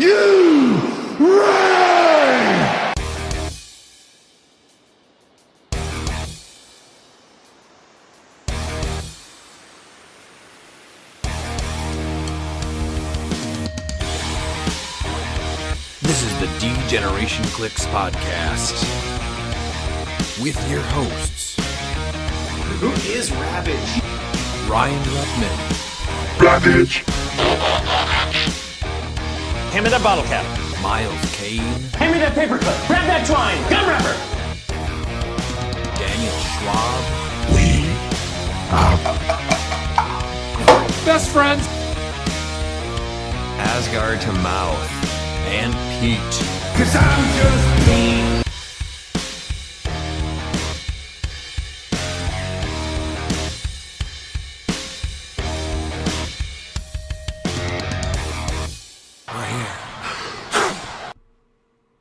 you reign! This is the D-Generation cliX podcast with your hosts, Who is Ravage? Ryan Ruffman, Ravage! Hand me that bottle cap. Miles Kane, Hand me that paperclip. Grab that twine. Gum wrapper. Daniel Schwab, We Best friends. Asgard to Mouth, and Pete. Cause I'm just me.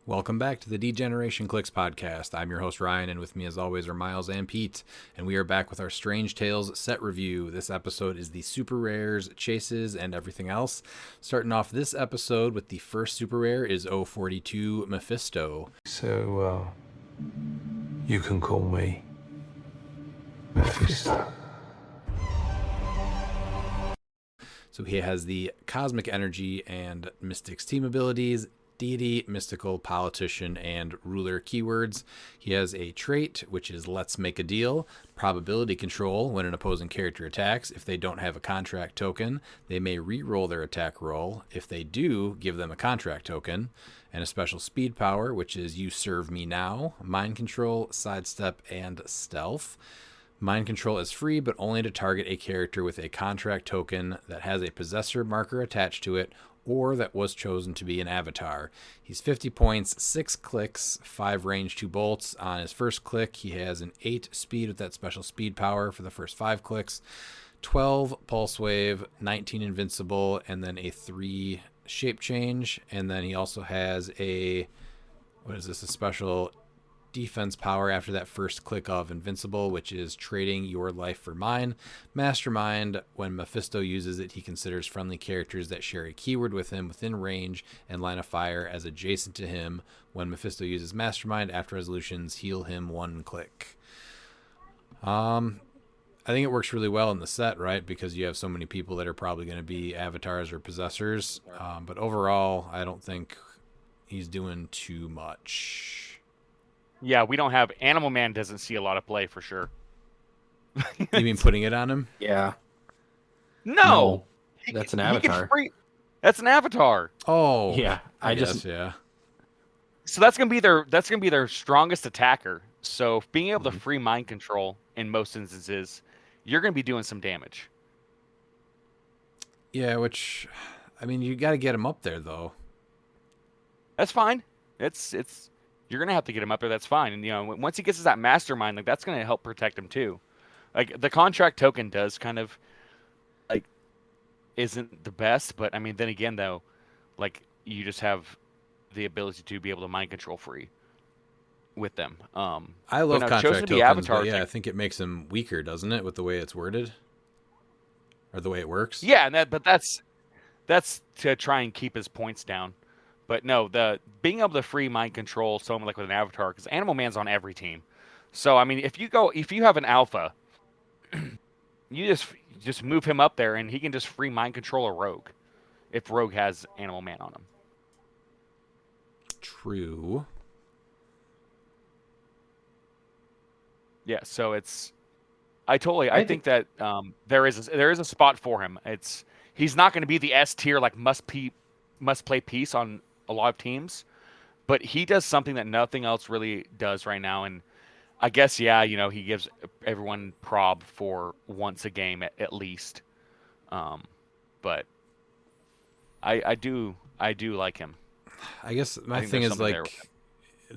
Welcome back to the D-Generation cliX podcast. I'm your host Ryan, and with me as always are Miles and Pete, and we are back with our Strange Tales set review. This episode is the super rares, chases, and everything else. Starting off this episode with the first super rare is 042 Mephisto. So, you can call me Mephisto. So he has the Cosmic Energy and Mystics team abilities, Deity, Mystical, Politician, and Ruler keywords. He has a trait, which is Let's Make a Deal, Probability Control. When an opposing character attacks, if they don't have a contract token, they may re-roll their attack roll. If they do, give them a contract token. And a special Speed Power, which is You Serve Me Now, Mind Control, Sidestep, and Stealth. Mind Control is free, but only to target a character with a contract token that has a possessor marker attached to it, or that was chosen to be an avatar. He's 50 points, 6 clicks, 5 range, 2 bolts. On his first click, he has an 8 speed with that special speed power for the first 5 clicks, 12 pulse wave, 19 invincible, and then a 3 shape change. And then he also has a, a special defense power after that first click of invincible, which is trading your life for mine. Mastermind, when Mephisto uses it, he considers friendly characters that share a keyword with him within range and line of fire as adjacent to him. When Mephisto uses Mastermind, after resolutions, heal him 1 click. I think it works really well in the set, right? Because you have so many people that are probably going to be avatars or possessors. But overall, I don't think he's doing too much. Yeah, we don't have Animal Man doesn't see a lot of play for sure. You mean putting it on him? Yeah. No, That's an He can avatar. that's an avatar. Oh, Yeah, I guess, just yeah. So that's gonna be their strongest attacker. So being able to free mind control in most instances, you're gonna be doing some damage. Yeah, which, I mean, you got to get him up there though. That's fine. It's you're gonna have to get him up there. That's fine. And once he gets to that mastermind, like that's gonna help protect him too. Like the contract token does kind of like isn't the best, but I mean then again though, like you just have the ability to be able to mind control free with them. I love no, contract chosen to tokens, be avatar, but yeah, like- I think it makes him weaker, doesn't it, with the way it's worded? Or the way it works? Yeah, and that's to try and keep his points down. But no, the being able to free mind control someone like with an avatar, because Animal Man's on every team. So I mean, if you have an alpha, you just move him up there, and he can just free mind control a rogue, if rogue has Animal Man on him. True. Yeah, so I think that there is a spot for him. He's not going to be the S tier like must play piece on a lot of teams, but he does something that nothing else really does right now. And I guess, yeah, he gives everyone prob for once a game at least. But I do like him. I guess I my think thing there's is something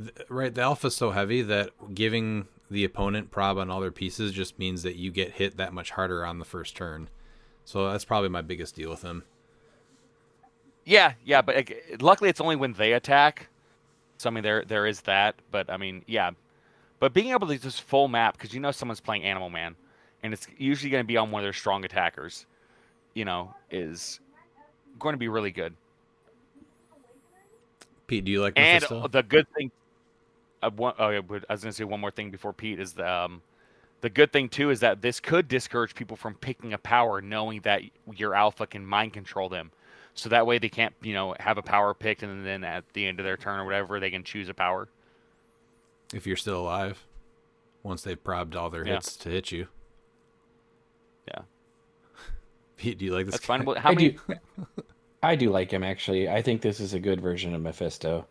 like, right, the alpha's so heavy that giving the opponent prob on all their pieces just means that you get hit that much harder on the first turn. So that's probably my biggest deal with him. Yeah, but luckily it's only when they attack. So I mean, there is that. But I mean, yeah. But being able to just full map, because someone's playing Animal Man, and it's usually going to be on one of their strong attackers, is going to be really good. Pete, do you like And Mephisto? the good thing, I was going to say one more thing before Pete is the good thing too is that this could discourage people from picking a power, knowing that your alpha can mind control them. So that way they can't, have a power picked, and then at the end of their turn or whatever, they can choose a power. If you're still alive, once they've probed all their Yeah. hits to hit you. Yeah, Pete, do you like this that's guy? fine. How many? I do like him actually. I think this is a good version of Mephisto.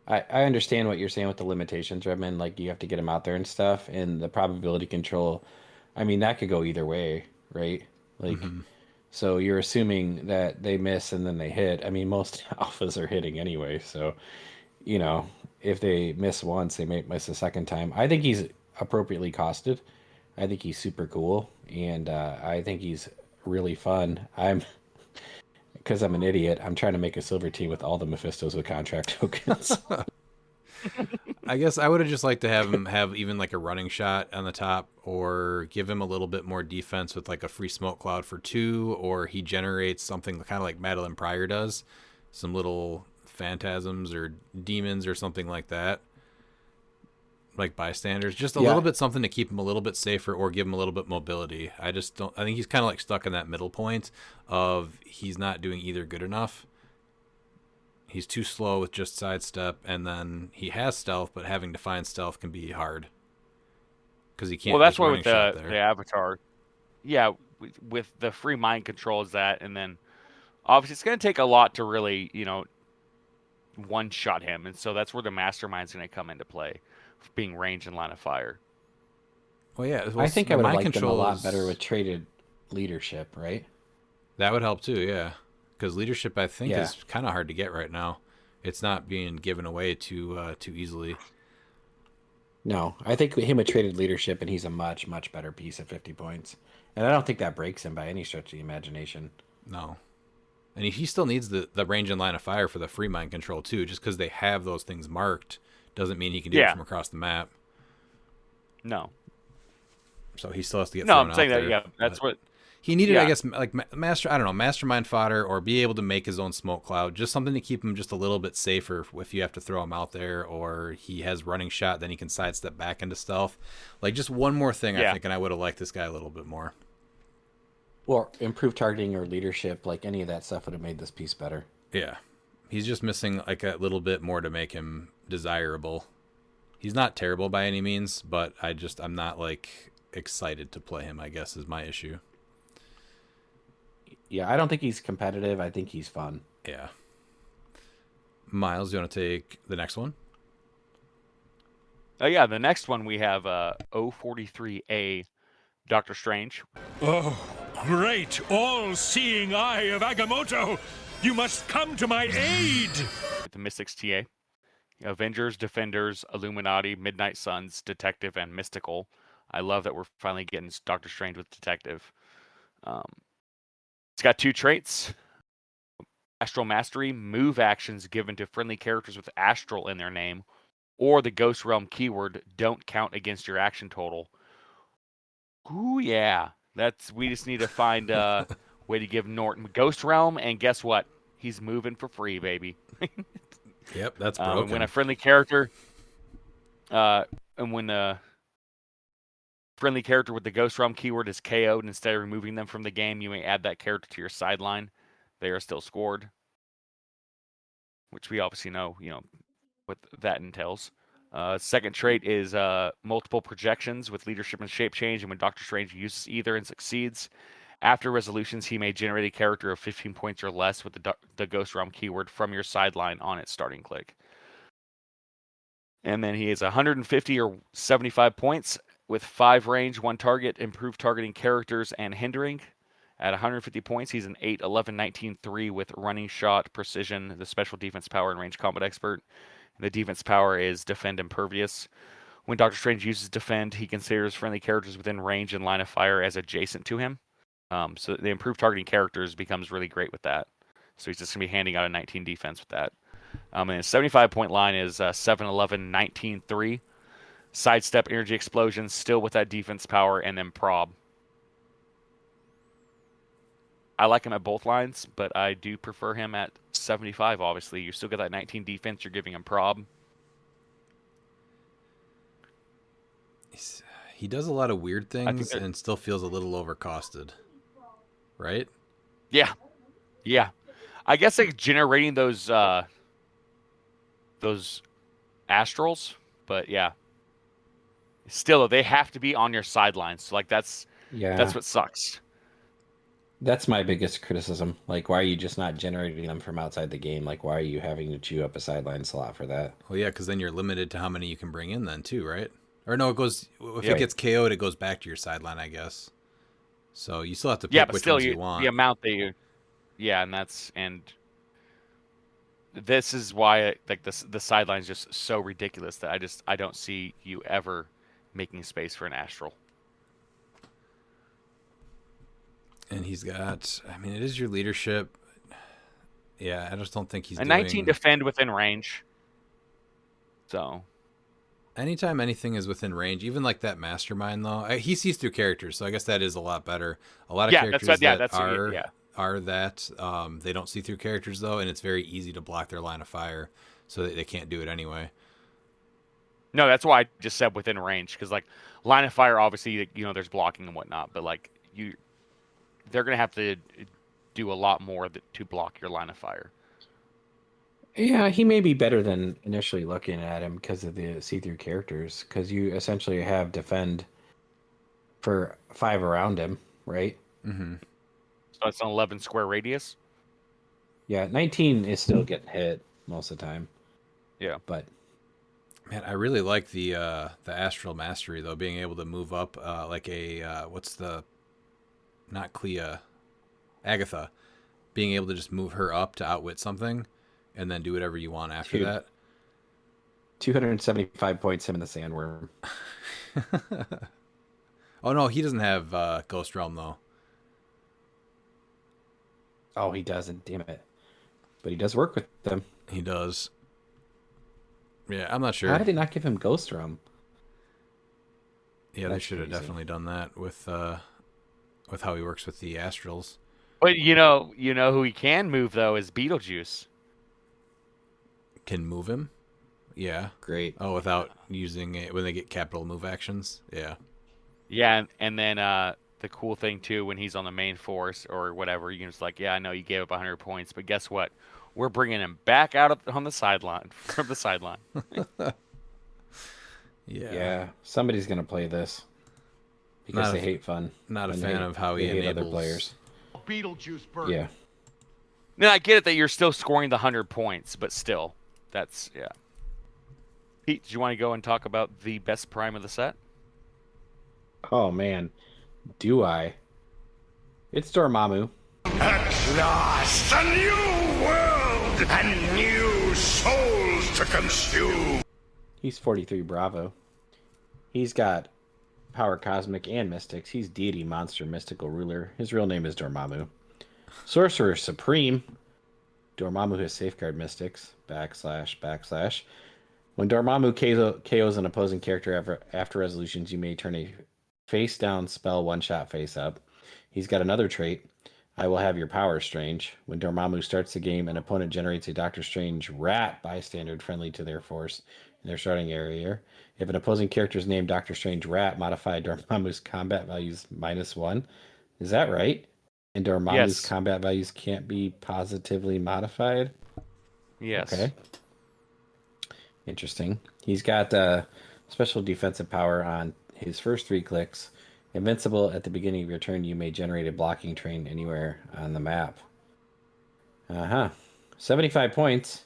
I understand what you're saying with the limitations, Redman. Like you have to get him out there and stuff, and the probability control. I mean, that could go either way, right? Like, so you're assuming that they miss and then they hit. I mean, most alphas are hitting anyway, so you know, if they miss once, they may miss a second time. I think he's appropriately costed. I think he's super cool, and I think he's really fun. Because I'm an idiot, I'm trying to make a silver team with all the Mephistos with contract tokens. I guess I would have just liked to have him have even like a running shot on the top, or give him a little bit more defense with like a free smoke cloud for 2, or he generates something kind of like Madeline Pryor does, some little phantasms or demons or something like that, like bystanders. Just a Yeah. little bit something to keep him a little bit safer or give him a little bit mobility. I just don't. I think he's kind of like stuck in that middle point of he's not doing either good enough. He's too slow with just sidestep, and then he has stealth, but having to find stealth can be hard because he can't. Well, that's just why running with shot the there. the avatar, yeah, with the free mind control is that, and then obviously it's going to take a lot to really, one shot him, and so that's where the mastermind's going to come into play, being range and line of fire. Well, yeah. Well, I think I would have mind liked them a control lot is- better with traded leadership, right? That would help too, yeah. Because leadership, I think, Yeah. is kind of hard to get right now. It's not being given away too easily. No, I think him with traded leadership, and he's a much, much better piece at 50 points. And I don't think that breaks him by any stretch of the imagination. No. And he still needs the range and line of fire for the free mind control too. Just because they have those things marked doesn't mean he can do it Yeah. from across the map. No, So he still has to get no, thrown I'm saying out that. there, Yeah, that's but what. he needed. I Yeah. guess like mastermind fodder, or be able to make his own smoke cloud. Just something to keep him just a little bit safer if you have to throw him out there, or he has running shot, then he can sidestep back into stealth. Like just one more thing, I Yeah. think, and I would have liked this guy a little bit more. Or improved targeting or leadership, like any of that stuff would have made this piece better. Yeah. He's just missing like a little bit more to make him desirable. He's not terrible by any means, but I'm not like excited to play him, I guess, is my issue. Yeah, I don't think he's competitive. I think he's fun. Yeah. Miles, you want to take the next one? Oh yeah, the next one we have 043A, Doctor Strange. Oh, great all-seeing eye of Agamotto! You must come to my aid! With the Mystics TA. Avengers, Defenders, Illuminati, Midnight Suns, Detective, and Mystical. I love that we're finally getting Doctor Strange with Detective. It's got 2 traits. Astral Mastery, move actions given to friendly characters with Astral in their name, or the Ghost Realm keyword don't count against your action total. Ooh, yeah. We just need to find a way to give Norton Ghost Realm, and guess what? He's moving for free, baby. Yep, that's broken. When a friendly character, and when the friendly character with the Ghost Realm keyword is KO'd, and instead of removing them from the game, you may add that character to your sideline. They are still scored, which we obviously know, what that entails. Second trait is multiple projections with leadership and shape change, and when Doctor Strange uses either and succeeds, after resolutions, he may generate a character of 15 points or less with the Ghost Realm keyword from your sideline on its starting click. And then he is 150 or 75 points with 5 range, 1 target, improved targeting characters, and hindering. At 150 points, he's an 8, 11, 19, 3 with running shot, precision, the special defense power, and range combat expert. The defense power is defend impervious. When Doctor Strange uses defend, he considers friendly characters within range and line of fire as adjacent to him. So the improved targeting characters becomes really great with that. So he's just going to be handing out a 19 defense with that. And his 75-point line is 7, 11, 19, 3. Sidestep, energy explosion, still with that defense power, and then prob. I like him at both lines, but I do prefer him at 75. Obviously, you still get that 19 defense. You're giving him prob. He does a lot of weird things that- and still feels a little overcosted, right? Yeah, yeah. I guess like generating those astrals, but yeah. Still, they have to be on your sidelines. So, like that's what sucks. That's my biggest criticism. Like, why are you just not generating them from outside the game? Like, why are you having to chew up a sideline slot for that? Well, yeah, because then you're limited to how many you can bring in then too, right? Or no, it goes if Yeah. it gets KO'd, it goes back to your sideline, I guess. So you still have to pick Yeah, but which still, ones you want. the amount that you, yeah, and this is why like the sideline is just so ridiculous that I don't see you ever making space for an astral. And he's got, I mean, it is your leadership. Yeah, I just don't think he's A doing... 19 defend within range. So Anytime anything is within range, even like that mastermind though, he sees through characters, so I guess that is a lot better. A lot of characters are that they don't see through characters though, and it's very easy to block their line of fire, so they can't do it anyway. no, that's why I just said within range, because like line of fire, obviously, you know, there's blocking and whatnot, but like they're gonna have to do a lot more to block your line of fire. Yeah, he may be better than initially looking at him because of the see-through characters. Because you essentially have defend for 5 around him, right? Mm-hmm. So it's an 11 square radius. Yeah, 19 is still getting hit most of the time. Yeah, but man, I really like the astral mastery though, being able to move up like not Clea, Agatha, being able to just move her up to outwit something. And then do whatever you want after that. 275 points him in the Sandworm. Oh, no, he doesn't have Ghost Realm, though. Oh, he doesn't. Damn it. But he does work with them. He does. Yeah, I'm not sure. How did they not give him Ghost Realm? Yeah, they should have definitely done that with how he works with the Astrals. but you know who he can move though is Beetlejuice. Can move him? Yeah. Great. Oh, without using it when they get capital move actions? Yeah. Yeah, and then the cool thing too, when he's on the main force or whatever, you can just like, yeah, I know you gave up 100 points, but guess what? We're bringing him back out on the sideline from the sideline. Yeah. Somebody's gonna play this because they hate fun. Not a fan of how he enables other players. Beetlejuice bird. Yeah. Now I get it that you're still scoring the 100 points, but still, that's yeah. Pete, do you want to go and talk about the best prime of the set? Oh man, do I? It's Dormammu. At last, a new world and new souls to consume. He's 43 Bravo. He's got power cosmic and mystics. He's deity, monster, mystical ruler. His real name is Dormammu. Sorcerer Supreme. Dormammu has safeguard mystics. / When Dormammu KOs an opposing character after resolutions, you may turn a face down spell one shot face up. He's got another trait. I will have your power strange. When Dormammu starts the game, an opponent generates a Doctor Strange rat bystander friendly to their force in their starting area. If an opposing character is named Doctor Strange rat, modify Dormammu's combat values -1. Is that right? And Dormammu's combat values can't be positively modified? Yes. Okay. Interesting. He's got special defensive power on his first 3 clicks. Invincible at the beginning of your turn, you may generate a blocking train anywhere on the map. 75 points.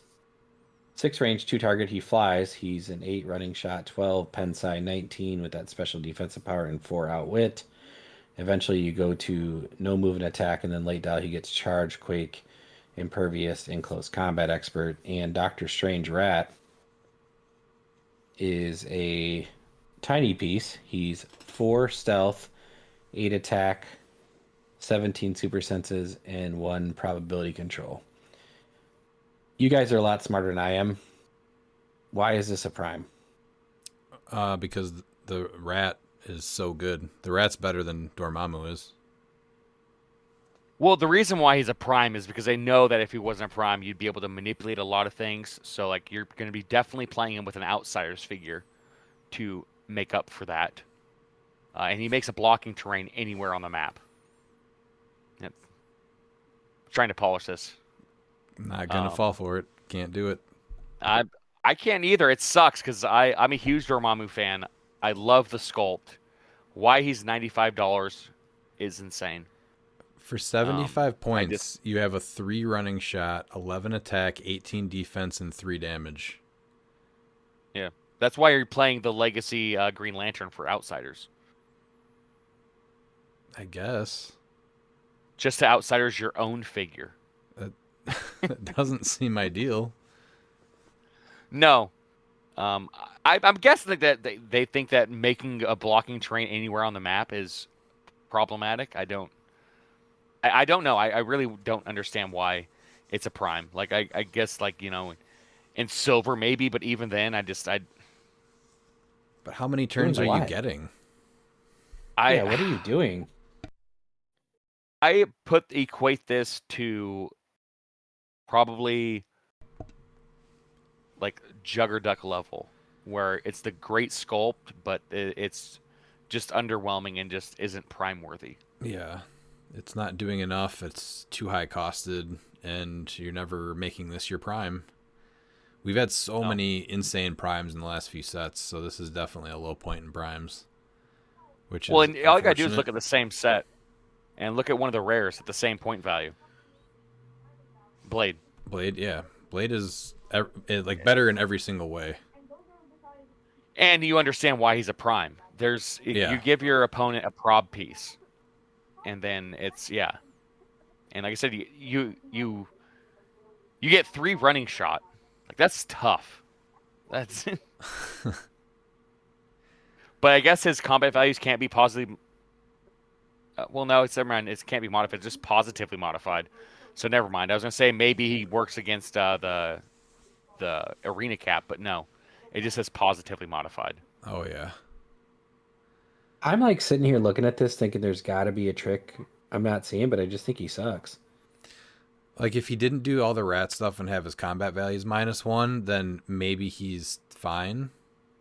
6 range, 2 target. He flies. He's an 8 running shot, 12 pen side, 19 with that special defensive power, and 4 outwit. Eventually, you go to no move and attack, and then late dial, he gets charge, quake, impervious, and close combat expert. And Doctor Strange Rat is a tiny piece. He's 4 stealth, 8 attack, 17 super senses, and 1 probability control. You guys are a lot smarter than I am. Why is this a prime? Because the rat is so good. The rat's better than Dormammu is. Well, the reason why he's a prime is because they know that if he wasn't a prime, you'd be able to manipulate a lot of things. So, like, you're going to be definitely playing him with an outsider's figure to make up for that. And he makes a blocking terrain anywhere on the map. Yep. Trying to polish this. Not gonna fall for it. Can't do it. I can't either. It sucks because I'm a huge Dormammu fan. I love the sculpt. Why he's $95 is insane. For 75 points, you have a 3 running shot, 11 attack, 18 defense, and 3 damage. Yeah, that's why you're playing the Legacy Green Lantern for outsiders. I guess. Just to outsiders your own figure. That doesn't seem ideal. No. I'm guessing that they think that making a blocking terrain anywhere on the map is problematic. I don't know. I really don't understand why it's a prime. Like, I guess, like, you know, in silver maybe, but even then, But how many turns are you getting? Yeah, what are you doing? I equate this to probably like Juggerduck level, where it's the great sculpt, but it's just underwhelming and just isn't prime worthy. Yeah, it's not doing enough. It's too high costed, and you're never making this your prime. We've had so many insane primes in the last few sets, so this is definitely a low point in primes. Which well, is and all you gotta do is look at the same set, and look at one of the rares at the same point value. Blade, yeah. Blade is like better in every single way. And you understand why he's a prime. You give your opponent a prob piece, and then it's And like I said, you get 3 running shot. Like, that's tough. That's. But I guess his combat values can't be positively. Well, no, it's never mind. It can't be modified. It's just positively modified. So never mind. I was gonna say maybe he works against the arena cap, but no, it just says positively modified. Oh yeah. I'm like sitting here looking at this, thinking there's got to be a trick I'm not seeing, but I just think he sucks. Like, if he didn't do all the rat stuff and have his combat values -1, then maybe he's fine.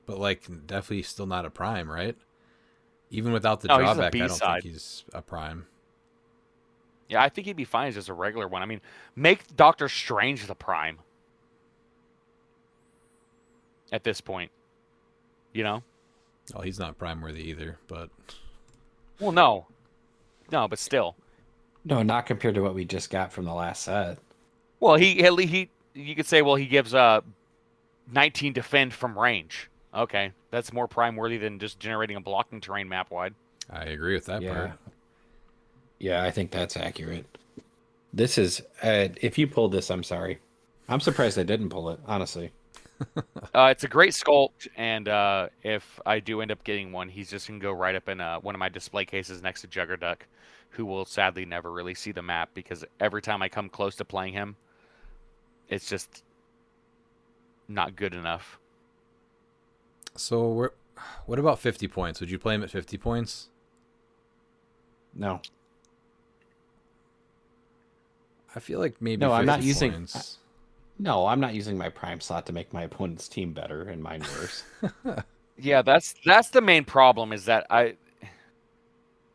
But, like, definitely still not a prime, right? Even without the drawback, I don't think he's a prime. Yeah, I think he'd be fine as just a regular one. I mean, make Doctor Strange the prime at this point. You know? Oh, he's not prime worthy either, but... Well, no. No, but still. No, not compared to what we just got from the last set. Well, you could say, well, he gives 19 defend from range. Okay, that's more prime worthy than just generating a blocking terrain map wide. I agree with that part. Yeah, I think that's accurate. This is if you pulled this, I'm sorry. I'm surprised I didn't pull it, honestly. It's a great sculpt, and if I do end up getting one, he's just gonna go right up in one of my display cases next to Juggerduck, who will sadly never really see the map because every time I come close to playing him, it's just not good enough. So what about 50 points? Would you play him at 50 points? No. I feel like maybe no, 50 I'm not points. using. No, I'm not using my prime slot to make my opponent's team better and mine worse. Yeah, that's the main problem. Is that I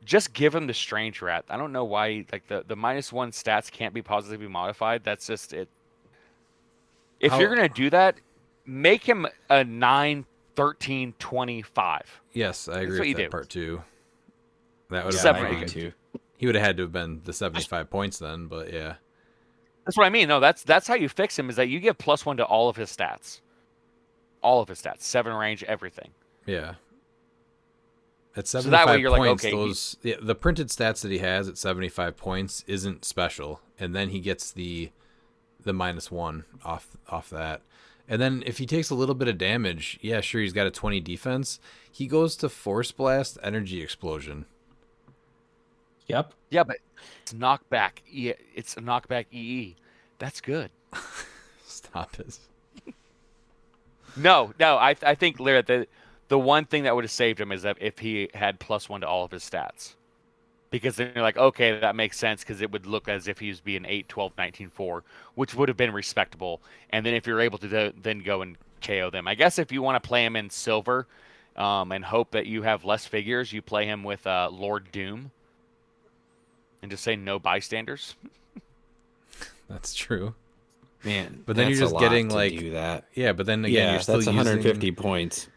just give him the Strange Rat. I don't know why like the -1 stats can't be positively modified. That's just it. If you're gonna do that, make him a 9, 13, 25. Yes, I agree with that part too. That would have 72. He would have had to have been the 75 points then, but yeah. That's what I mean. No, that's how you fix him. Is that you give +1 to all of his stats. All of his stats, 7 range, everything. Yeah. At 75 so that way you're points, like, okay, the printed stats that he has at 75 points isn't special, and then he gets the -1 off that. And then if he takes a little bit of damage, yeah, sure, he's got a 20 defense. He goes to Force Blast, Energy Explosion. Yep. Yeah, but it's knockback. It's a knockback EE. That's good. Stop it. No. I think Lyra, the one thing that would have saved him is that if he had +1 to all of his stats. because then you're like, okay, that makes sense because it would look as if he was being 8, 12, 19, 4, which would have been respectable. And then if you're able to then go and KO them. I guess if you want to play him in silver and hope that you have less figures, you play him with Lord Doom and just say no bystanders. That's true. Man, But then that's you're just a lot getting to like do that. Yeah, but then again, Yeah, you're still that's using 150 points.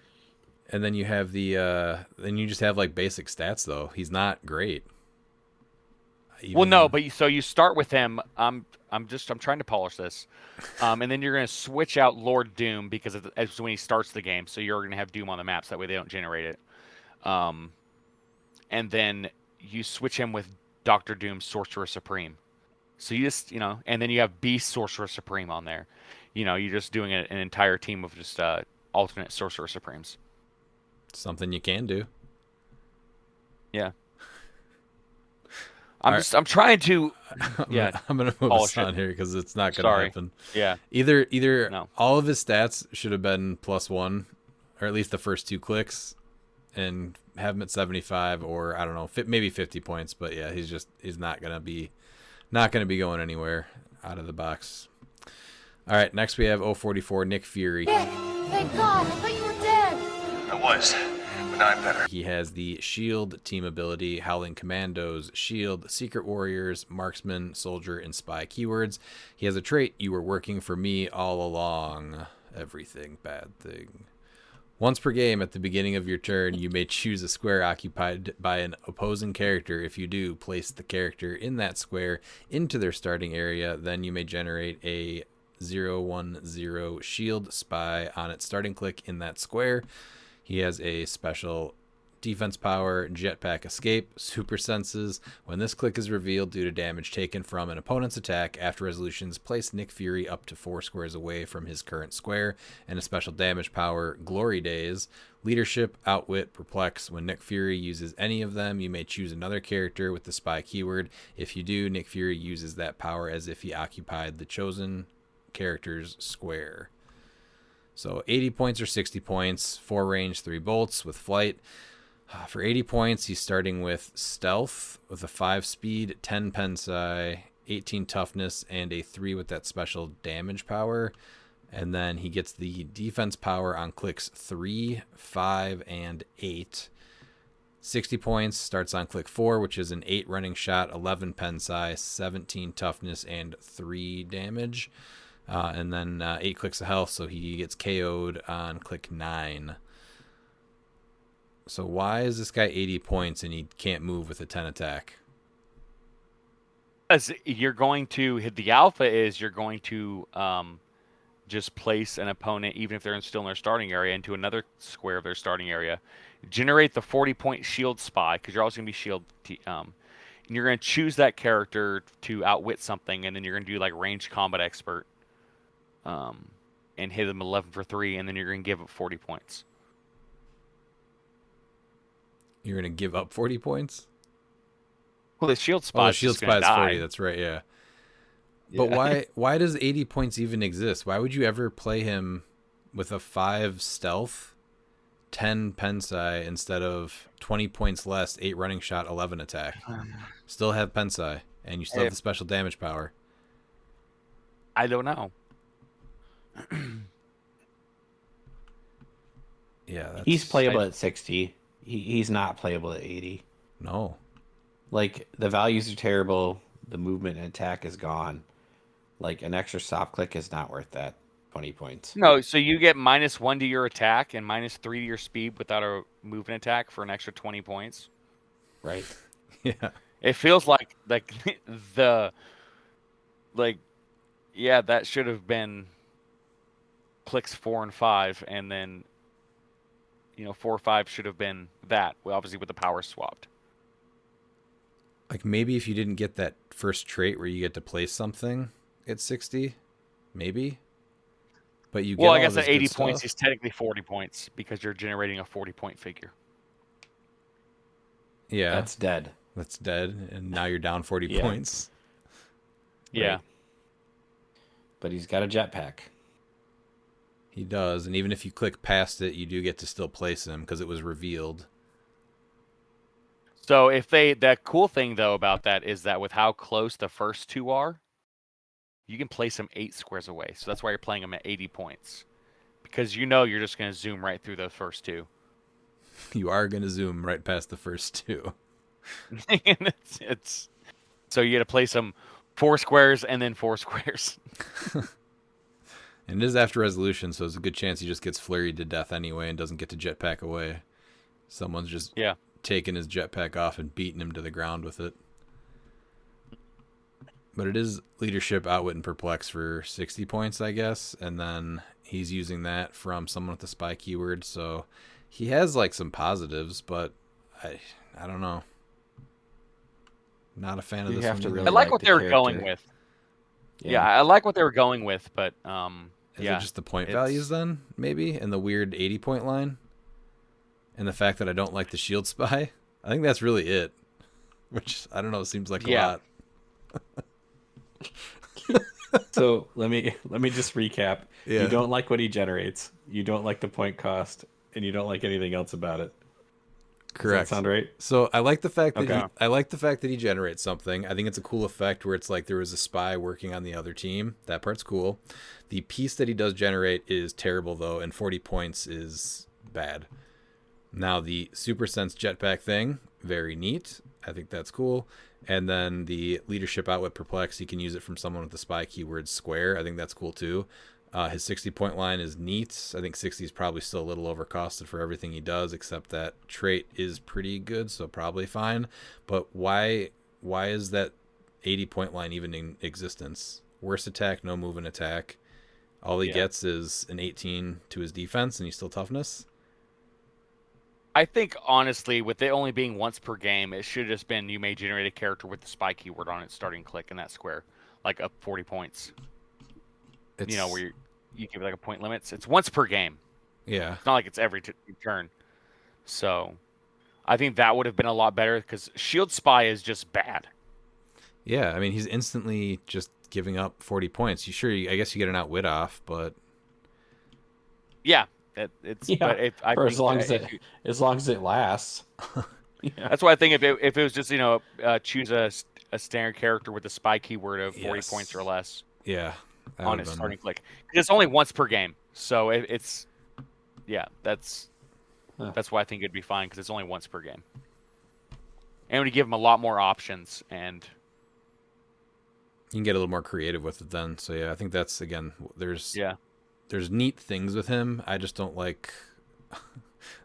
And then you have then you just have like basic stats though. He's not great. Well, no, but so you start with him. I'm trying to polish this, and then you're going to switch out Lord Doom because it's when he starts the game. So you're going to have Doom on the map, so that way they don't generate it. And then you switch him with Doctor Doom, Sorcerer Supreme. So you just and then you have Beast, Sorcerer Supreme on there. You're just doing an entire team of just alternate Sorcerer Supremes. Something you can do. Yeah. I'm trying to. Yeah. I'm gonna move us on here because it's not gonna happen. Yeah. Either No. all of his stats should have been +1, or at least the first 2 clicks, and have him at 75, or I don't know, maybe 50 points. But yeah, he's not gonna be going anywhere out of the box. All right, next we have 044 Nick Fury. Thank God, I thought you were dead. I was, but now I'm better. He has the Shield team ability, Howling Commandos, Shield, Secret Warriors, Marksman, Soldier, and Spy keywords. He has a trait, you were working for me all along. Everything bad thing. Once per game at the beginning of your turn, you may choose a square occupied by an opposing character. If you do, place the character in that square into their starting area. Then you may generate a 0/1/0 Shield Spy on its starting click in that square. He has a special defense power, Jetpack Escape, Super Senses. When this click is revealed due to damage taken from an opponent's attack, after resolutions, place Nick Fury up to 4 squares away from his current square. And a special damage power, Glory Days, Leadership, Outwit, Perplex. When Nick Fury uses any of them, you may choose another character with the Spy keyword. If you do, Nick Fury uses that power as if he occupied the chosen character's square. So 80 points or 60 points, 4 range, 3 bolts with flight. For 80 points, he's starting with Stealth with a 5 speed, 10 Pensai, 18 toughness, and a 3 with that special damage power. And then he gets the defense power on clicks 3, 5, and 8. 60 points, starts on click 4, which is an 8 running shot, 11 Pensai, 17 toughness, and 3 damage. And then 8 clicks of health, so he gets KO'd on click 9. So why is this guy 80 points and he can't move with a 10 attack? Because you're going to hit the alpha is you're going to just place an opponent, even if they're still in their starting area, into another square of their starting area. Generate the 40-point shield spy, because you're always going to be shield. And you're going to choose that character to outwit something, and then you're going to do like ranged combat expert. And hit them 11 for 3, and then you're going to give up 40 points. You're going to give up 40 points? Well, the shield spy the shield spy is 40. That's right, yeah. But why does 80 points even exist? Why would you ever play him with a 5 stealth, 10 Pensai, instead of 20 points less, 8 running shot, 11 attack? Still have Pensai, and you still have the special damage power. I don't know. Yeah, he's playable at 60. He's not playable at 80. No. Like, the values are terrible. The movement and attack is gone. Like, an extra soft click is not worth that 20 points. No, so you get -1 to your attack and -3 to your speed without a movement attack for an extra 20 points. Right. Yeah. It feels like that should have been clicks 4 and 5, and then 4 or 5 should have been that. Well, obviously with the power swapped. Like maybe if you didn't get that first trait where you get to place something at 60, maybe. But you get I guess at 80 points is technically 40 points because you're generating a 40-point figure. Yeah. That's dead. That's dead, and now you're down 40 points. Yeah. Right. But he's got a jetpack. He does, and even if you click past it, you do get to still place him because it was revealed. So the cool thing though about that is that with how close the first two are, you can place them 8 squares away. So that's why you're playing them at 80 points. Because you're just going to zoom right through those first two. You are going to zoom right past the first two. And it's so you got to place them 4 squares and then 4 squares. And it is after resolution, so there's a good chance he just gets flurried to death anyway and doesn't get to jetpack away. Someone's just taking his jetpack off and beating him to the ground with it. But it is leadership, outwit, and perplex for 60 points, I guess. And then he's using that from someone with the spy keyword. So he has like some positives, but I don't know. Not a fan of this one. really I like what the they were character. going with. Yeah, I like what they were going with, but Is it just the point values then, maybe? And the weird 80-point line? And the fact that I don't like the shield spy? I think that's really it. Which, I don't know, seems like a lot. So let me just recap. Yeah. You don't like what he generates. You don't like the point cost, and you don't like anything else about it. Correct. Does that sound right? So I like the fact that he generates something. I think it's a cool effect where it's like there was a spy working on the other team. That part's cool. The piece that he does generate is terrible though, and 40 points is bad. Now the Super Sense jetpack thing, very neat. I think that's cool. And then the leadership outwit perplex, he can use it from someone with the spy keyword square. I think that's cool too. His 60-point line is neat. I think 60 is probably still a little overcosted for everything he does, except that trait is pretty good, so probably fine. But why is that 80-point line even in existence? Worst attack, no move and attack. All he gets is an 18 to his defense, and he's still toughness. I think, honestly, with it only being once per game, it should have just been you may generate a character with the spy keyword on it starting click in that square, like up 40 points. Where you give it like a point limit. It's once per game. Yeah. It's not like it's every turn. So I think that would have been a lot better because Shield Spy is just bad. Yeah, I mean, he's instantly just giving up 40 points. I guess you get an outwit off, but... Yeah. But as long as it lasts. That's why I think if it was just choose a standard character with a spy keyword of 40 points or less. Yeah. On his starting click. It's only once per game, so that's why I think it'd be fine because it's only once per game, and we give him a lot more options, and you can get a little more creative with it then. So yeah, I think that's again there's neat things with him. I just don't like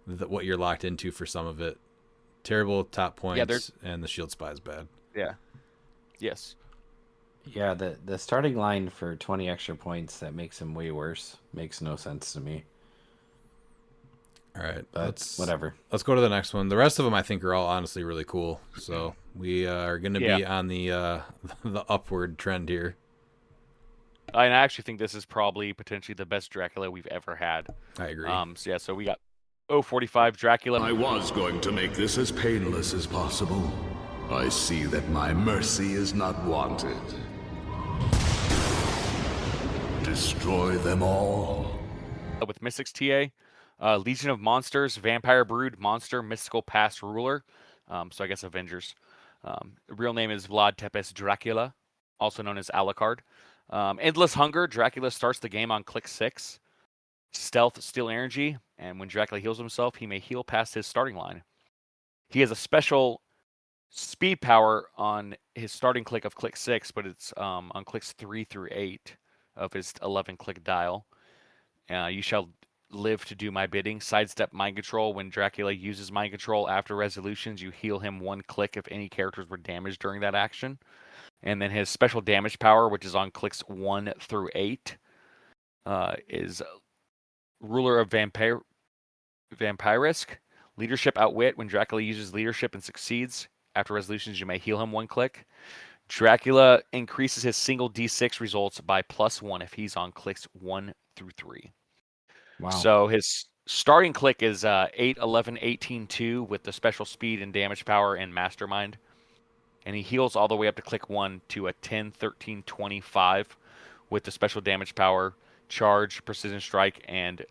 what you're locked into for some of it. Terrible top points, and the shield spy is bad. Yeah. Yes. Yeah, the starting line for 20 extra points that makes him way worse makes no sense to me. All right, but whatever. Let's go to the next one. The rest of them I think are all honestly really cool. So we are going to be on the upward trend here. I actually think this is probably potentially the best Dracula we've ever had. I agree. So we got 045 Dracula. I was going to make this as painless as possible. I see that my mercy is not wanted. Destroy them all. With Mystics TA, Legion of Monsters, Vampire Brood, Monster, Mystical Past Ruler. So I guess Avengers. The real name is Vlad Tepes Dracula, also known as Alucard. Endless Hunger, Dracula starts the game on click 6. Stealth, Steal Energy, and when Dracula heals himself, he may heal past his starting line. He has a special speed power on his starting click of click 6, but it's on clicks 3 through 8 of his 11 click dial. You shall live to do my bidding. Sidestep mind control. When Dracula uses mind control after resolutions, you heal him 1 click if any characters were damaged during that action. And then his special damage power, which is on clicks 1 through 8, is Ruler of Vampirisk. Leadership Outwit. When Dracula uses leadership and succeeds after resolutions, you may heal him 1 click. Dracula increases his single D6 results by +1 if he's on clicks 1 through 3. Wow. So his starting click is 8, 11, 18, 2 with the special speed and damage power and mastermind. And he heals all the way up to click 1 to a 10, 13, 25 with the special damage power, charge, precision strike, and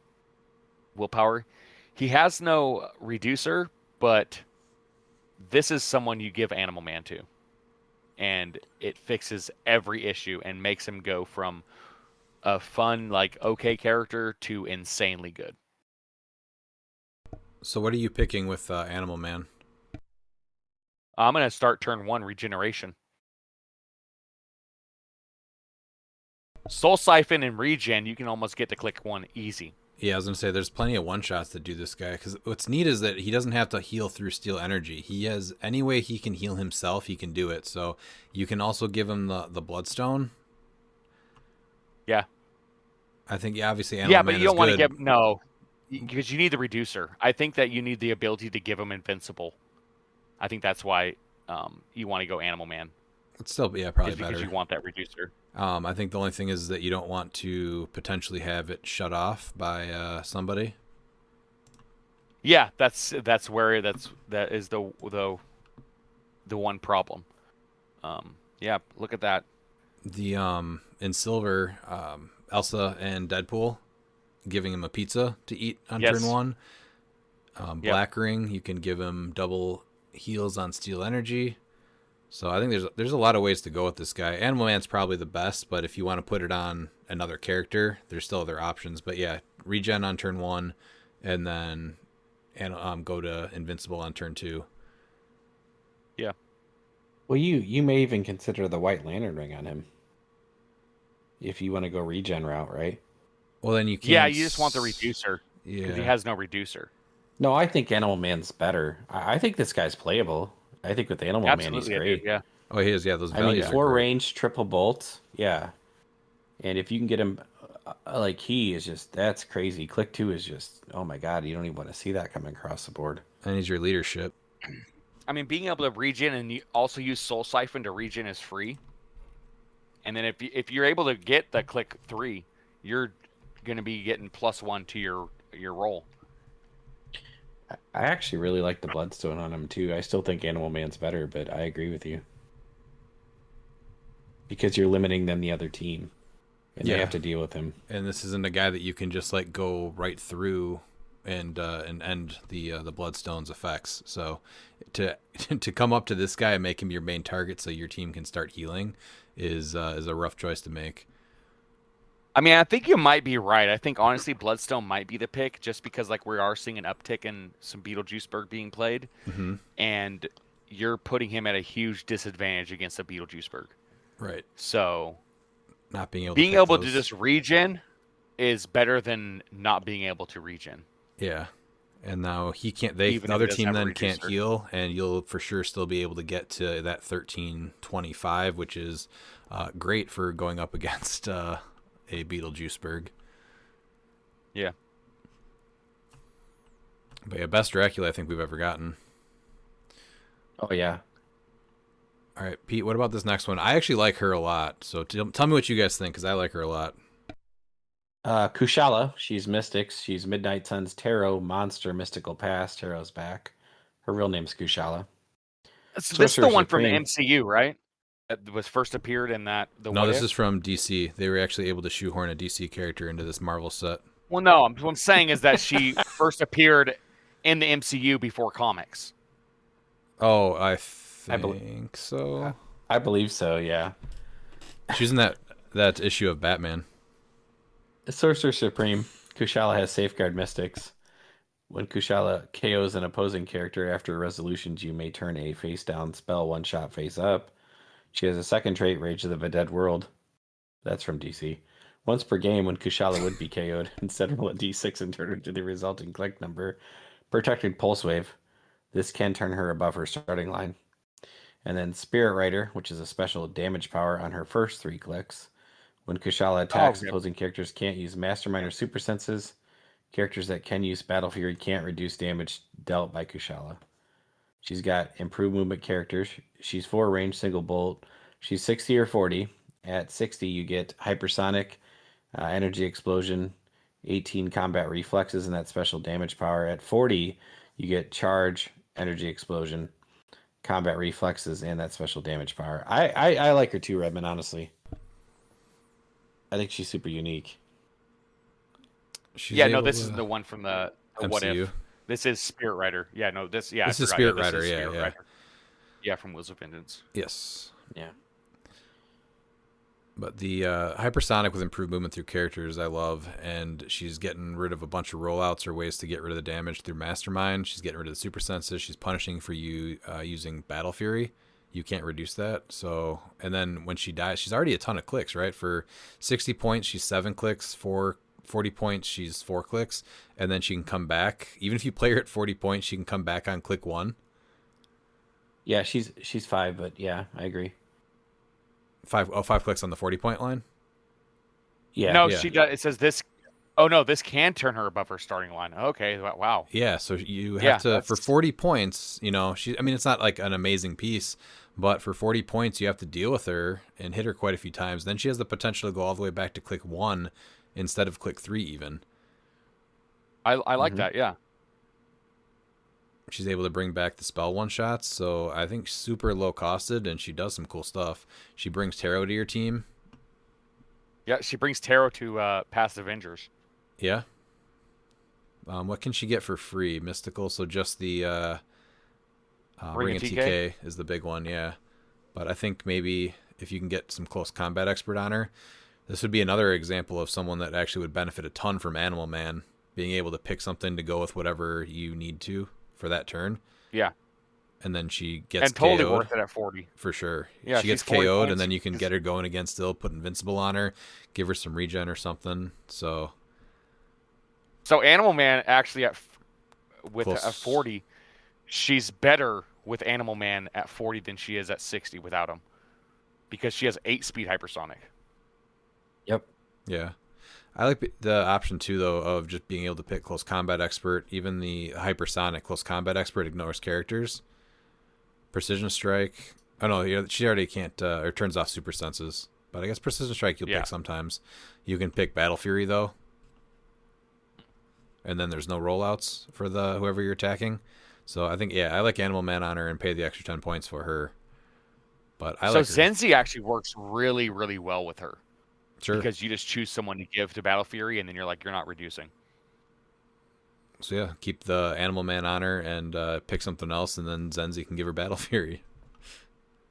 willpower. He has no reducer, but this is someone you give Animal Man to, and it fixes every issue and makes him go from a fun, like, okay character to insanely good. So what are you picking with Animal Man? I'm going to start turn 1 regeneration. Soul Siphon and regen, you can almost get to click 1 easy. Yeah, I was going to say there's plenty of one-shots to do this guy, because what's neat is that he doesn't have to heal through steel energy. He has any way he can heal himself, he can do it. So you can also give him the Bloodstone. Yeah. I think, yeah, obviously Animal Man but you don't want to good. give... No, because you need the reducer. I think that you need the ability to give him invincible. I think that's why you want to go Animal Man. It's still, yeah, probably because better. You want that reducer. I think the only thing is that you don't want to potentially have it shut off by somebody. Yeah, that is the one problem. Yeah, look at that. The in Silver, Elsa and Deadpool, giving him a pizza to eat on turn 1. Black Ring, you can give him double heals on steel energy. So I think there's a lot of ways to go with this guy. Animal Man's probably the best, but if you want to put it on another character, there's still other options. But yeah, regen on turn 1, and then go to invincible on turn 2. Yeah. Well, you may even consider the White Lantern ring on him if you want to go regen route, right? Well, then you can't. Yeah, you just want the reducer. Yeah. Because he has no reducer. No, I think Animal Man's better. I think this guy's playable. I think with Animal Man, he's great. Yeah. Oh, he is. Yeah, those values are 4 great. range, triple bolts. Yeah. And if you can get him, like, he is just, that's crazy. Click 2 is just, oh my God, you don't even want to see that coming across the board. And he's your leadership. I mean, being able to regen and you also use Soul Siphon to regen is free. And then if you're able to get the click 3, you're going to be getting +1 to your roll. I actually really like the Bloodstone on him too. I still think Animal Man's better, but I agree with you. Because you're limiting them the other team. And they have to deal with him. And this isn't a guy that you can just like go right through and end the Bloodstone's effects. So to come up to this guy and make him your main target so your team can start healing is a rough choice to make. I mean, I think you might be right. I think, honestly, Bloodstone might be the pick just because, like, we are seeing an uptick in some Beetlejuiceburg being played. Mm-hmm. And you're putting him at a huge disadvantage against a Beetlejuiceburg. Right. So, not being able to just regen is better than not being able to regen. Yeah. And now he can't, the other team then can't heal, and you'll for sure still be able to get to that 1325, which is great for going up against a Beetlejuiceburg. Yeah. But yeah, best Dracula I think we've ever gotten. Oh, yeah. All right, Pete, what about this next one? I actually like her a lot, so tell me what you guys think, because I like her a lot. Kushala, she's Mystics. She's Midnight Sun's Tarot Monster Mystical Past. Tarot's back. Her real name's Kushala. This is the one from the MCU, right? That was first appeared in that. No, this is from DC. They were actually able to shoehorn a DC character into this Marvel set. Well, no, what I'm saying is that she first appeared in the MCU before comics. Oh, I think so. I believe so, yeah. She's in that issue of Batman. Sorcerer Supreme. Kushala has Safeguard Mystics. When Kushala KOs an opposing character after resolutions, you may turn a face-down spell one-shot face-up. She has a second trait, Rage of the Dead World. That's from DC. Once per game, when Kushala would be KO'd, instead roll a d6 and turn her to the resulting click number. Protected Pulse Wave. This can turn her above her starting line. And then Spirit Rider, which is a special damage power on her first 3 clicks. When Kushala attacks, opposing characters can't use Mastermind or Super Senses. Characters that can use Battle Fury can't reduce damage dealt by Kushala. She's got improved movement characters. She's 4 range, single bolt. She's 60 or 40. At 60, you get Hypersonic, Energy Explosion, 18 combat reflexes, and that special damage power. At 40, you get Charge, Energy Explosion, combat reflexes, and that special damage power. I like her too, Redmond, honestly. I think she's super unique. This is the one from the MCU. What If. This is Spirit Rider. Yeah, no, this is Spirit Rider. Yeah. Yeah, from Wheels of Vengeance. Yes. Yeah. But the hypersonic with improved movement through characters I love, and she's getting rid of a bunch of rollouts or ways to get rid of the damage through Mastermind. She's getting rid of the super senses. She's punishing for you using Battle Fury. You can't reduce that. So, and then when she dies, she's already a ton of clicks, right? For 60 points, she's 7 clicks. For 40 points, she's 4 clicks. And then she can come back. Even if you play her at 40 points, she can come back on click 1. Yeah, she's 5, but yeah, I agree. 5 clicks on the 40-point line? Yeah. No, Yeah. she does. It says this. Oh no, this can turn her above her starting line. Okay, wow. Yeah, so you have Yeah, to, for 40 points, you know, I mean, it's not like an amazing piece, but for 40 points, you have to deal with her and hit her quite a few times. Then she has the potential to go all the way back to click 1 instead of click 3 even. I like that. Yeah. She's able to bring back the spell one-shots, so I think super low-costed, and she does some cool stuff. She brings Tarot to your team. Yeah, she brings Tarot to past Avengers. Yeah. What can she get for free? Mystical, so just the Ring of TK is the big one, yeah. But I think maybe if you can get some close combat expert on her, this would be another example of someone that actually would benefit a ton from Animal Man, being able to pick something to go with whatever you need to for that turn. Yeah. And then she gets and totally KO'd. worth it at 40. For sure. Yeah, she gets she's 40 KO'd, points. and then you can get her going again still, put Invincible on her, give her some regen or something. So Animal Man actually with Close. at 40, she's better with Animal Man at 40 than she is at 60 without him, because she has 8 speed hypersonic. Yep. yeah. I like the option too, though, of just being able to pick close combat expert. Even the hypersonic close combat expert ignores characters. Precision strike. Oh no, she already can't or turns off super senses. But I guess precision strike you'll pick sometimes. You can pick Battle Fury though, and then there's no rollouts for the whoever you're attacking. So I think I like Animal Man on her and pay the extra 10 points for her. But I like her. Zenzi actually works really, really well with her. Sure. Because you just choose someone to give to Battle Fury, and then you're not reducing. So yeah, keep the Animal Man on her and pick something else, and then Zenzi can give her Battle Fury.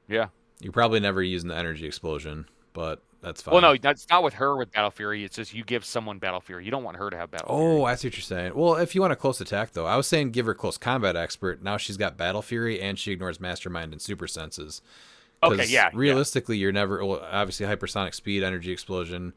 Yeah. You're probably never using the Energy Explosion, but that's fine. Well, no, that's not with her with Battle Fury. It's just you give someone Battle Fury. You don't want her to have Battle Fury. Oh, I see what you're saying. Well, if you want a close attack, though, I was saying give her Close Combat Expert. Now she's got Battle Fury, and she ignores Mastermind and Super Senses. Okay, yeah. Realistically, you're never... Well, obviously, Hypersonic Speed, Energy Explosion,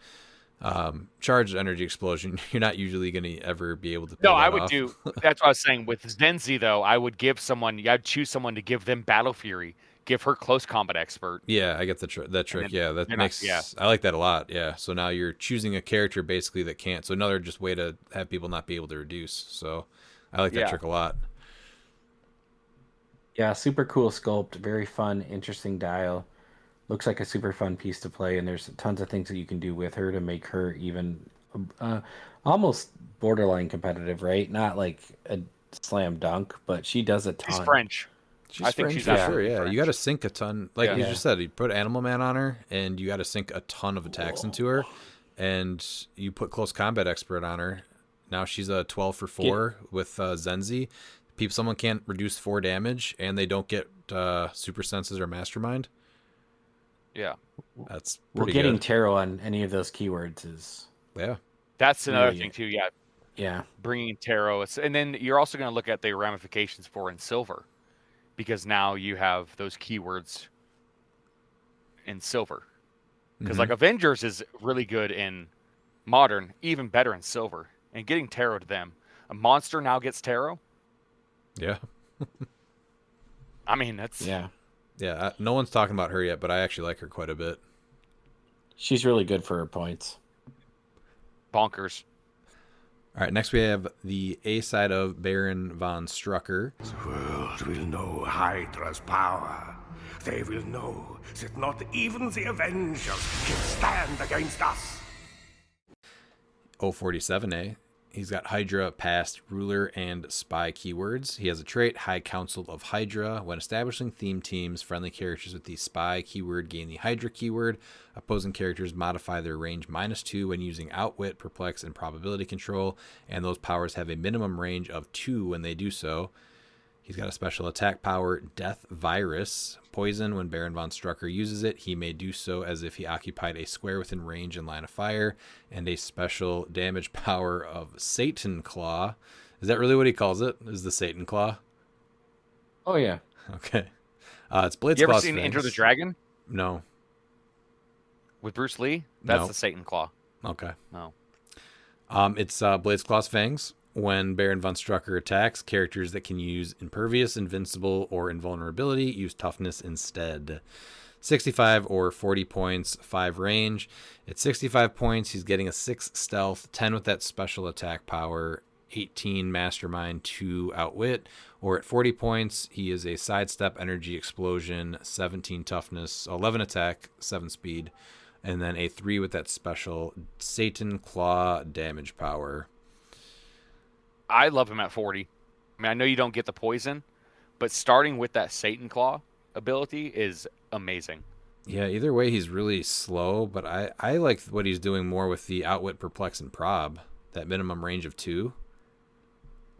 Charged Energy Explosion, you're not usually going to ever be able to pull No, that I would off. do... That's what I was saying. With Zenzi, though, I would give someone... I'd choose someone to give them Battle Fury. Give her Close Combat Expert. Yeah, I get that trick. Then Yeah, that makes... I like that a lot, yeah. So now you're choosing a character, basically, that can't. So another just way to have people not be able to reduce. So I like that trick a lot. Yeah, super cool sculpt. Very fun, interesting dial. Looks like a super fun piece to play, and there's tons of things that you can do with her to make her even almost borderline competitive, right? Not like a slam dunk, but she does a ton. She's French. I think she's for sure. absolutely Yeah, French. you got to sink a ton. Like you Yeah. just said, you put Animal Man on her, and you got to sink a ton of attacks into her, and you put Close Combat Expert on her. Now she's a 12 for 4 with Zenzi. Someone can't reduce 4 damage, and they don't get Super Senses or Mastermind. Yeah. That's Well, pretty getting good. tarot on any of those keywords is Yeah. That's another Really- thing, too. Yeah. yeah. Bringing Tarot. And then you're also going to look at the ramifications for in Silver, because now you have those keywords in Silver. Because like Avengers is really good in Modern, even better in Silver. And getting Tarot to them. A monster now gets Tarot. Yeah. I mean, that's... Yeah. Yeah. No one's talking about her yet, but I actually like her quite a bit. She's really good for her points. bonkers. All right, next we have the A side of Baron von Strucker. The world will know Hydra's power. They will know that not even the Avengers can stand against us. 047A. He's got Hydra, Past, Ruler, and Spy keywords. He has a trait, High Council of Hydra. When establishing theme teams, friendly characters with the Spy keyword gain the Hydra keyword. Opposing characters modify their range -2 when using Outwit, Perplex, and Probability Control, and those powers have a minimum range of 2 when they do so. He's got a special attack power, Death Virus. Poison. When Baron von Strucker uses it, he may do so as if he occupied a square within range and line of fire. And a special damage power of Satan Claw. Is that really what he calls it? Is the Satan Claw? Oh, yeah. Okay. It's Blades You ever Claw's seen fangs. Enter the Dragon No. with Bruce Lee? That's No. the Satan Claw. Okay. No. It's Blades Claw's fangs. When Baron von Strucker attacks, characters that can use Impervious, Invincible, or Invulnerability use Toughness instead. 65 or 40 points, 5 range. At 65 points, he's getting a 6 stealth, 10 with that special attack power, 18 mastermind, 2 outwit. Or at 40 points, he is a sidestep, energy explosion, 17 toughness, 11 attack, 7 speed. And then a 3 with that special Satan Claw damage power. I love him at 40. I mean, I know you don't get the poison, but starting with that Satan Claw ability is amazing. Yeah, either way, he's really slow, but I like what he's doing more with the Outwit, Perplex, and Prob, that minimum range of 2,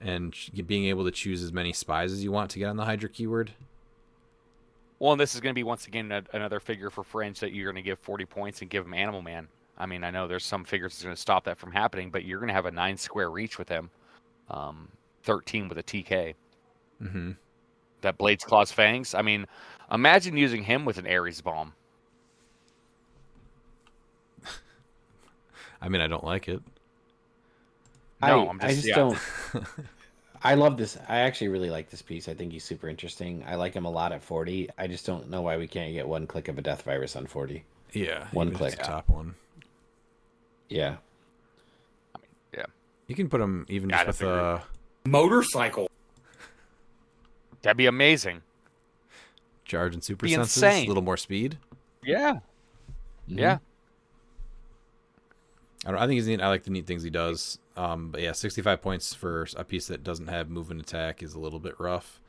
and being able to choose as many spies as you want to get on the Hydra keyword. Well, and this is going to be, once again, another figure for Fringe that you're going to give 40 points and give him Animal Man. I mean, I know there's some figures that's going to stop that from happening, but you're going to have a 9 square reach with him. 13 with a TK. Mm-hmm. That Blades Claw's fangs. I mean, imagine using him with an Ares Bomb. I mean, I don't like it. No, I just don't. I love this. I actually really like this piece. I think he's super interesting. I like him a lot at 40. I just don't know why we can't get one click of a Death Virus on 40. Yeah. One click. The top one. Yeah. I mean, yeah. You can put him even just with a motorcycle. That'd be amazing. charge and super Be senses, insane. a little more speed. Yeah. Mm-hmm. Yeah. I think he's neat. I like the neat things he does. But yeah, 65 points for a piece that doesn't have movement attack is a little bit rough.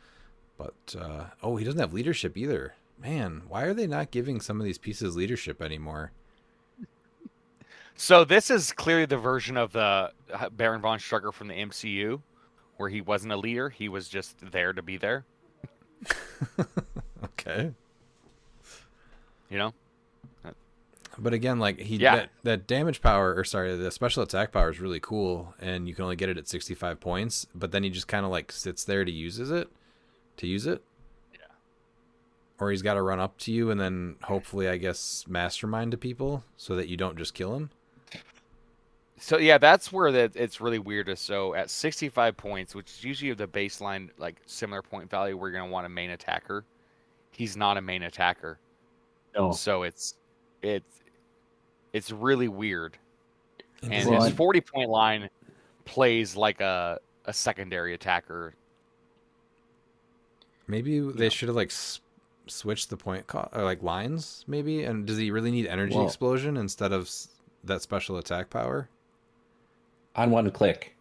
But he doesn't have leadership either. Man, why are they not giving some of these pieces leadership anymore? So this is clearly the version of the Baron von Strucker from the MCU, where he wasn't a leader; he was just there to be there. Okay. You know. But again, like that damage power, the special attack power is really cool, and you can only get it at 65 points. But then he just kind of like sits there to use it. Yeah. Or he's got to run up to you and then hopefully, I guess, mastermind to people so that you don't just kill him. So yeah, that's where it's really weird. So at 65 points, which is usually the baseline, like similar point value, where you're gonna want a main attacker. He's not a main attacker. No. So it's really weird. And his Right. 40-point line plays like a secondary attacker. Maybe they should have like switched the point or like lines, maybe. And does he really need energy explosion instead of that special attack power? On one click.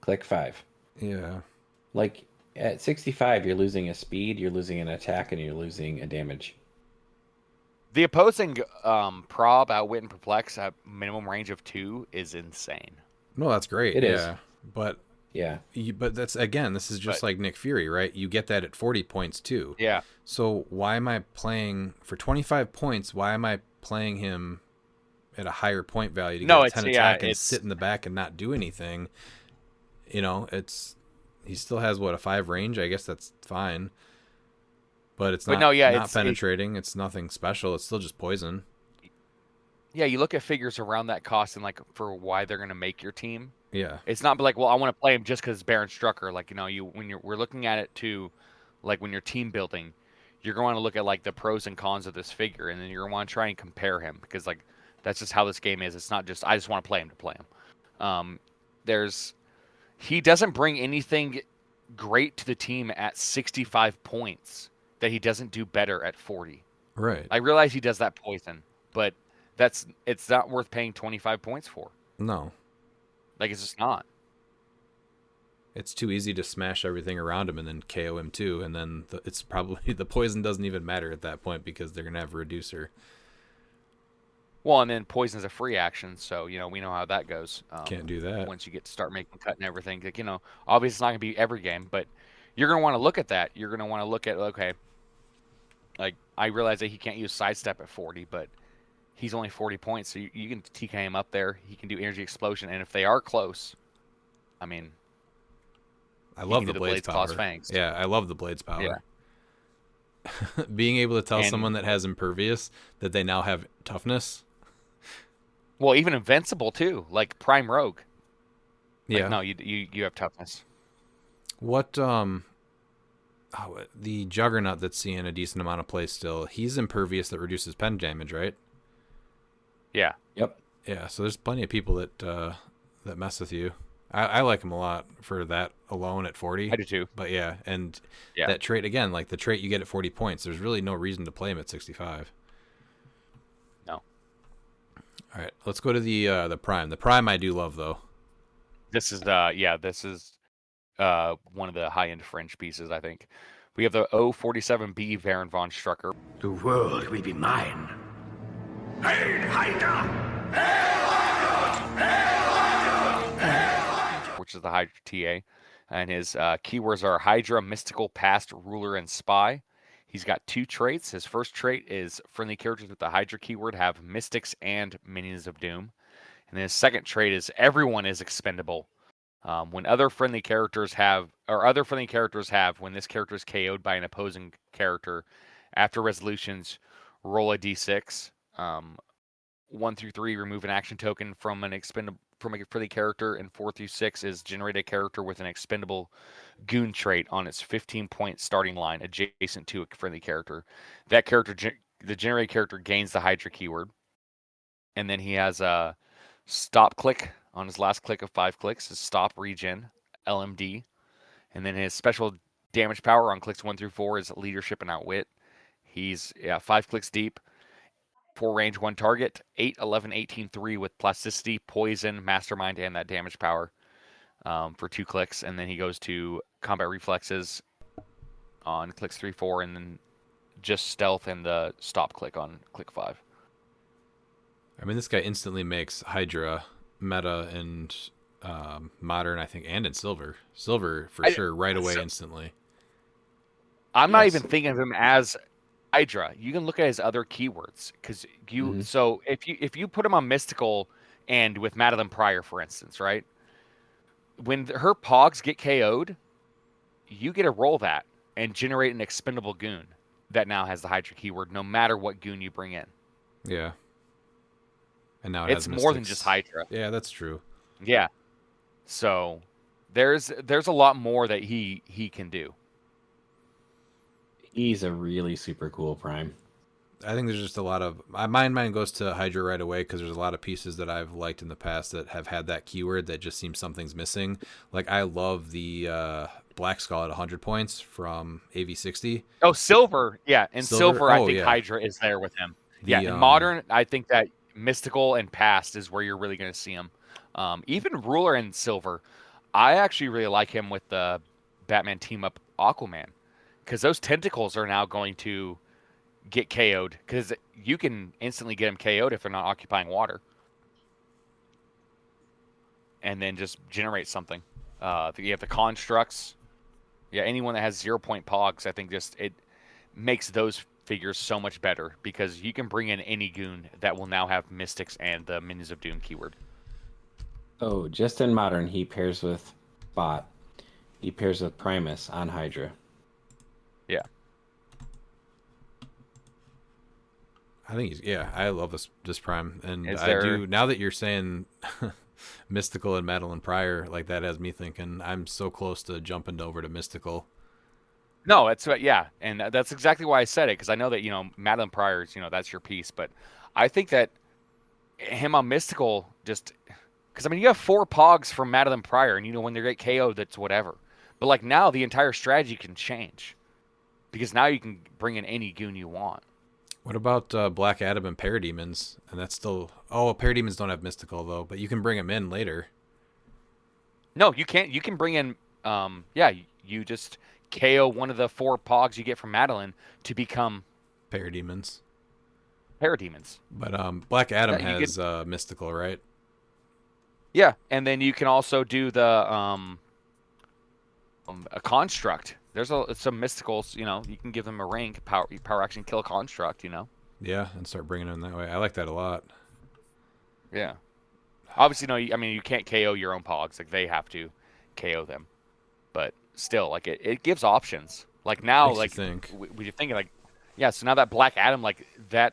Click 5. Yeah. Like at 65, you're losing a speed, you're losing an attack, and you're losing a damage. The opposing prob, outwit, and perplex at minimum range of 2 is insane. No, that's great. It is. But yeah. But that's this is just like Nick Fury, right? You get that at 40 points too. Yeah. So why am I playing for 25 points? Why am I playing him at a higher point value to get a 10 attack and sit in the back and not do anything? You know, he still has a 5 range. I guess that's fine. But it's not penetrating. It's nothing special. It's still just poison. Yeah, you look at figures around that cost and like for why they're going to make your team. Yeah. It's not like, well, I want to play him just because Baron Strucker. Like, you know, we're looking at it too, like when you're team building, you're going to look at like the pros and cons of this figure, and then you're going to want to try and compare him because like that's just how this game is. It's not just I just want to play him to play him. He doesn't bring anything great to the team at 65 points that he doesn't do better at 40. Right. I realize he does that poison, but it's not worth paying 25 points for. No. Like, it's just not. It's too easy to smash everything around him and then KO him too, and then it's probably the poison doesn't even matter at that point because they're gonna have a reducer. Well, and then poison is a free action, so you know we know how that goes. Can't do that once you get to start making cut and everything. Like, you know, obviously it's not gonna be every game, but you're going to want to look at that. You're going to want to look at, okay, like, I realize that he can't use sidestep at 40, but he's only 40 points, so you can TK him up there. He can do energy explosion, and if they are close, I mean, I love the Blades power. Claws, Fangs. Yeah, I love the Blades power. Yeah. Being able to tell someone that has impervious that they now have toughness. Well, even invincible too, like Prime Rogue. Like, Yeah. no, you have toughness. What the Juggernaut that's seeing a decent amount of play still. He's impervious that reduces pen damage, right? Yeah. Yep. Yeah. So there's plenty of people that mess with you. I like him a lot for that alone at 40. I do too. But yeah, and that trait again, like the trait you get at 40 points. There's really no reason to play him at 65. No. All right, let's go to the Prime. The Prime I do love though. This is one of the high-end French pieces, I think. We have the 047B Baron von Strucker. The world will be mine. Hail Hydra! Which is the Hydra TA. And his keywords are Hydra, Mystical, Past, Ruler, and Spy. He's got 2 traits. His first trait is friendly characters with the Hydra keyword have Mystics and Minions of Doom. And then his second trait is everyone is expendable. When other friendly characters have, when this character is KO'd by an opposing character, after resolutions, roll a d6. 1 through 3, remove an action token from a friendly character, and 4 through 6 is generate a character with an expendable goon trait on its 15-point starting line adjacent to a friendly character. That character, the generated character, gains the Hydra keyword. And then he has a stop click on his last click of 5 clicks, is stop regen, LMD. And then his special damage power on clicks 1 through 4 is leadership and outwit. He's 5 clicks deep. 4 range, 1 target, 8, 11, 18, 3 with plasticity, poison, mastermind, and that damage power for 2 clicks. And then he goes to combat reflexes on clicks 3, 4, and then just stealth and the stop click on click 5. I mean, this guy instantly makes Hydra meta in modern, I think, and in silver. Silver for sure, right away, instantly. I'm not even thinking of him as Hydra. You can look at his other keywords because so if you put him on mystical and with Madeline Pryor, for instance, right? When her pogs get KO'd, you get to roll that and generate an expendable goon that now has the Hydra keyword, no matter what goon you bring in. Yeah. And now it's more than just Hydra. Yeah, that's true. Yeah. So there's a lot more that he can do. He's a really super cool Prime. I think there's just a lot of mine goes to Hydra right away because there's a lot of pieces that I've liked in the past that have had that keyword that just seems something's missing. Like I love the Black Skull at 100 points from AV60. Oh, silver, yeah, and silver I think yeah. Hydra is there with him. In modern, I think that mystical and past is where you're really going to see him. Even ruler and silver, I actually really like him with the Batman team up Aquaman. Because those tentacles are now going to get KO'd. Because you can instantly get them KO'd if they're not occupying water. And then just generate something. You have the constructs. Yeah, anyone that has 0-point pogs, I think it makes those figures so much better. Because you can bring in any goon that will now have Mystics and the Minions of Doom keyword. Oh, just in modern, he pairs with Bot. He pairs with Primus on Hydra. Yeah. I think I love this Prime. And I do, now that you're saying Mystical and Madeline Pryor, like that has me thinking I'm so close to jumping over to Mystical. No, it's and that's exactly why I said it, because I know that, Madeline Pryor is, that's your piece, but I think that him on Mystical just, because you have 4 pogs from Madeline Pryor, and when they get KO, that's whatever. But like now, the entire strategy can change. Because now you can bring in any goon you want. What about Black Adam and Parademons? And that's still... Oh, Parademons don't have Mystical, though. But you can bring them in later. No, you can't. You can bring in... you just KO one of the 4 pogs you get from Madeline to become... Parademons. But Black Adam has Mystical, right? Yeah, and then you can also do the... a construct There's some mysticals. You can give them a rank, power action, kill a construct. Yeah, and start bringing it in that way. I like that a lot. Yeah. Obviously, no. I mean, you can't KO your own Pogs. Like they have to KO them, but still, like it gives options. Like now, Makes you like think. you're thinking, like, yeah. So now that Black Adam, like that,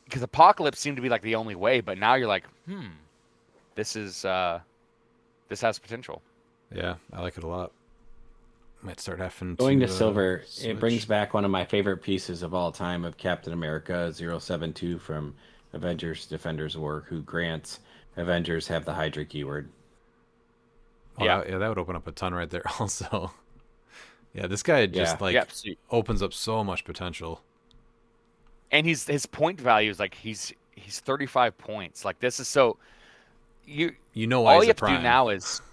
because Apocalypse seemed to be like the only way, but now you're like, this has potential. Yeah, I like it a lot. Might start having Going to silver, switch. it brings back one of my favorite pieces of all time of Captain America 072 from Avengers Defenders War, who grants Avengers have the Hydra keyword. Oh, yeah, that would open up a ton right there. Also, yeah, this guy just opens up so much potential. And his point value is like he's 35 points. Like this is so you know why all he's you have prime. to do now is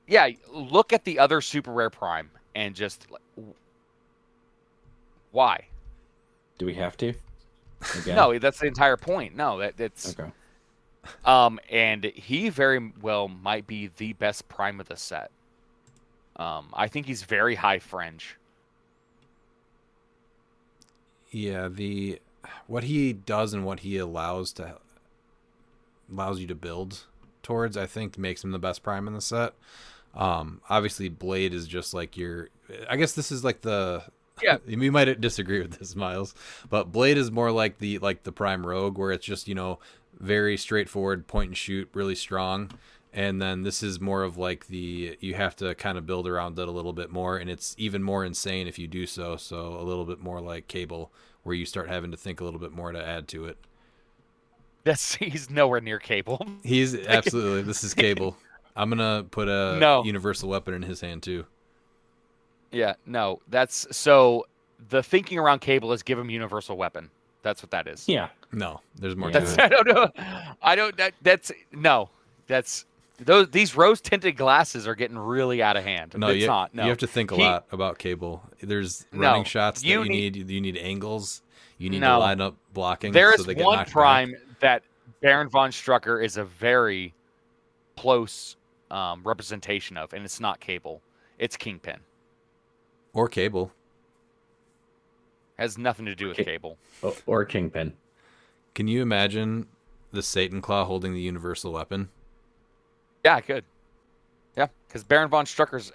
yeah, look at the other super rare prime and just why? Do we have to? Again? No, that's the entire point. No, that's okay. And he very well might be the best prime of the set. I think he's very high fringe. Yeah, what he does and what he allows you to build towards, I think makes him the best prime in the set. Obviously Blade is just like I guess this is like you might disagree with this, Miles, but Blade is more like the prime rogue, where it's just very straightforward, point and shoot, really strong. And then this is more of like you have to kind of build around it a little bit more, and it's even more insane if you do so. So a little bit more like Cable, where you start having to think a little bit more to add to it. He's nowhere near Cable. He's absolutely, this is Cable. I'm gonna put a universal weapon in his hand too. Yeah, no, that's so. The thinking around Cable is give him universal weapon. That's what that is. Yeah. No, there's more to it. I don't know. These rose tinted glasses are getting really out of hand. No, you have to think a lot about Cable. There's running shots that you need. You need angles. You need to line up blocking. There is so they get one knocked prime back. that Baron von Strucker is a very close representation of, and it's not Cable. It's Kingpin. Or Cable. Has nothing to do with Cable. Or Kingpin. Can you imagine the Satan Claw holding the universal weapon? Yeah, I could. Yeah, because Baron von Strucker's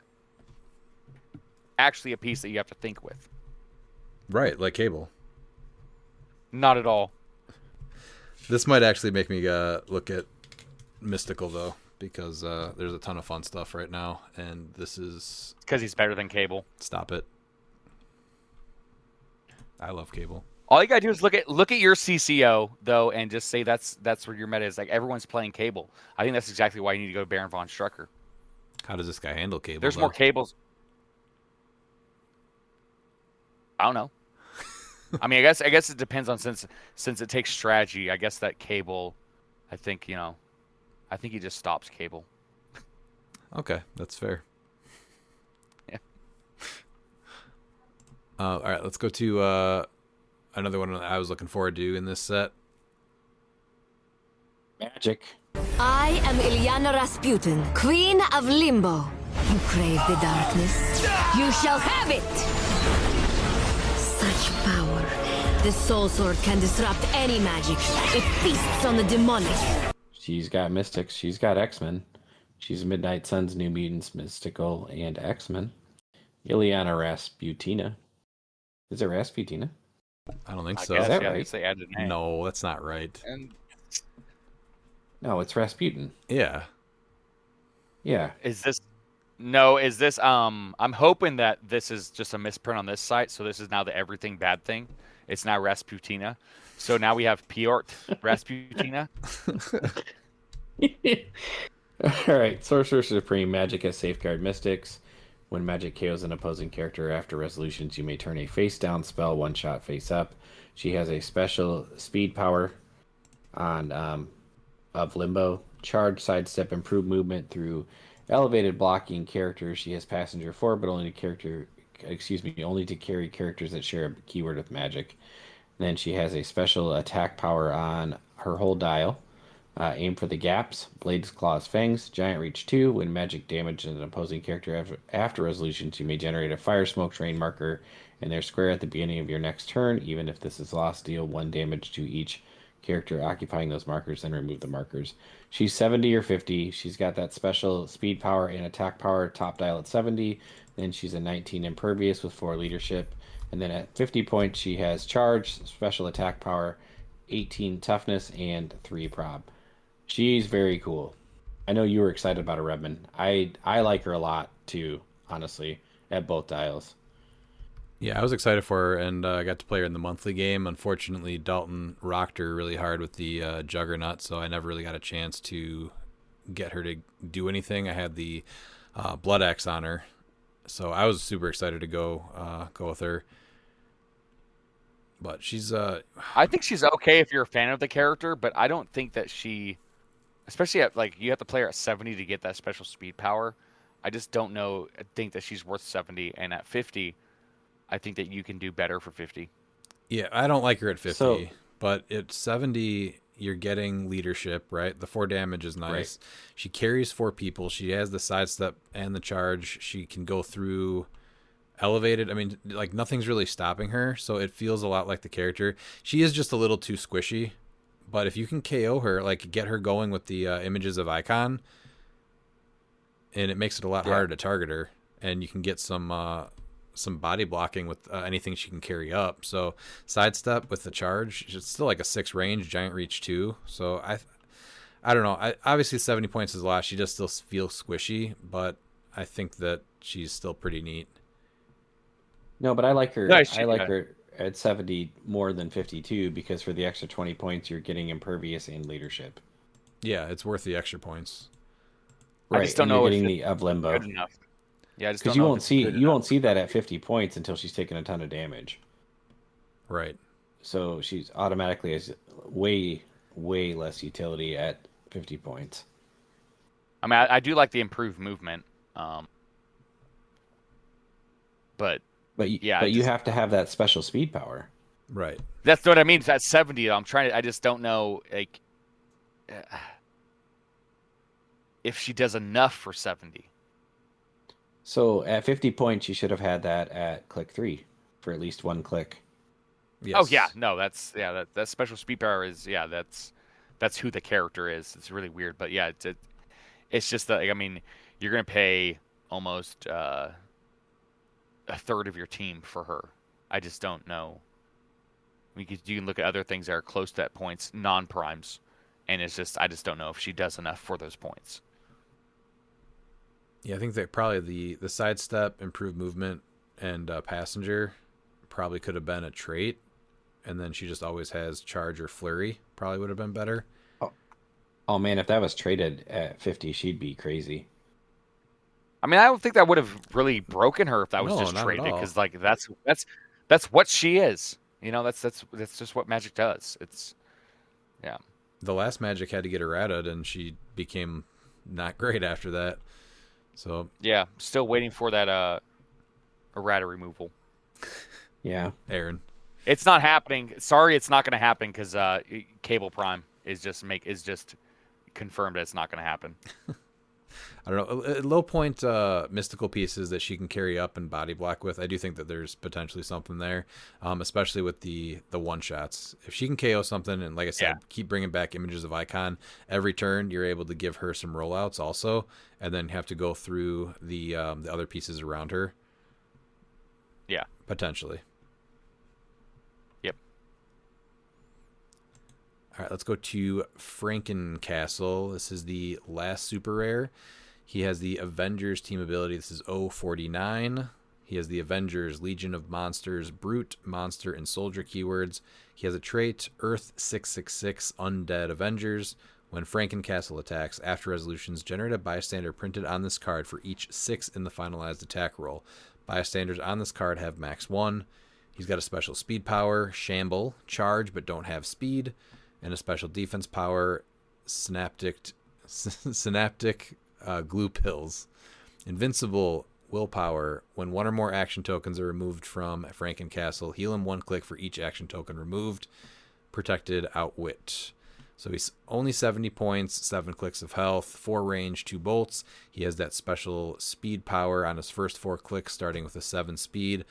actually a piece that you have to think with. Right, like Cable. Not at all. This might actually make me look at Mystical, though, because there's a ton of fun stuff right now, and this is... Because he's better than Cable. Stop it. I love Cable. All you gotta do is look at your CCO though, and just say that's where your meta is. Like everyone's playing Cable. I think that's exactly why you need to go to Baron von Strucker. How does this guy handle Cable? There's more Cables. I don't know. I mean, I guess it depends on since it takes strategy. I guess that Cable, I think he just stops Cable. Okay, that's fair. Yeah. All right, let's go to another one that I was looking forward to in this set. Magic. I am Ilyana Rasputin, Queen of Limbo. You crave the darkness. You shall have it! Such power. The soul sword can disrupt any magic. It feasts on the demonic. She's got Mystics. She's got X-Men. She's Midnight Suns, New Mutants, Mystical, and X-Men. Ilyana Rasputina. Is it Rasputina? I don't think so. Guess, is that yeah, right? they added a name. No, that's not right. And No, it's Rasputin. Yeah. Yeah. is this? I'm hoping that this is just a misprint on this site. So this is now the everything bad thing. It's now Rasputina. So now we have Piotr Rasputina. All right. Sorcerer Supreme. Magic as Safeguard Mystics. When magic KOs an opposing character after resolutions, you may turn a face-down spell one-shot face-up. She has a special speed power on of Limbo. Charge, sidestep, improve movement through elevated blocking characters. She has passenger 4, but only to carry characters that share a keyword with magic. And then she has a special attack power on her whole dial. Aim for the gaps. Blades, claws, fangs. Giant reach 2. When magic damage an opposing character after resolutions, you may generate a fire smoke terrain marker in their square at the beginning of your next turn. Even if this is lost, deal 1 damage to each character occupying those markers, then remove the markers. She's 70 or 50. She's got that special speed power and attack power, top dial at 70. Then she's a 19 impervious with 4 leadership. And then at 50 points, she has charge, special attack power, 18 toughness, and 3 prob. She's very cool. I know you were excited about her, Redmond. I like her a lot too, honestly, at both dials. Yeah, I was excited for her, and I got to play her in the monthly game. Unfortunately, Dalton rocked her really hard with the Juggernaut, so I never really got a chance to get her to do anything. I had the Blood Axe on her, so I was super excited to go with her. But she's I think she's okay if you're a fan of the character, but I don't think that she, especially at you have to play her at 70 to get that special speed power. I just don't know. I think that she's worth 70, and at 50, I think that you can do better for 50. Yeah, I don't like her at 50, So, but at 70, you're getting leadership, right? The 4 damage is nice. Right. She carries 4 people. She has the sidestep and the charge. She can go through elevated. I mean, nothing's really stopping her, so it feels a lot like the character. She is just a little too squishy, but if you can KO her, get her going with the images of Icon, and it makes it a lot harder to target her, and you can get some body blocking with anything she can carry up. So sidestep with the charge, it's still like a 6 range, giant reach 2. So I don't know. Obviously 70 points is a lot. She does still feel squishy, but I think that she's still pretty neat. No, but I like her. Nice, I like yeah. her at 70 more than 52 because for the extra 20 points, you're getting impervious and leadership. Yeah, it's worth the extra points. Right, I just don't and know you're if getting it's the of limbo. good enough. Yeah, I just Because don't you know won't if it's see good you enough. won't see that at 50 points until she's taking a ton of damage. Right. So she's automatically has way less utility at 50 points. I mean, I do like the improved movement, but But Yeah, you have to have that special speed power. Right. that's what I mean. It's at 70. I just don't know if she does enough for 70. So at 50 points, you should have had that at click 3 for at least 1 click. Yes. Oh yeah, no, that special speed power is that's who the character is. It's really weird, but yeah, it's just that I mean, you're gonna pay almost a third of your team for her. I just don't know. You can look at other things that are close to that points, non-primes, and I just don't know if she does enough for those points. Yeah, I think that probably the sidestep, improved movement, and passenger probably could have been a trait, and then she just always has charge or flurry. Probably would have been better. Oh man, if that was traded at 50, she'd be crazy. I mean, I don't think that would have really broken her if that was No, just not at traded, all. because that's what she is. You know, that's just what Magic does. It's The last Magic had to get errated, and she became not great after that. So yeah. Still waiting for that errata removal. Yeah. Aaron, It's not happening. Sorry, it's not going to happen because Cable Prime is just confirmed that it's not going to happen. I don't know. Low point mystical pieces that she can carry up and body block with. I do think that there's potentially something there, especially with the one shots. If she can KO something, and like I said, keep bringing back images of Icon every turn, you're able to give her some rollouts also, and then have to go through the other pieces around her. Yeah. Potentially. Yep. All right, let's go to Frankencastle. This is the last super rare. He has the Avengers team ability. This is 049. He has the Avengers Legion of Monsters, Brute, Monster, and Soldier keywords. He has a trait, Earth 666 Undead Avengers. When Frankencastle attacks, after resolutions, generate a bystander printed on this card for each 6 in the finalized attack roll. Bystanders on this card have max 1. He's got a special speed power, Shamble, charge but don't have speed, and a special defense power, synaptic glue pills. Invincible, willpower. When one or more action tokens are removed from Frankencastle, heal him 1 click for each action token removed. Protected, outwit. So he's only 70 points, 7 clicks of health, 4 range, 2 bolts. He has that special speed power on his first 4 clicks, starting with a 7 speed,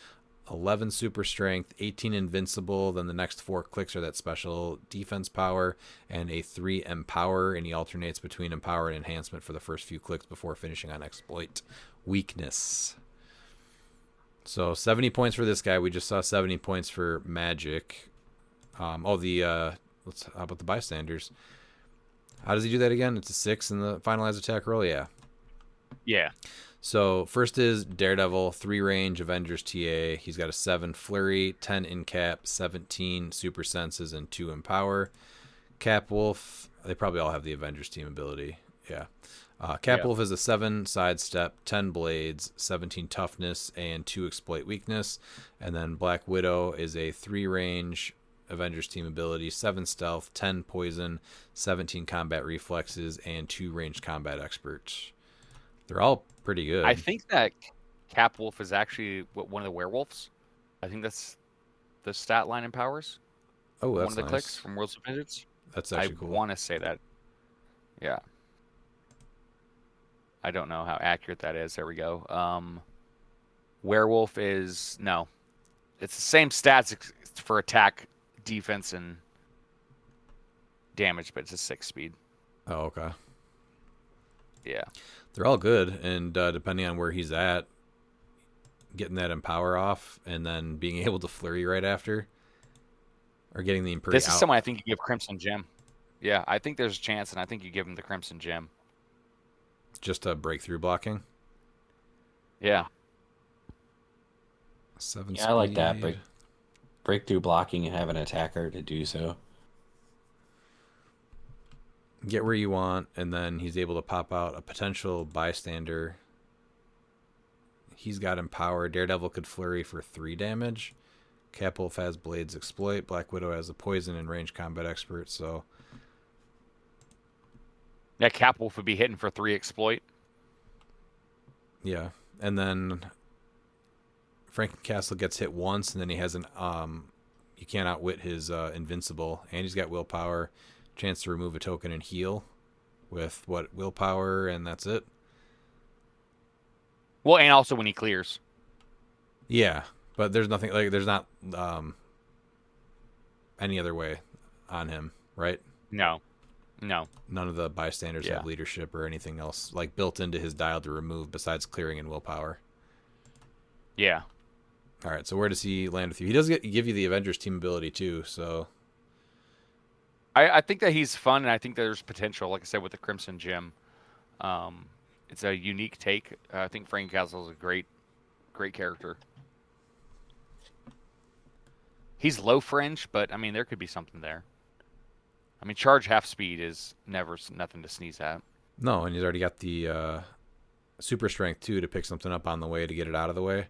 11 super strength, 18 invincible. Then the next 4 clicks are that special defense power and a 3 empower. And he alternates between empower and enhancement for the first few clicks before finishing on exploit weakness. So 70 points for this guy. We just saw 70 points for magic. How about the bystanders? How does he do that again? It's a 6 in the finalized attack roll? Yeah. Yeah. So first is Daredevil, 3 range, Avengers TA. He's got a 7 flurry, 10 in cap, 17 super senses, and 2 empower. Capwolf, they probably all have the Avengers team ability. Yeah. Capwolf is a 7 sidestep, 10 blades, 17 toughness, and 2 exploit weakness. And then Black Widow is a 3 range, Avengers team ability, 7 stealth, 10 poison, 17 combat reflexes, and 2 ranged combat experts. They're all pretty good. I think that Capwolf is actually one of the werewolves. I think that's the stat line and powers. Oh, that's one of the nice. clicks from Worlds of Wizards. That's actually cool. I want to say that. Yeah. I don't know how accurate that is. There we go. Werewolf is no. It's the same stats for attack, defense, and damage, but it's a 6 speed. Oh, okay. Yeah. They're all good, and depending on where he's at, getting that empower off and then being able to flurry right after, or getting the imprint. This is someone I think you give Crimson Gem. Yeah, I think there's a chance, and I think you give him the Crimson Gem. Just a breakthrough blocking. Yeah. 7 Yeah, I like that. Breakthrough blocking and have an attacker to do so. Get where you want, and then he's able to pop out a potential bystander. He's got empower. Daredevil could flurry for 3 damage. Capwolf has blades exploit. Black Widow has a poison and range combat expert. So yeah, Capwolf would be hitting for 3 exploit. Yeah, and then Frankencastle gets hit once, and then he has an you can't outwit his invincible, and he's got willpower. Chance to remove a token and heal with willpower, and that's it. Well, and also when he clears. Yeah, but there's nothing there's not any other way on him, right? No. None of the bystanders have leadership or anything else built into his dial to remove besides clearing and willpower. Yeah. All right, so where does he land with you? He does give you the Avengers team ability too, so I think that he's fun, and I think there's potential, like I said, with the Crimson Gem. It's a unique take. I think Frankencastle is a great character. He's low fringe, but, I mean, there could be something there. I mean, charge half speed is nothing to sneeze at. No, and he's already got the super strength, too, to pick something up on the way to get it out of the way.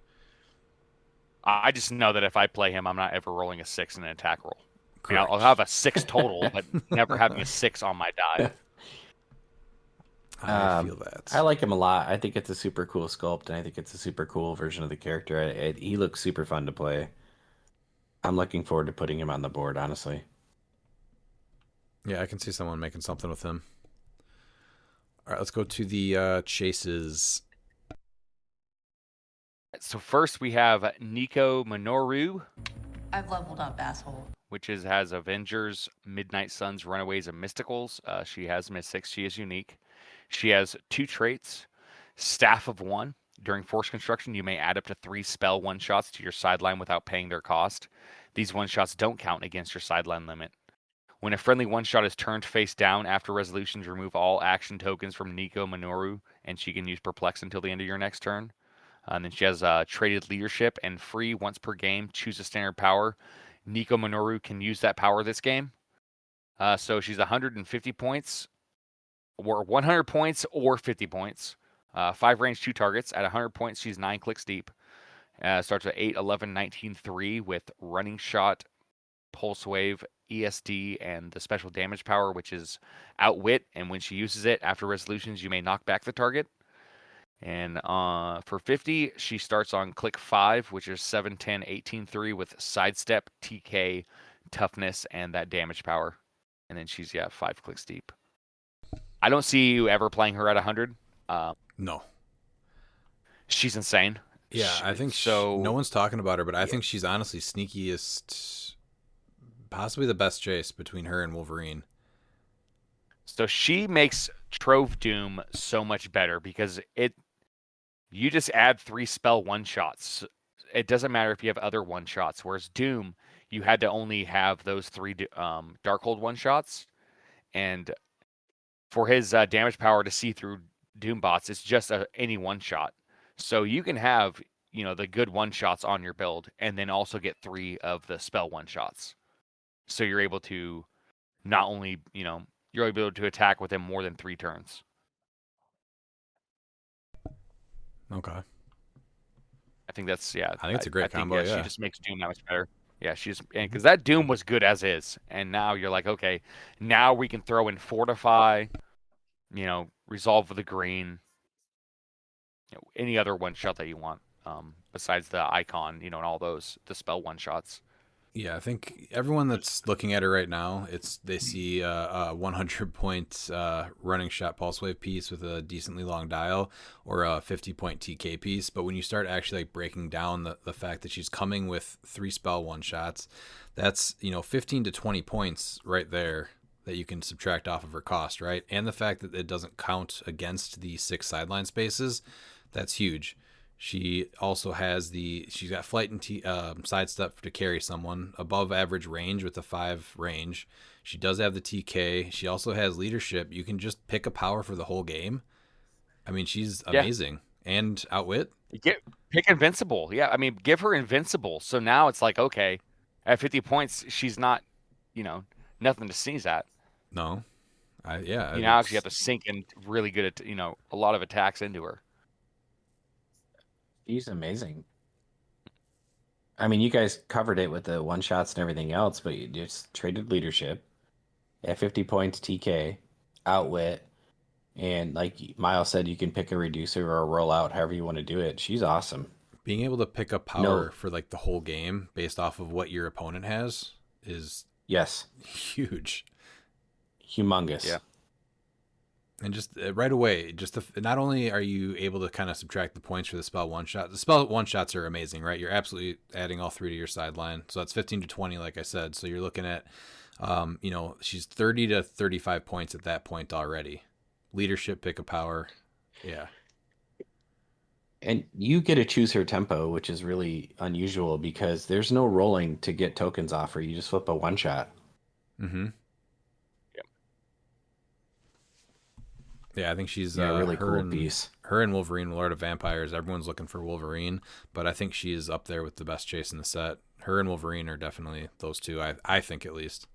I just know that if I play him, I'm not ever rolling a 6 in an attack roll. I mean, I'll have a 6 total, but never having a 6 on my die. I feel that. I like him a lot. I think it's a super cool sculpt, and I think it's a super cool version of the character. He looks super fun to play. I'm looking forward to putting him on the board, honestly. Yeah, I can see someone making something with him. All right, let's go to the chases. So first we have Nico Minoru. I've leveled up, asshole. Which has Avengers, Midnight Suns, Runaways, and Mysticals. She has Mystics. She is unique. She has 2 traits. Staff of 1. During Force Construction, you may add up to 3 spell one-shots to your sideline without paying their cost. These one-shots don't count against your sideline limit. When a friendly one-shot is turned face down after resolutions, remove all action tokens from Nico Minoru, and she can use Perplex until the end of your next turn. And then she has traded leadership and free once per game. Choose a standard power. Nico Minoru can use that power this game. So she's 150 points, or 100 points, or 50 points. 5 range, 2 targets. At 100 points, she's 9 clicks deep. Starts at 8, 11, 19, 3 with running shot, pulse wave, ESD, and the special damage power, which is outwit. And when she uses it after resolutions, you may knock back the target. And for 50, she starts on click 5, which is 7, 10, 18, 3 with sidestep, TK, toughness, and that damage power. and then she's 5 clicks deep. I don't see you ever playing her at 100. No. She's insane. Yeah, I think so. No one's talking about her, but I think she's honestly sneakiest, possibly the best chase between her and Wolverine. So she makes Trove Doom so much better because you just add 3 spell one-shots. It doesn't matter if you have other one-shots, whereas Doom, you had to only have those 3 Darkhold one-shots. And for his damage power to see through Doom bots, it's just any one-shot. So you can have, the good one-shots on your build and then also get 3 of the spell one-shots. So you're able to not only, you're able to attack within more than 3 turns. Okay. I think that's I think it's a great combo. She just makes Doom that much better. Yeah, because that Doom was good as is, and now you're like, okay, now we can throw in Fortify, Resolve with the green, any other one shot that you want, besides the icon, and all those the spell one shots. Yeah, I think everyone that's looking at her right now, they see a 100-point running shot pulse wave piece with a decently long dial, or a 50-point TK piece. But when you start actually breaking down the fact that she's coming with 3 spell one shots, that's 15 to 20 points right there that you can subtract off of her cost, right? And the fact that it doesn't count against the 6 sideline spaces, that's huge. She also has she's got flight and sidestep to carry someone, above average range with a 5 range. She does have the TK. She also has leadership. You can just pick a power for the whole game. I mean, she's amazing. And outwit. Pick invincible. Yeah, I mean, give her invincible. So now it's like, okay, at 50 points, she's not, nothing to sneeze at. No. You actually have to sink in really good at, a lot of attacks into her. She's amazing. I mean, you guys covered it with the one shots and everything else, but you just traded leadership at 50 points TK, outwit, and like Miles said, you can pick a reducer or a rollout, however you want to do it. She's awesome. Being able to pick up power for like the whole game based off of what your opponent has is huge. Humongous. Yeah. And just right away, not only are you able to kind of subtract the points for the spell one shot, the spell one shots are amazing, right? You're absolutely adding all 3 to your sideline. So that's 15 to 20, like I said. So you're looking at, she's 30 to 35 points at that point already. Leadership, pick a power. Yeah. And you get to choose her tempo, which is really unusual because there's no rolling to get tokens off her. You just flip a one shot. Mm-hmm. Yeah, I think she's a really cool piece. Her and Wolverine, Lord of Vampires, everyone's looking for Wolverine, but I think she is up there with the best chase in the set. Her and Wolverine are definitely those two, I think at least.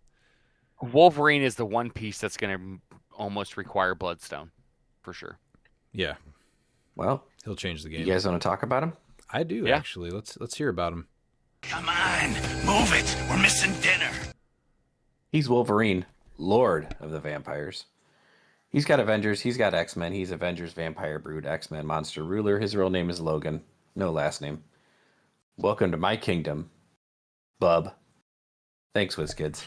Wolverine is the one piece that's going to almost require Bloodstone, for sure. Yeah. Well, he'll change the game. You guys want to talk about him? I do, actually. Let's hear about him. Come on, move it. We're missing dinner. He's Wolverine, Lord of the Vampires. He's got Avengers, he's got X-Men, he's Avengers, Vampire Brood, X-Men, Monster Ruler. His real name is Logan. No last name. Welcome to my kingdom, bub. Thanks, WizKids.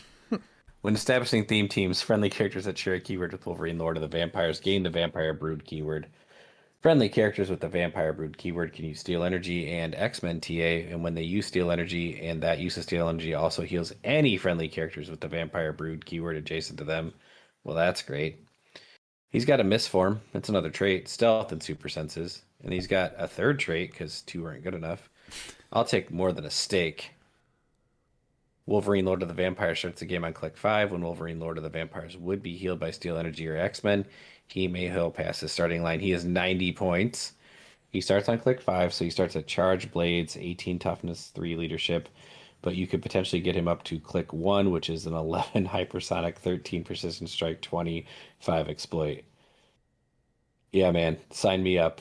When establishing theme teams, friendly characters that share a keyword with Wolverine, Lord of the Vampires, gain the Vampire Brood keyword. Friendly characters with the Vampire Brood keyword can use Steel Energy and X-Men TA, and when they use Steel Energy, and that use of Steel Energy also heals any friendly characters with the Vampire Brood keyword adjacent to them. Well, that's great. He's got a misform. That's another trait. Stealth and super senses. And he's got a third trait because 2 aren't good enough. I'll take more than a steak. Wolverine Lord of the Vampires starts the game on click 5. When Wolverine Lord of the Vampires would be healed by Steel Energy or X-Men, he may heal past his starting line. He has 90 points. He starts on click 5, so he starts at Charge Blades, 18 Toughness, 3 Leadership. But you could potentially get him up to click 1, which is an 11 Hypersonic, 13 Persistent Strike, 25 Exploit. Yeah, man, sign me up.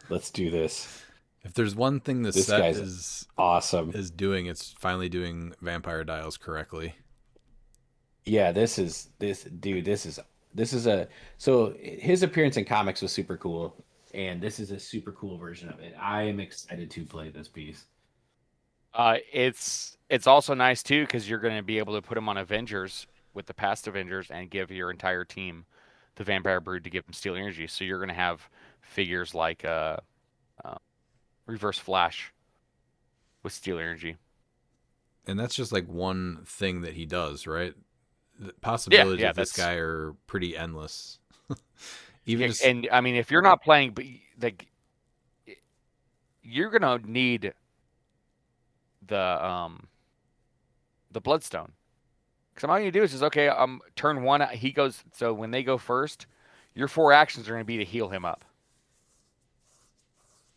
Let's do this. If there's one thing this set is awesome is doing, it's finally doing vampire dials correctly. Yeah, this is so his appearance in comics was super cool, and this is a super cool version of it. I am excited to play this piece. It's also nice too because you're going to be able to put him on Avengers with the past Avengers and give your entire team the Vampire Brood to give them Steel Energy. So you're going to have figures like Reverse Flash with Steel Energy. And that's just like one thing that he does, right? The possibilities of this guy are pretty endless. And I mean, if you're not playing, but like, you're gonna need the Bloodstone, because all you do is just okay. Turn one, he goes. So when they go first, your 4 actions are gonna be to heal him up.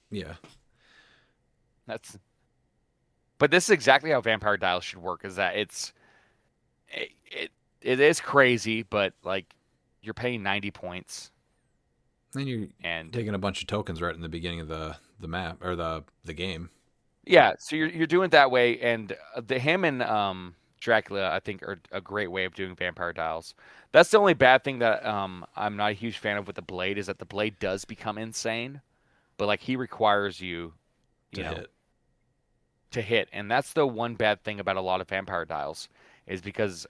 Yeah. But this is exactly how Vampire Dials should work. Is that it is crazy, but like you're paying 90 points. And you're taking a bunch of tokens right in the beginning of the map or the game. Yeah, so you're doing it that way, and him and Dracula, I think, are a great way of doing Vampire Dials. That's the only bad thing that I'm not a huge fan of with the Blade, is that the Blade does become insane, but like he requires you to hit, and that's the one bad thing about a lot of Vampire Dials, is because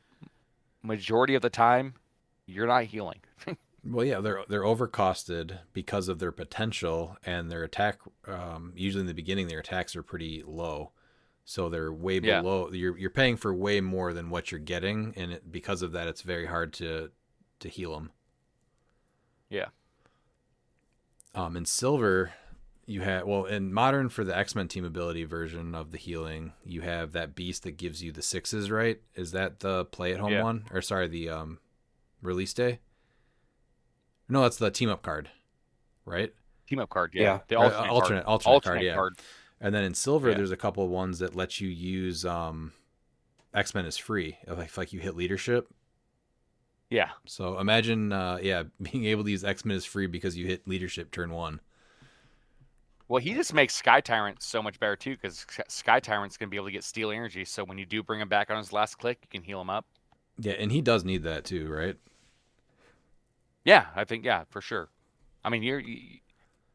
majority of the time you're not healing. Well, yeah, they're overcosted because of their potential, and their attack. Usually in the beginning, their attacks are pretty low, so they're way below. You're paying for way more than what you're getting, and because of that, it's very hard to heal them. Yeah. In Silver, you have in Modern, for the X-Men team ability version of the healing, you have that beast that gives you the 6s. Right? Is that the play at home one, or sorry, the release day? No, that's the team up card, right? Team up card, yeah. The alternate card, yeah. Card. And then in Silver, there's a couple of ones that let you use X-Men as free, like you hit leadership. Yeah. So imagine, being able to use X-Men as free because you hit leadership turn 1. Well, he just makes Sky Tyrant so much better too, because Sky Tyrant's gonna be able to get Steel Energy. So when you do bring him back on his last click, you can heal him up. Yeah, and he does need that too, right? Yeah, I think for sure. I mean,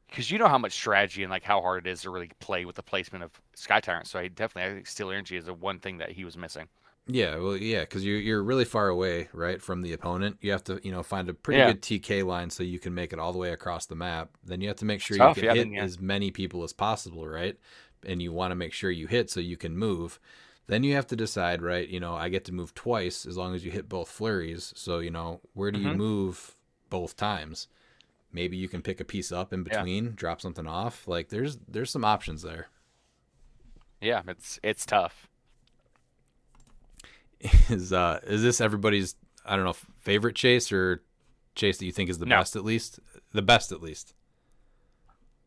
because you know how much strategy and like how hard it is to really play with the placement of Sky Tyrant. So I think Steel Energy is the one thing that he was missing. Yeah, well, yeah, because you're really far away, right, from the opponent. You have to, find a pretty good TK line so you can make it all the way across the map. Then you have to make sure you can hit as many people as possible, right? And you want to make sure you hit so you can move. Then you have to decide, right, I get to move twice as long as you hit both flurries. So, where do you move both times? Maybe you can pick a piece up in between, drop something off. Like there's some options there. Yeah, it's tough. Is this everybody's, I don't know, favorite chase, or chase that you think is the best at least? The best at least.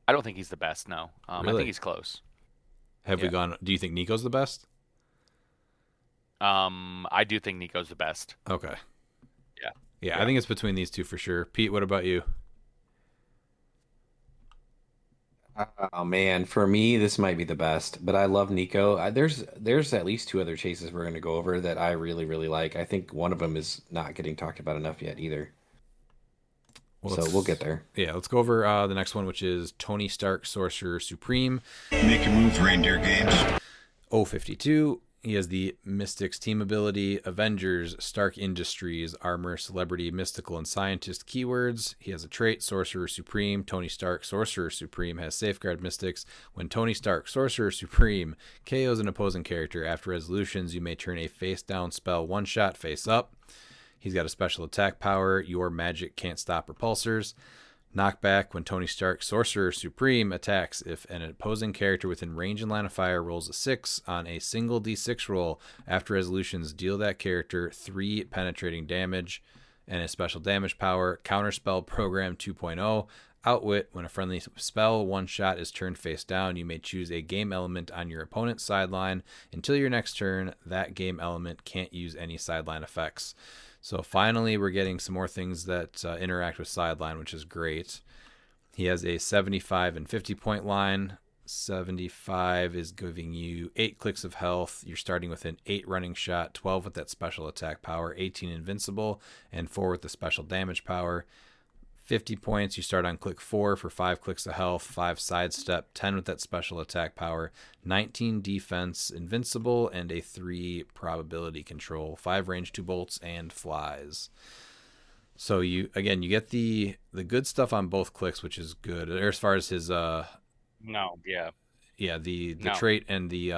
I don't think he's the best, no. Really? I think he's close. Have we gone, do you think Nico's the best? I do think Nico's the best. Okay. Yeah, I think it's between these two for sure. Pete, what about you? Oh man, for me, this might be the best, but I love Nico. There's at least 2 other chases we're going to go over that I really, really like. I think one of them is not getting talked about enough yet either. Well, so we'll get there. Yeah, let's go over the next one, which is Tony Stark, Sorcerer Supreme. Make your move, Reindeer Games. 052. He has the Mystics team ability, Avengers, Stark Industries, Armor, Celebrity, Mystical, and Scientist keywords. He has a trait, Sorcerer Supreme. Tony Stark, Sorcerer Supreme, has Safeguard Mystics. When Tony Stark, Sorcerer Supreme, KOs an opposing character, after resolutions, you may turn a face-down spell one-shot face-up. He's got a special attack power, Your Magic Can't Stop Repulsors. Knockback, when Tony Stark, Sorcerer Supreme, attacks if an opposing character within range and line of fire rolls a 6 on a single d6 roll. After resolutions, deal that character 3 penetrating damage. And a special damage power, Counterspell Program 2.0. Outwit, when a friendly spell one-shot is turned face down, you may choose a game element on your opponent's sideline. Until your next turn, that game element can't use any sideline effects. So finally, we're getting some more things that interact with sideline, which is great. He has a 75 and 50 point line. 75 is giving you 8 clicks of health. You're starting with an 8 running shot, 12 with that special attack power, 18 invincible, and 4 with the special damage power. 50 points, you start on click 4 for 5 clicks of health, 5 sidestep, 10 with that special attack power, 19 defense, invincible, and a 3 probability control, 5 range 2 bolts, and flies. So you get the good stuff on both clicks, which is good. As far as his the trait and the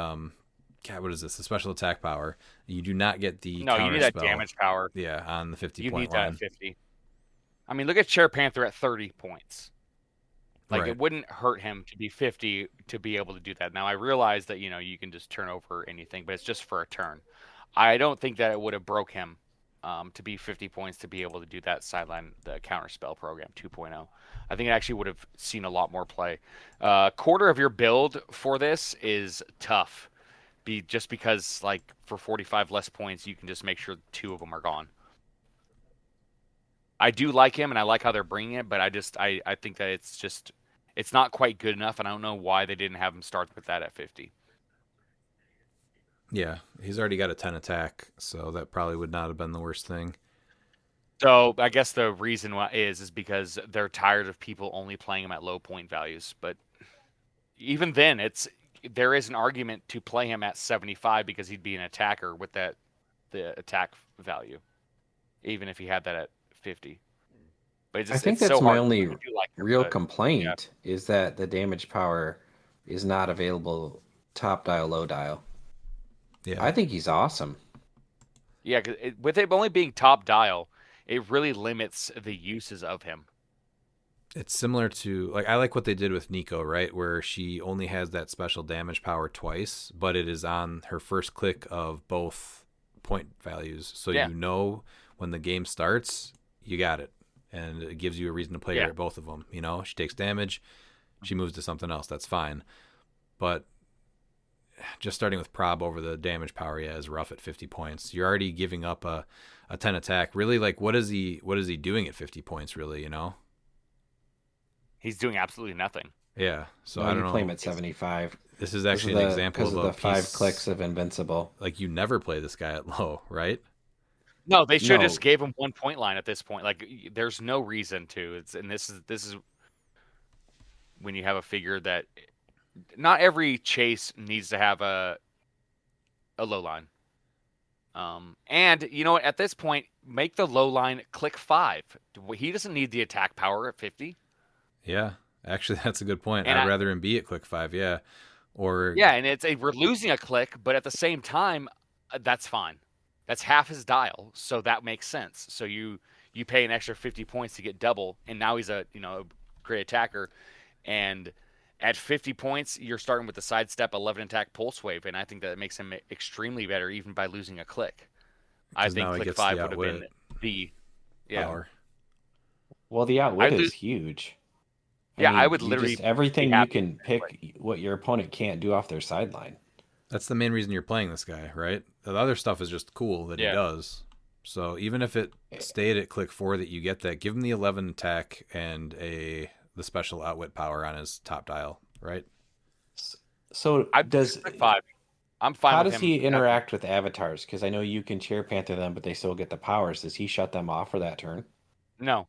what is this? The special attack power. You do not get the no. You need that counterspell. damage power. Yeah, on the 50 You point need line. that 50. I mean, look at Chair Panther at 30 points. Like, Right. it wouldn't hurt him to be 50 to be able to do that. Now, I realize that, you can just turn over anything, but it's just for a turn. I don't think that it would have broke him to be 50 points to be able to do that sideline, the counterspell program 2.0. I think it actually would have seen a lot more play. Quarter of your build for this is tough. Just because, like, for 45 less points, you can just make sure 2 of them are gone. I do like him, and I like how they're bringing it, but I think that it's not quite good enough, and I don't know why they didn't have him start with that at 50. Yeah, he's already got a 10 attack, so that probably would not have been the worst thing. So I guess the reason why is because they're tired of people only playing him at low point values. But even then, there is an argument to play him at 75 because he'd be an attacker with the attack value, even if he had that at 50. But I think that's my only real complaint is that the damage power is not available top dial, low dial. Yeah, I think he's awesome. Yeah, with it only being top dial, it really limits the uses of him. It's similar to, like, I like what they did with Nico, right? Where she only has that special damage power twice, but it is on her first click of both point values. So you know when the game starts, you got it. And it gives you a reason to play her at both of them. She takes damage, she moves to something else. That's fine. But just starting with prob over the damage power, is rough at 50 points. You're already giving up a 10 attack. Really, like, what is he doing at 50 points, really, He's doing absolutely nothing. Yeah, so I don't know. Play him at 75. This is actually an example of the 5 clicks of invincible. Like, you never play this guy at low, right? No, they should just gave him 1 point line at this point. Like, there's no reason to. This is when you have a figure that not every chase needs to have a low line. And you know what? At this point, make the low line click 5. He doesn't need the attack power at 50. Yeah, actually, that's a good point. I'd rather him be at click 5. Yeah, and we're losing a click, but at the same time, that's fine. That's half his dial, so that makes sense. So you pay an extra 50 points to get double, and now he's a great attacker. And at 50 points, you're starting with the sidestep 11 attack pulse wave, and I think that makes him extremely better even by losing a click. I think click 5 would have been the power. Well, the outwit is huge. I would literally everything you can pick what your opponent can't do off their sideline. That's the main reason you're playing this guy, right? The other stuff is just cool that he does. So even if it stayed at click 4 that you get that, give him the 11 attack and the special outwit power on his top dial, right? So does click 5. I'm fine. How does he interact with avatars? Because I know you can Chair Panther them, but they still get the powers. Does he shut them off for that turn? No.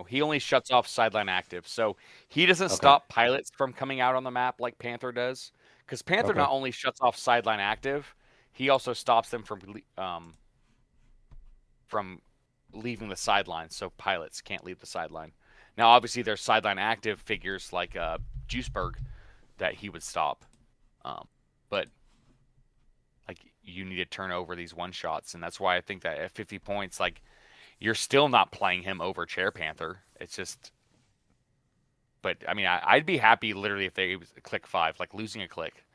He only shuts off sideline active, so he doesn't stop pilots from coming out on the map like Panther does. Because Panther not only shuts off sideline active, he also stops them from leaving the sideline, so pilots can't leave the sideline. Now, obviously, there's sideline active figures like Juiceberg that he would stop, but like you need to turn over these one shots, and that's why I think that at 50 points, like you're still not playing him over Chair Panther. It's just. But, I mean, I'd be happy literally if they click 5, like losing a click.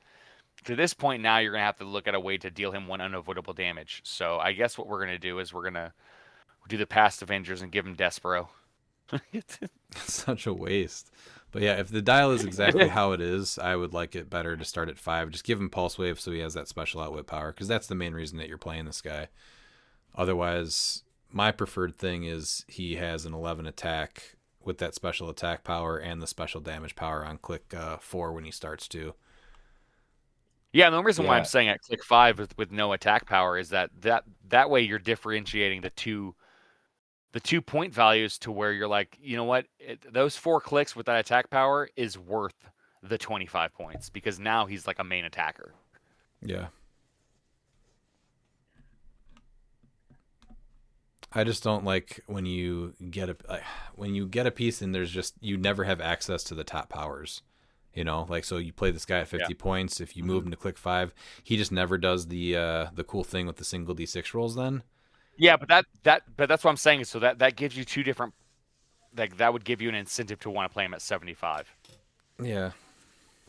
To this point now, you're going to have to look at a way to deal him one unavoidable damage. So I guess what we're going to do is we're going to do the past Avengers and give him Despero. Such a waste. But yeah, if the dial is exactly how it is, I would like it better to start at 5. Just give him Pulse Wave so he has that special outwit power, because that's the main reason that you're playing this guy. Otherwise, my preferred thing is he has an 11 attack with that special attack power and the special damage power on click 4 when he starts too. Yeah, the reason why I'm saying at click 5 with no attack power is that way you're differentiating the two the 2 point values to where you're like, you know what, those 4 clicks with that attack power is worth the 25 points because now he's like a main attacker. Yeah. I just don't like when you get a piece and there's just you never have access to the top powers. You know, like so you play this guy at 50 points. If you move him to click 5, he just never does the cool thing with the single D6 rolls. Then. Yeah, but that's what I'm saying. So that gives you 2 different. Like that would give you an incentive to want to play him at 75. Yeah.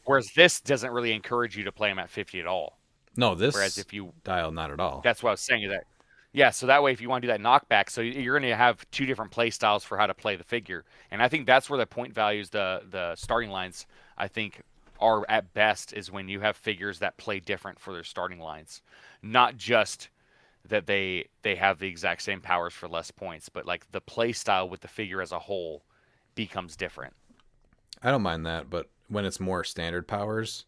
Whereas this doesn't really encourage you to play him at 50 at all. No, this. Whereas if you dial, not at all. That's what I was saying. That. Yeah, so that way, if you want to do that knockback, so you're going to have 2 different play styles for how to play the figure, and I think that's where the point values, the starting lines, I think, are at best is when you have figures that play different for their starting lines, not just that they have the exact same powers for less points, but like the play style with the figure as a whole becomes different. I don't mind that, but when it's more standard powers.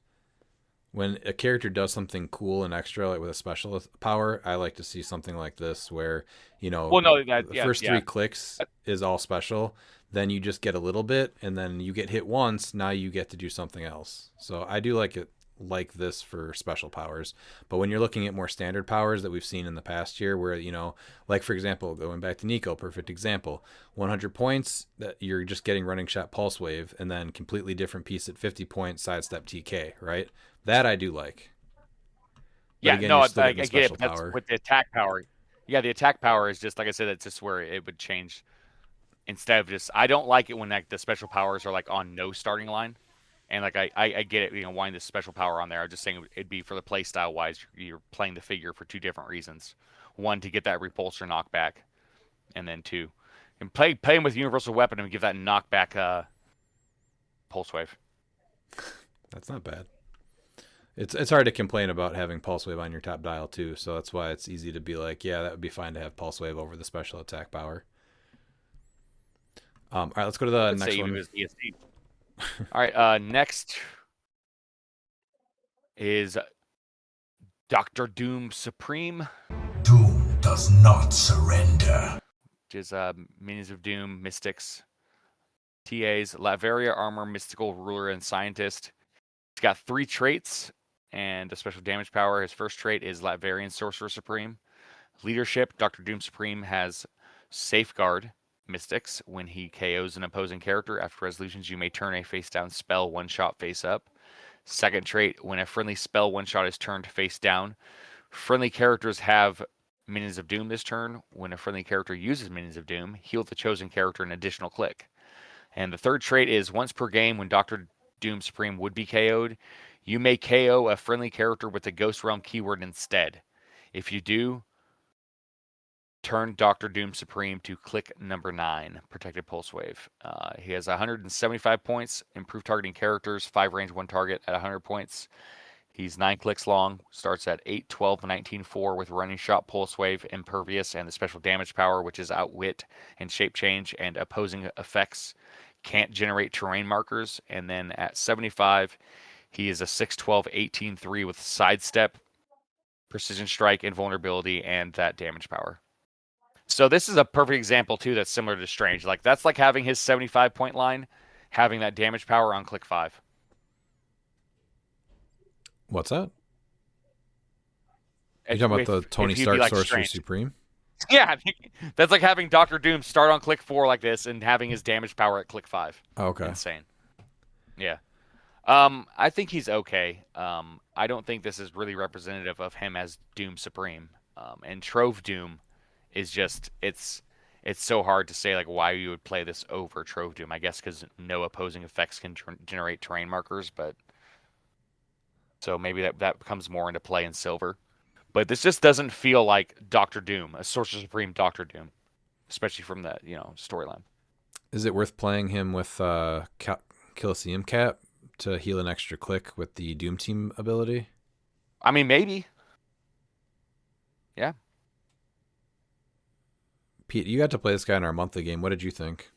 When a character does something cool and extra, like with a special power, I like to see something like this where, you know, the first 3 clicks is all special. Then you just get a little bit, and then you get hit once. Now you get to do something else. So I do like it like this for special powers. But when you're looking at more standard powers that we've seen in the past year where, you know, like, for example, going back to Nico, perfect example, 100 points, that you're just getting running shot pulse wave, and then completely different piece at 50 points, sidestep TK, right? That I do like. But again, no, I get it. But that's with the attack power. Yeah, the attack power is just, like I said, it's just where it would change. Instead of just, I don't like it when like the special powers are like on no starting line. And like I get it, you know, wanting the special power on there. I'm just saying it'd be for the play style wise, you're playing the figure for 2 different reasons. 1, to get that repulsor knockback, and then 2, and play him with universal weapon and give that knockback pulse wave. That's not bad. It's hard to complain about having pulse wave on your top dial too, so that's why it's easy to be like, yeah, that would be fine to have pulse wave over the special attack power. All right, let's go to the next one. All right, next is Dr. Doom Supreme. Doom does not surrender. Which is Minions of Doom, Mystics, TAs, Latveria, Armor, Mystical, Ruler, and Scientist. He's got 3 traits and a special damage power. His first trait is Latverian Sorcerer Supreme. Leadership, Dr. Doom Supreme has Safeguard, Mystics. When he KOs an opposing character after resolutions, you may turn a face-down spell one-shot face-up. Second trait, when a friendly spell one-shot is turned face-down, friendly characters have Minions of Doom this turn. When a friendly character uses Minions of Doom, heal the chosen character an additional click. And the third trait is once per game when Dr. Doom Supreme would be KO'd, you may KO a friendly character with the Ghost Realm keyword instead. If you do, turn Dr. Doom Supreme to click number 9, Protected Pulse Wave. He has 175 points, improved targeting characters, 5 range, 1 target at 100 points. He's 9 clicks long, starts at 8, 12, 19, 4 with running shot, pulse wave, impervious, and the special damage power, which is outwit and shape change, and opposing effects can't generate terrain markers. And then at 75, he is a 6, 12, 18, 3 with sidestep, precision strike, invulnerability, and that damage power. So this is a perfect example too that's similar to Strange. Like that's like having his 75 point line, having that damage power on click 5. What's that? You talking about the Tony Stark like Sorcerer Supreme? Yeah, that's like having Dr. Doom start on click 4 like this and having his damage power at click 5. Oh, okay. Insane. Yeah. I think he's okay. I don't think this is really representative of him as Doom Supreme. And Trove Doom is just, it's so hard to say like why you would play this over Trove Doom. I guess because no opposing effects can generate terrain markers, but so maybe that comes more into play in Silver. But this just doesn't feel like Dr. Doom, a Sorcerer Supreme Dr. Doom, especially from the storyline. Is it worth playing him with Colosseum Cap to heal an extra click with the Doom Team ability? I mean, maybe. Yeah. Pete, you got to play this guy in our monthly game. What did you think?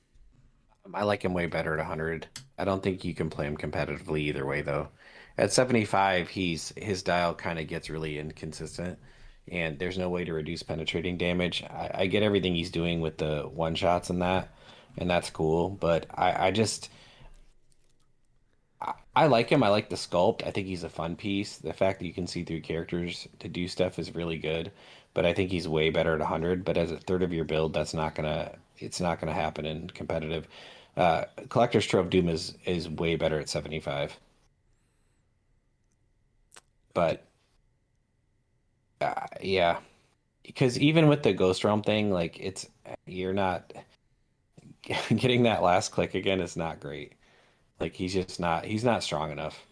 I like him way better at 100. I don't think you can play him competitively either way, though. At 75, his dial kind of gets really inconsistent. and there's no way to reduce penetrating damage. I get everything he's doing with the one shots and that's cool. But I like him. I like the sculpt. I think he's a fun piece. The fact that you can see through characters to do stuff is really good. But I think he's way better at 100. But as a third of your build, it's not gonna happen in competitive. Collector's Trove Doom is way better at 75. But yeah, because even with the Ghost Realm thing, like you're not getting that last click again is not great. Like he's not strong enough.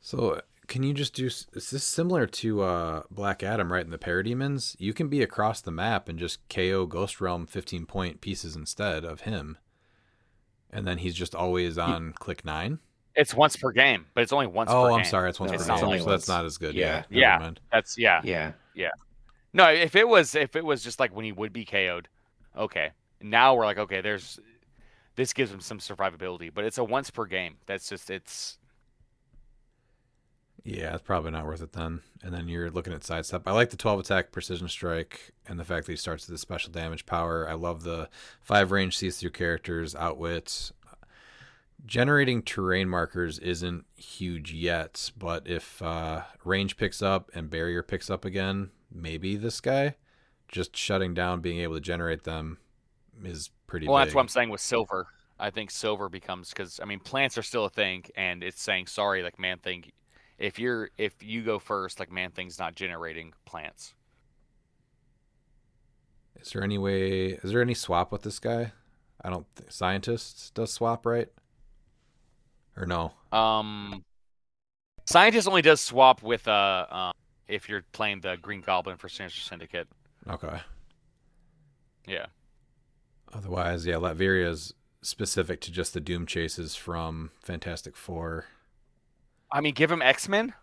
So can you just do? Is this similar to Black Adam, right? In the Parademons, you can be across the map and just KO Ghost Realm 15-point pieces instead of him, and then he's just always on click 9. It's once per game, but it's only once per game. Oh, I'm sorry, it's once per game. only So once. that's not as good. Yeah. Never mind. That's yeah. No, if it was just like when he would be KO'd, okay. Now we're like, okay, this gives him some survivability, but it's a once per game. That's just Yeah, it's probably not worth it then. And then you're looking at sidestep. I like the 12 attack precision strike and the fact that he starts with the special damage power. I love the 5 range sees through characters, outwits. Generating terrain markers isn't huge yet, but if range picks up and barrier picks up again, maybe this guy just shutting down being able to generate them is pretty big. That's what I'm saying with silver. I think silver becomes, because I mean plants are still a thing, and it's saying sorry, like Man Thing, if you go first, like Man Thing's not generating plants. Is there any swap with this guy? I don't think Scientist does swap, right? Or no? Scientist only does swap with if you're playing the Green Goblin for Sinister Syndicate. Okay. Yeah. Otherwise, yeah, Latveria is specific to just the Doom chases from Fantastic Four. I mean, give him X-Men,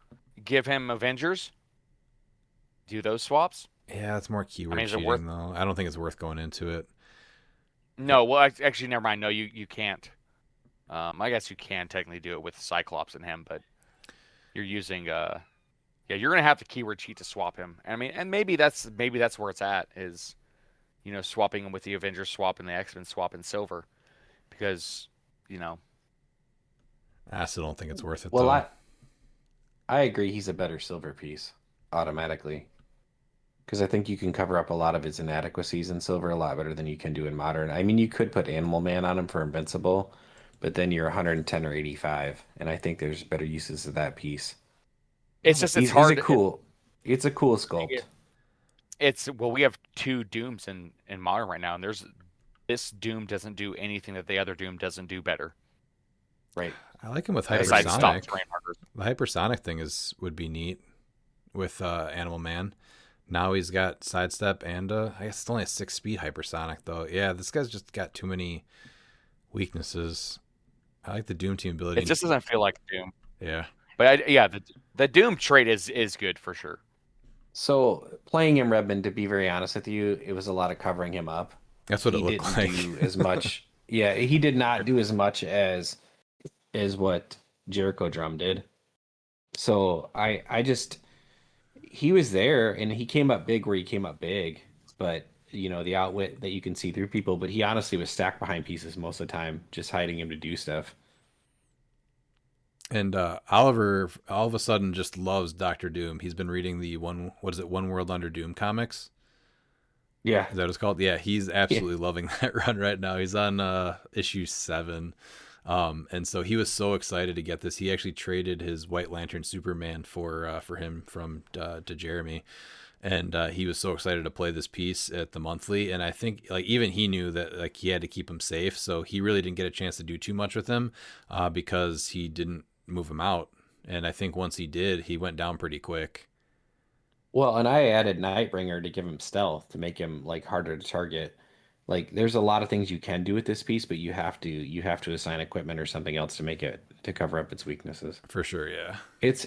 give him Avengers. Do those swaps? Yeah, it's more keyword cheating, though. I don't think it's worth going into it. No, well, actually, never mind. No, you can't. I guess you can technically do it with Cyclops and him, but you're using you're gonna have to keyword cheat to swap him. I mean, and maybe that's where it's at, is, you know, swapping him with the Avengers swap and the X-Men swap in silver, because, you know. I still don't think it's worth it. Well, though. I agree. He's a better silver piece automatically, because I think you can cover up a lot of his inadequacies in silver a lot better than you can do in modern. I mean, you could put Animal Man on him for invincible, but then you're 110 or 85, and I think there's better uses of that piece. It's just it's hard. It's a cool sculpt. Well, we have 2 Dooms in modern right now, and this Doom doesn't do anything that the other Doom doesn't do better. Right. I like him with Besides hypersonic. stop terrain markers. The hypersonic thing would be neat with Animal Man. Now he's got sidestep and I guess it's only a 6-speed hypersonic though. Yeah, this guy's just got too many weaknesses. I like the Doom team ability. It just doesn't feel like Doom. Yeah. But the Doom trait is good for sure. So playing him, Redmond, to be very honest with you, it was a lot of covering him up. That's what it looked like. He didn't do as much. Yeah, he did not do as much as what Jericho Drum did. So I just, he was there and he came up big where he came up big, but you know, the outwit that you can see through people, but he honestly was stacked behind pieces most of the time, just hiding him to do stuff. And Oliver all of a sudden just loves Doctor Doom. He's been reading the One World Under Doom comics. Yeah. Is that what it's called? Yeah, he's absolutely loving that run right now. He's on issue 7. And so he was so excited to get this. He actually traded his White Lantern Superman for him to Jeremy. And he was so excited to play this piece at the monthly. And I think like even he knew that like he had to keep him safe. So he really didn't get a chance to do too much with him because he didn't move him out. And I think once he did, he went down pretty quick. Well, and I added Nightbringer to give him stealth to make him like harder to target. Like there's a lot of things you can do with this piece, but you have to assign equipment or something else to make it to cover up its weaknesses. For sure, yeah. It's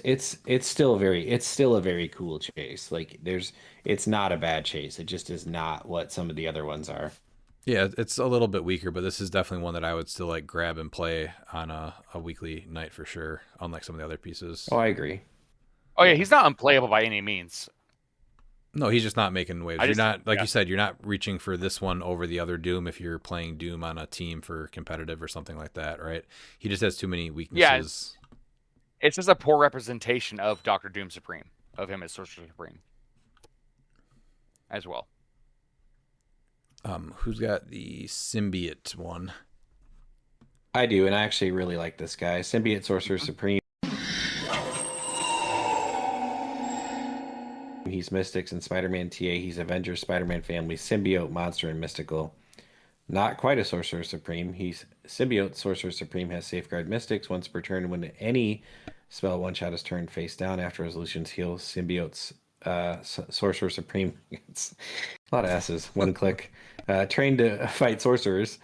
still a very cool chase. Like it's not a bad chase. It just is not what some of the other ones are. Yeah, it's a little bit weaker, but this is definitely one that I would still like grab and play on a weekly night for sure, unlike some of the other pieces. Oh, I agree. Oh yeah, he's not unplayable by any means. No, he's just not making waves. I You're just- not, like yeah. you said, you're not reaching for this one over the other Doom if you're playing Doom on a team for competitive or something like that, right? He just has too many weaknesses. It's just a poor representation of Doctor Doom Supreme, of him as Sorcerer Supreme, as well. Who's got the symbiote one? I do, and I actually really like this guy. Symbiote Sorcerer Supreme. He's Mystics and Spider-Man TA. He's Avengers, Spider-Man Family, Symbiote, Monster, and Mystical. Not quite a Sorcerer Supreme. He's Symbiote Sorcerer Supreme, has Safeguard Mystics once per turn. When any spell one-shot is turned face down after resolutions heal, Symbiote's Sorcerer Supreme. It's a lot of S's. One click. Trained to fight sorcerers.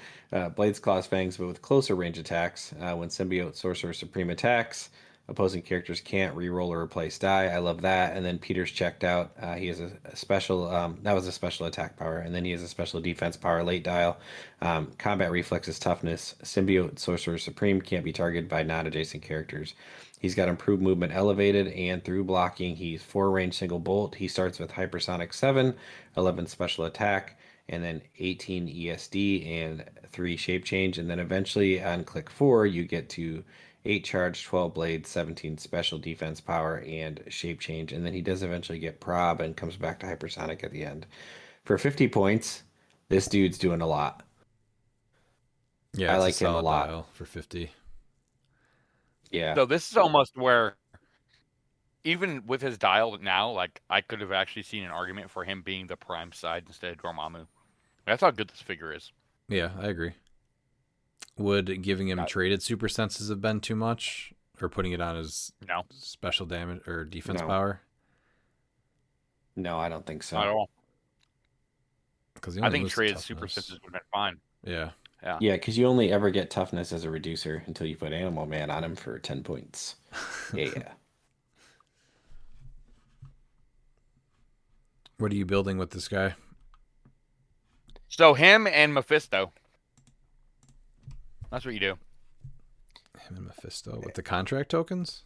Blades, Claws, Fangs, but with closer range attacks. When Symbiote Sorcerer Supreme attacks, opposing characters can't re-roll or replace die. I love that. And then Peter's checked out. He has a special, that was a special attack power. And then he has a special defense power, late dial. Combat reflexes, toughness. Symbiote Sorcerer Supreme can't be targeted by non-adjacent characters. He's got improved movement elevated and through blocking. He's 4 range single bolt. He starts with Hypersonic 7, 11 special attack, and then 18 ESD and 3 shape change. And then eventually on click 4, you get to 8 charge, 12 blades, 17 special defense power, and shape change. And then he does eventually get prob and comes back to hypersonic at the end. For 50 points, this dude's doing a lot. Yeah, I it's like a him a solid lot. dial for 50. Yeah. So this is almost where, even with his dial now, like I could have actually seen an argument for him being the prime side instead of Dormammu. That's how good this figure is. Yeah, I agree. Would giving him traded super senses have been too much, or putting it on his special damage or defense power? No, I don't think so. Not at all. Because I think traded super senses would have been fine. Yeah. Yeah, because you only ever get toughness as a reducer until you put Animal Man on him for 10 points. Yeah. What are you building with this guy? So him and Mephisto. That's what you do. Him and Mephisto with the contract tokens?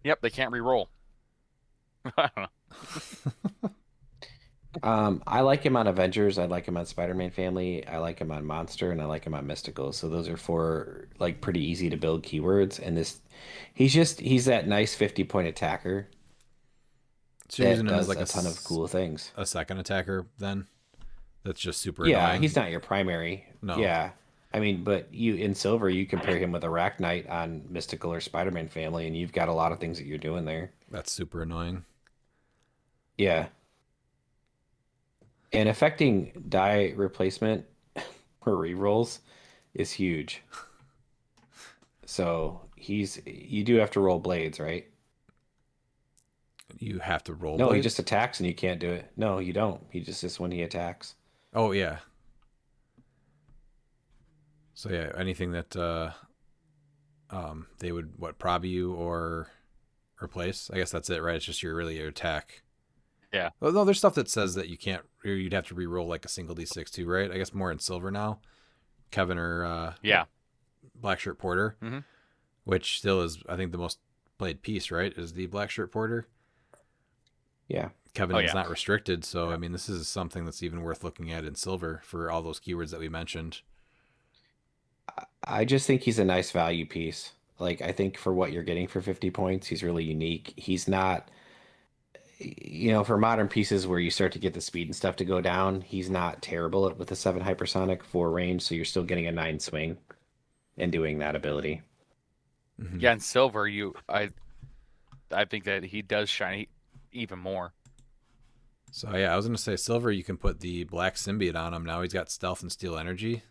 Yep, they can't re-roll. I don't know. I like him on Avengers. I like him on Spider-Man Family. I like him on Monster, and I like him on Mystical. So those are 4 like pretty easy to build keywords. And this, he's that nice 50-point attacker. So you're using him does as like a ton of cool things. A second attacker then? That's just super Yeah, annoying. he's not your primary. No. Yeah. I mean, but you in Silver, you can pair him with Arachnite on Mystical or Spider-Man Family, and you've got a lot of things that you're doing there. That's super annoying. Yeah. And affecting die replacement or rerolls is huge. So you do have to roll blades, right? You have to roll No, blades? he just attacks and you can't do it. No, you don't. He just when he attacks. Oh, yeah. So, yeah, anything that they would, prob you or replace? I guess that's it, right? It's just your attack. Yeah. Well, no, there's stuff that says that you can't, or you'd have to re-roll like a single D6 too, right? I guess more in Silver now. Kevin or Black Shirt Porter, which still is, I think, the most played piece, right? Is the Black Shirt Porter. Yeah. Kevin is not restricted, so I mean, this is something that's even worth looking at in Silver for all those keywords that we mentioned. I just think he's a nice value piece. Like, I think for what you're getting for 50 points, he's really unique. He's not, for modern pieces where you start to get the speed and stuff to go down, he's not terrible with the 7 hypersonic, 4 range, so you're still getting a 9 swing and doing that ability. Mm-hmm. Yeah, in Silver, I think that he does shine even more. So yeah, I was gonna say Silver, you can put the black symbiote on him. Now he's got stealth and steel energy.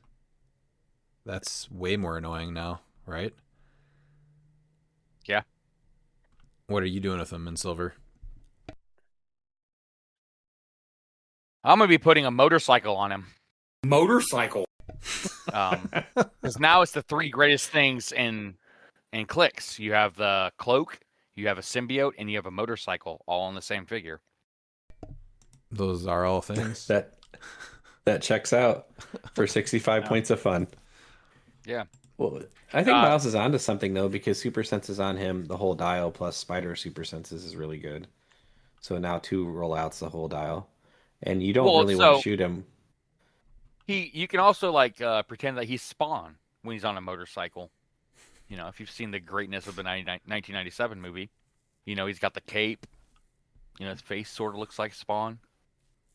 That's way more annoying now, right? Yeah. What are you doing with him in Silver? I'm gonna be putting a motorcycle on him. Motorcycle. Because now it's the 3 greatest things in cliX. You have the cloak, you have a symbiote, and you have a motorcycle, all on the same figure. Those are all things. that checks out for 65 points of fun. Yeah. Well, I think Miles is onto something though, because Super Senses on him, the whole dial plus Spider Super Senses is really good. So now 2 rollouts the whole dial, and you don't Well, really want to so shoot him. you can also like pretend that he's Spawn when he's on a motorcycle. You know, if you've seen the greatness of the 1997 movie, you know he's got the cape. You know, his face sort of looks like Spawn.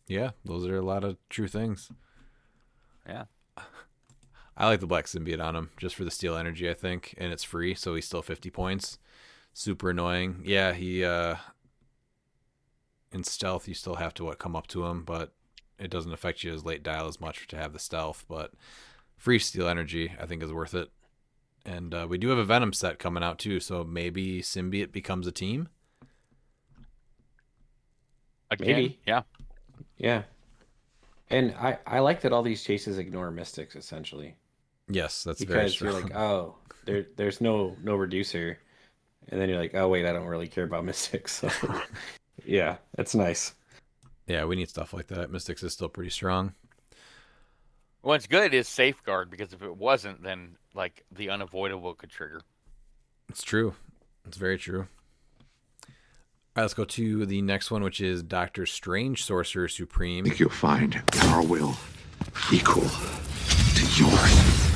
Yeah, those are a lot of true things. Yeah. I like the black symbiote on him just for the steel energy, I think, and it's free, so he's still 50 points. Super annoying. Yeah, he in stealth you still have to come up to him, but it doesn't affect you as late dial as much to have the stealth. But free steel energy, I think, is worth it. And we do have a Venom set coming out too, so maybe symbiote becomes a team. Again, Maybe. yeah. Yeah. And I like that all these chases ignore mystics essentially. Yes, that's very Because strong. you're like, oh, there's no reducer. And then you're like, oh wait, I don't really care about mystics. So yeah, that's nice. Yeah, we need stuff like that. Mystics is still pretty strong. What's good is safeguard, because if it wasn't, then like the unavoidable could trigger. It's true. It's very true. All right, let's go to the next one, which is Doctor Strange, Sorcerer Supreme. I think you'll find our will equal to yours.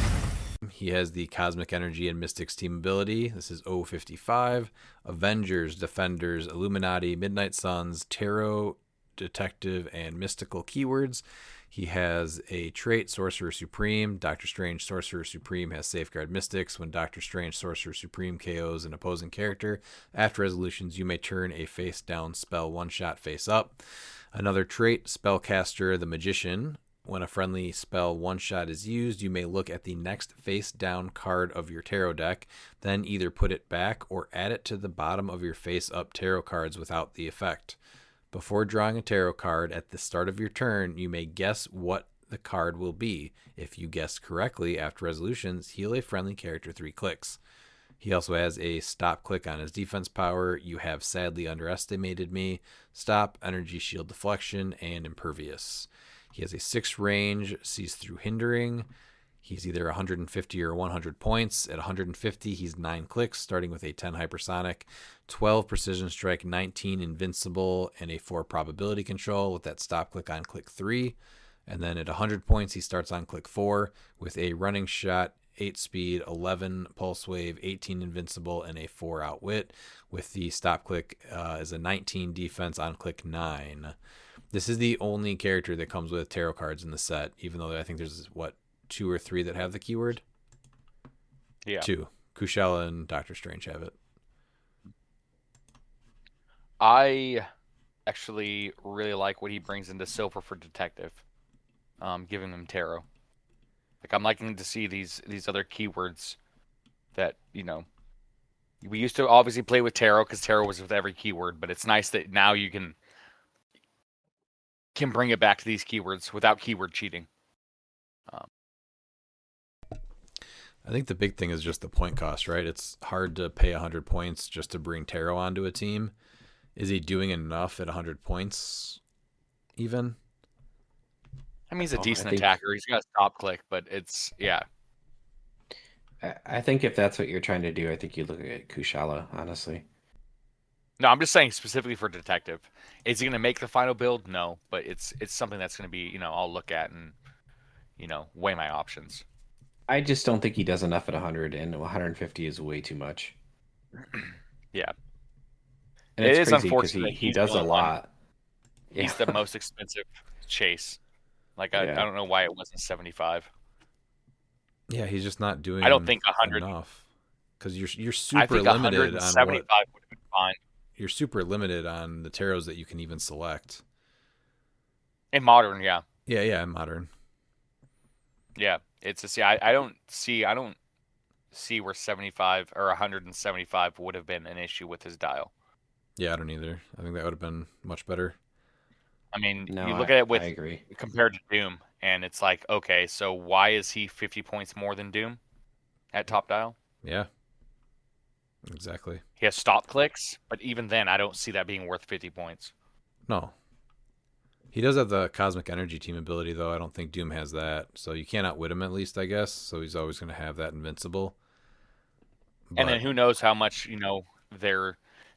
He has the Cosmic Energy and Mystics team ability. This is 055. Avengers, Defenders, Illuminati, Midnight Suns, Tarot, Detective, and Mystical keywords. He has a trait, Sorcerer Supreme. Doctor Strange, Sorcerer Supreme has Safeguard Mystics. When Doctor Strange, Sorcerer Supreme KOs an opposing character, after resolutions, you may turn a face-down spell one-shot face-up. Another trait, Spellcaster, the Magician. When a friendly spell one-shot is used, you may look at the next face-down card of your tarot deck, then either put it back or add it to the bottom of your face-up tarot cards without the effect. Before drawing a tarot card at the start of your turn, you may guess what the card will be. If you guess correctly after resolutions, heal a friendly character 3 clicks. He also has a stop click on his defense power. You have sadly underestimated me. Stop, energy shield deflection, and impervious. He has a 6 range, sees through hindering. He's either 150 or 100 points. At 150, he's 9 clicks, starting with a 10 hypersonic, 12 precision strike, 19 invincible, and a 4 probability control with that stop click on click 3. And then at 100 points, he starts on click 4 with a running shot, 8 speed, 11 pulse wave, 18 invincible, and a 4 outwit, with the stop click as a 19 defense on click 9. This is the only character that comes with tarot cards in the set, even though I think there's, 2 or 3 that have the keyword? Yeah. 2. Kushala and Doctor Strange have it. I actually really like what he brings into Silver for Detective, giving them tarot. Like, I'm liking to see these other keywords that, you know, we used to obviously play with tarot because tarot was with every keyword, but it's nice that now you can bring it back to these keywords without keyword cheating. I think the big thing is just the point cost, right? It's hard to pay 100 points just to bring tarot onto a team. Is he doing enough at 100 points even? I mean, he's a decent attacker. He's got a stop click, but it's, yeah. I think if that's what you're trying to do, I think you look at Kushala, honestly. No, I'm just saying specifically for Detective. Is he going to make the final build? No, but it's something that's going to be, you know, I'll look at and, you know, weigh my options. I just don't think he does enough at 100, and 150 is way too much. Yeah. And it it's is crazy unfortunate. He does a lot. He's the most expensive chase. Like, I don't know why it wasn't 75. Yeah, he's just not doing. I don't think 100 enough because you're super I think limited on 175 would have been fine. You're super limited on the tarots that you can even select. In Modern, yeah. Yeah, in Modern. Yeah, it's just I don't see where 75 or 175 would have been an issue with his dial. Yeah, I don't either. I think that would have been much better. I mean, No, you look at it I agree. compared to Doom, and it's like, okay, so why is he 50 points more than Doom at top dial? Yeah, exactly. He has stop clicks, but even then, I don't see that being worth 50 points. No. He does have the Cosmic Energy team ability, though. I don't think Doom has that. So you can't outwit him, at least, I guess. So he's always going to have that invincible. And then who knows how much, you know,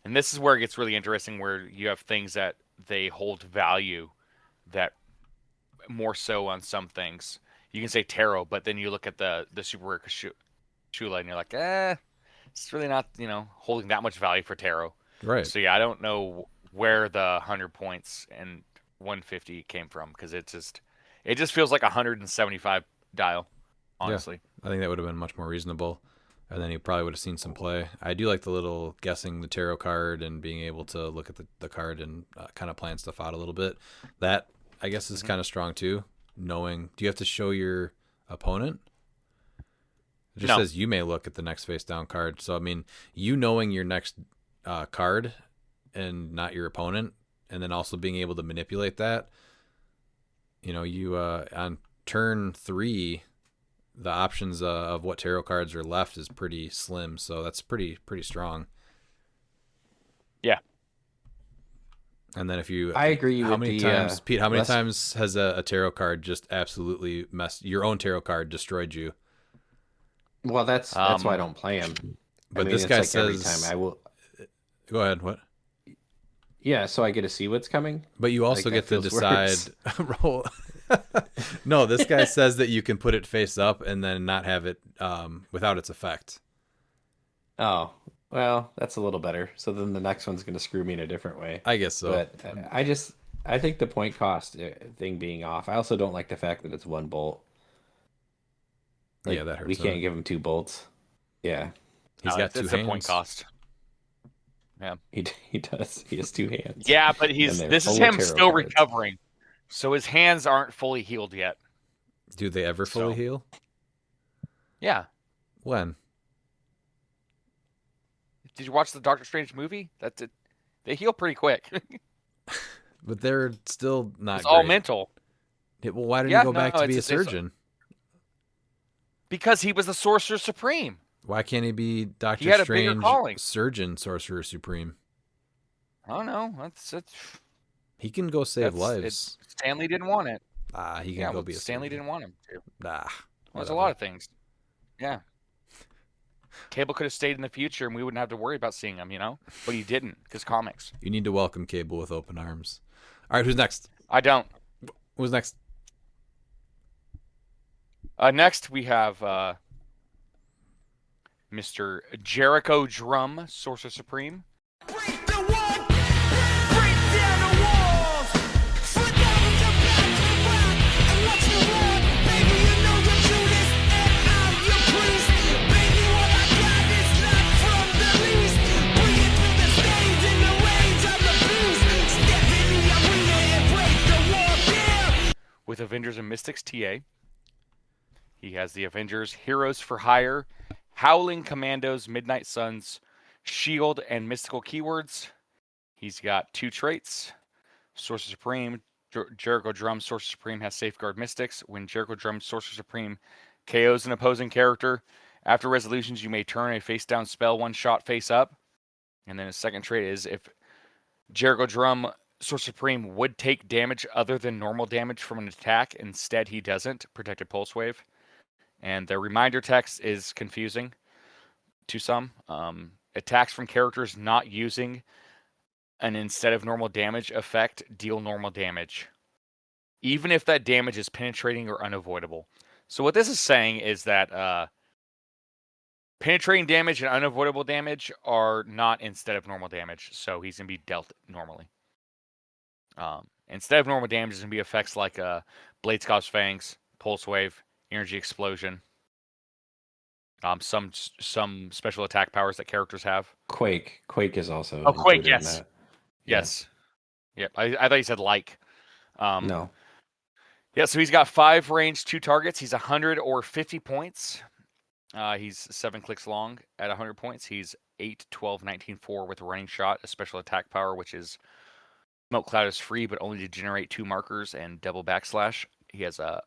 And this is where it gets really interesting, where you have things that they hold value that more so on some things. You can say tarot, but then you look at the super rare Shula and you're like, it's really not, holding that much value for tarot. Right. So yeah, I don't know where the 100 points and 150 came from, because it just feels like 175 dial, honestly. Yeah, I think that would have been much more reasonable. And then you probably would have seen some play. I do like the little guessing the tarot card and being able to look at the card and kind of plan stuff out a little bit. That, I guess, is kind of strong too. Knowing, do you have to show your opponent? It just says you may look at the next face down card. So, I mean, you knowing your next card and not your opponent, and then also being able to manipulate that. You on turn 3, the options of what tarot cards are left is pretty slim, so that's pretty strong. Yeah. And then if you, I agree. How with many times, Pete? How many times has a tarot card just absolutely messed your own tarot card destroyed you? Well, that's why I don't play them. But this guy says every time I will. Go ahead. What? Yeah, so I get to see what's coming. But you also get to decide. Roll. No, this guy says that you can put it face up and then not have it without its effect. Oh, well, that's a little better. So then the next one's going to screw me in a different way. I guess so. But I think the point cost thing being off. I also don't like the fact that it's one bolt. Yeah, that hurts. We can't give him 2 bolts. Yeah. He's got 2 hands. It's a point cost. Yeah. He does. He has 2 hands. Yeah, but this is him still recovering. So his hands aren't fully healed yet. Do they ever fully heal? Yeah. When? Did you watch the Doctor Strange movie? That's it. They heal pretty quick. But they're still not It's great. all mental. Well, why didn't he go back to be a surgeon? Because he was the Sorcerer Supreme. Why can't he be Doctor had a Strange, bigger calling. surgeon, Sorcerer Supreme? I don't know. That's He can go save lives. Stanley didn't want it. He can go be a Stanley surgeon. didn't want him to. There's Whatever. a lot of things. Yeah. Cable could have stayed in the future and we wouldn't have to worry about seeing him, But he didn't, because comics. You need to welcome Cable with open arms. All right, who's next? I don't. Who's next? Next, we have Mr. Jericho Drum, Sorcerer Supreme. With Avengers and Mystics TA. He has the Avengers, Heroes for Hire, Howling Commandos, Midnight Suns, Shield, and Mystical keywords. He's got 2 traits. Sorcerer Supreme, Jericho Drum, Sorcerer Supreme has Safeguard Mystics. When Jericho Drum, Sorcerer Supreme KOs an opposing character, after resolutions, you may turn a face-down spell 1-shot face up. And then his second trait is if Jericho Drum, Sorcerer Supreme would take damage other than normal damage from an attack. Instead, he doesn't. Protected Pulse Wave. And the reminder text is confusing to some. Attacks from characters not using an instead of normal damage effect deal normal damage, even if that damage is penetrating or unavoidable. So what this is saying is that penetrating damage and unavoidable damage are not instead of normal damage. So he's going to be dealt normally. Instead of normal damage is going to be effects like Blade Scout's Fangs, Pulse Wave, Energy Explosion. Some special attack powers that characters have. Quake is also. Oh, Quake, included in yes. that. Yes. Yep. I thought you said like. No. Yeah, so he's got 5 range, 2 targets. He's 100 or 50 points. He's 7 clicks long at 100 points. He's 8, 12, 19, 4 with a running shot, a special attack power, which is Smoke Cloud is free, but only to generate 2 markers and double backslash. He has a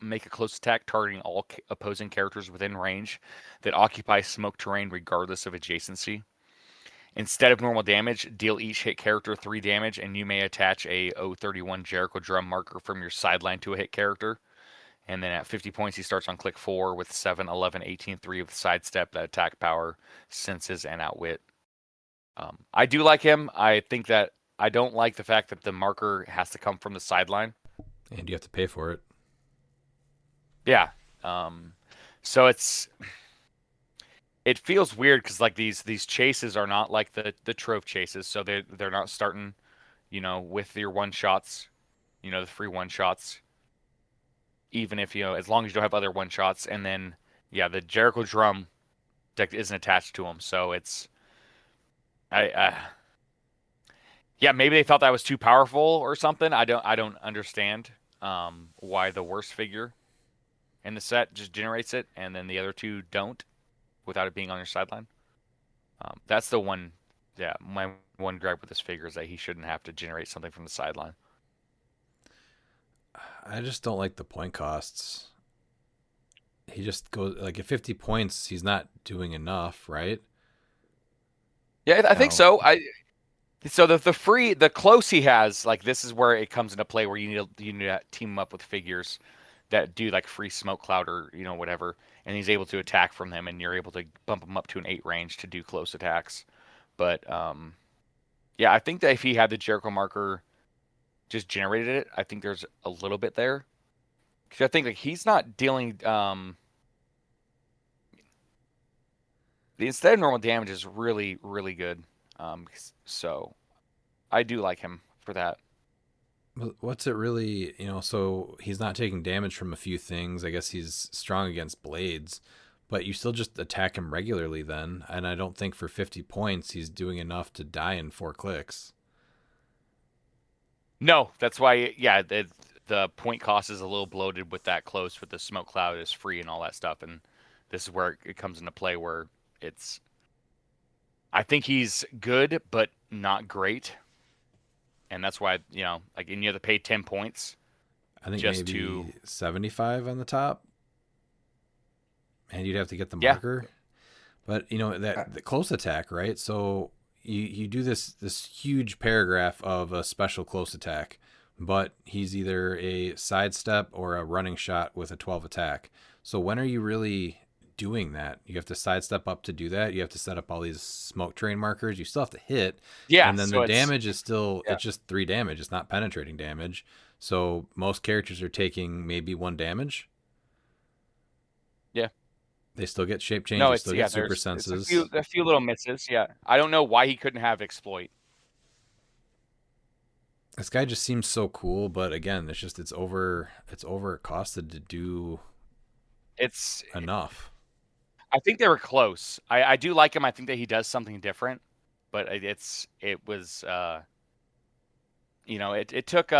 make a close attack targeting all opposing characters within range that occupy smoke terrain regardless of adjacency. Instead of normal damage, deal each hit character 3 damage, and you may attach a 031 Jericho Drum marker from your sideline to a hit character. And then at 50 points, he starts on click 4 with 7, 11, 18, 3 with sidestep, that attack power, senses, and outwit. I do like him. I think that I don't like the fact that the marker has to come from the sideline. And you have to pay for it. Yeah. So it feels weird because like these chases are not like the trove chases, so they're not starting, with your one shots, the free one shots. Even if as long as you don't have other one shots, and then the Jericho drum deck isn't attached to them, so it's maybe they thought that was too powerful or something. I don't understand why the worst figure in the set just generates it, and then the other two don't, without it being on your sideline. That's the one. Yeah, my one gripe with this figure is that he shouldn't have to generate something from the sideline. I just don't like the point costs. He just goes like at 50 points, he's not doing enough, right? Yeah, I think so. So the close he has, like this is where it comes into play where you need to team him up with figures that do like free smoke cloud or whatever, and he's able to attack from them, and you're able to bump him up to an 8 range to do close attacks. But I think that if he had the Jericho marker just generated it, I think there's a little bit there. Because I think like he's not dealing the instead of normal damage is really, really good. So I do like him for that. What's it really, so he's not taking damage from a few things. I guess he's strong against blades, but you still just attack him regularly then. And I don't think for 50 points he's doing enough to die in 4 clicks. No, that's why, the point cost is a little bloated with that close, with the smoke cloud is free and all that stuff. And this is where it comes into play where I think he's good, but not great. And that's why, like, and you have to pay 10 points. I think just maybe 75 on the top. And you'd have to get the marker. But, that the close attack, right? So you do this huge paragraph of a special close attack, but he's either a sidestep or a running shot with a 12 attack. So when are you really doing that? You have to sidestep up to do that. You have to set up all these smoke train markers. You still have to hit. Yeah. And then the damage is still, it's just 3 damage. It's not penetrating damage. So most characters are taking maybe 1 damage. Yeah. They still get shape change. No, they still get super senses. A few little misses. Yeah. I don't know why he couldn't have exploit. This guy just seems so cool, but again, it's over costed to do enough. I think they were close. I do like him. I think that he does something different, but it was it took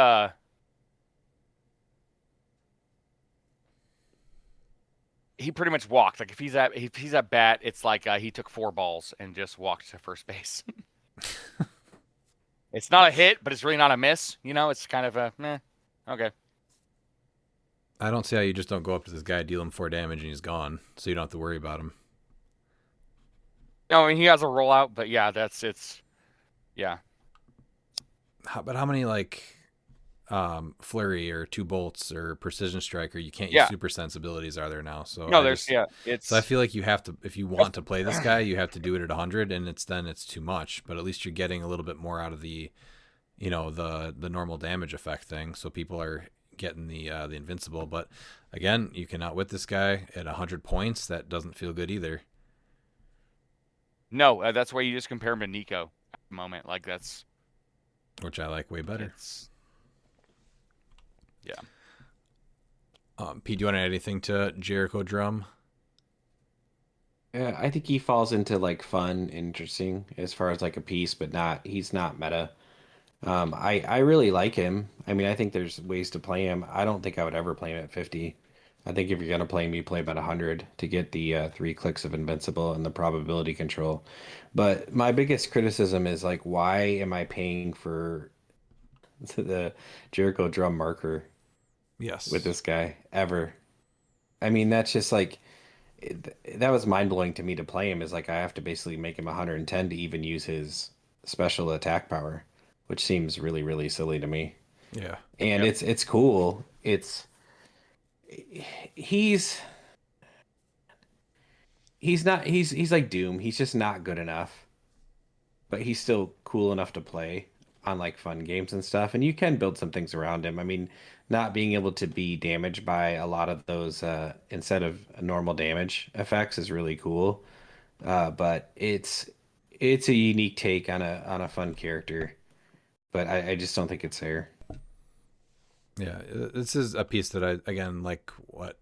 he pretty much walked. Like if he's at bat, it's like he took 4 balls and just walked to first base. It's not a hit, but it's really not a miss. It's kind of a meh. Okay. I don't see how you just don't go up to this guy, deal him 4 damage, and he's gone, so you don't have to worry about him. No, I mean he has a rollout, but yeah, yeah. But how many flurry or 2 bolts or precision strike, or you can't use super sensibilities are there now? So no, so I feel like you have to, if you want to play this guy, you have to do it at 100, and it's too much. But at least you're getting a little bit more out of the, the normal damage effect thing. So people are getting the invincible. But again, you can outwit this guy at 100 points. That doesn't feel good either. No, that's why you just compare him to Nico at the moment. Like that's, which I like way better. Yeah. Pete, do you want to add anything to Jericho Drum? Yeah, I think he falls into like fun, interesting as far as like a piece, but he's not meta. I really like him. I mean, I think there's ways to play him. I don't think I would ever play him at 50. I think if you're gonna play him, you play about 100 to get the 3 clicks of invincible and the probability control. But my biggest criticism is like, why am I paying for the Jericho Drum marker? Yes. With this guy ever. I mean, that's just like that was mind blowing to me to play him. Is like I have to basically make him 110 to even use his special attack power, which seems really, really silly to me. Yeah. And it's cool. He's like Doom. He's just not good enough. but he's still cool enough to play on like fun games and stuff. And you can build some things around him. I mean, not being able to be damaged by a lot of those instead of normal damage effects is really cool. But it's a unique take on a fun character. But I just don't think it's fair. Yeah, this is a piece that I again like what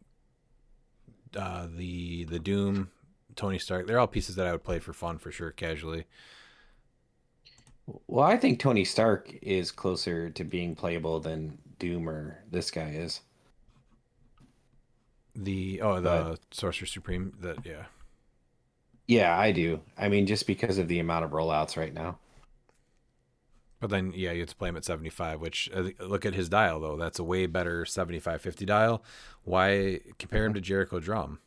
the Doom, Tony Stark. They're all pieces that I would play for fun for sure, casually. Well, I think Tony Stark is closer to being playable than Doom or this guy is. The But Sorcerer Supreme. That yeah. yeah, I do. I mean, just because of the amount of rollouts right now. But then, yeah, you have to play him at 75, which look at his dial, though. That's a way better 75-50 dial. Why compare him to Jericho Drum?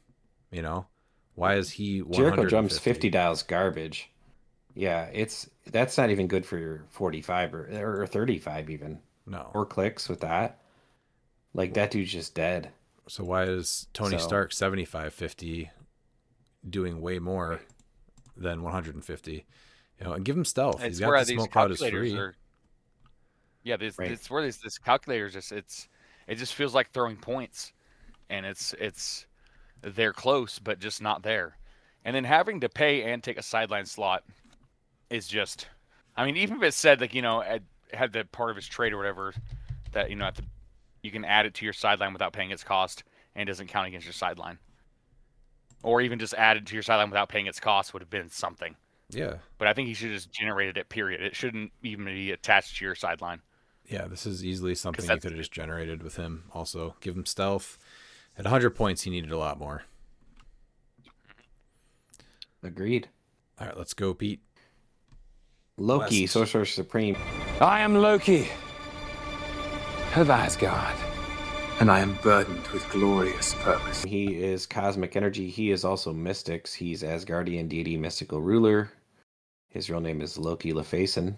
You know, why is he 150? Jericho Drum's 50 dials garbage. Yeah, that's not even good for your 45 or 35 even. No. 4 clicks with that. Like that dude's just dead. So why is Tony Stark 75-50 doing way more than 150? You know, and give him stealth. He's got the smoke cloud is free. Yeah, it's where this calculator just it just feels like throwing points, and it's they're close but just not there, and then having to pay and take a sideline slot is just, I mean, even if it said like had the part of his trade or whatever that you can add it to your sideline without paying its cost and it doesn't count against your sideline, or even just add it to your sideline without paying its cost would have been something. Yeah. But I think he should just generate it, period. It shouldn't even be attached to your sideline. Yeah, this is easily something you could have just generated with him. Also, give him stealth. At 100 points, he needed a lot more. Agreed. All right, let's go, Pete. Loki, West. Sorcerer Supreme. I am Loki of Asgard, and I am burdened with glorious purpose. He is cosmic energy. He is also mystics. He's Asgardian deity, mystical ruler. His real name is Loki Lefason.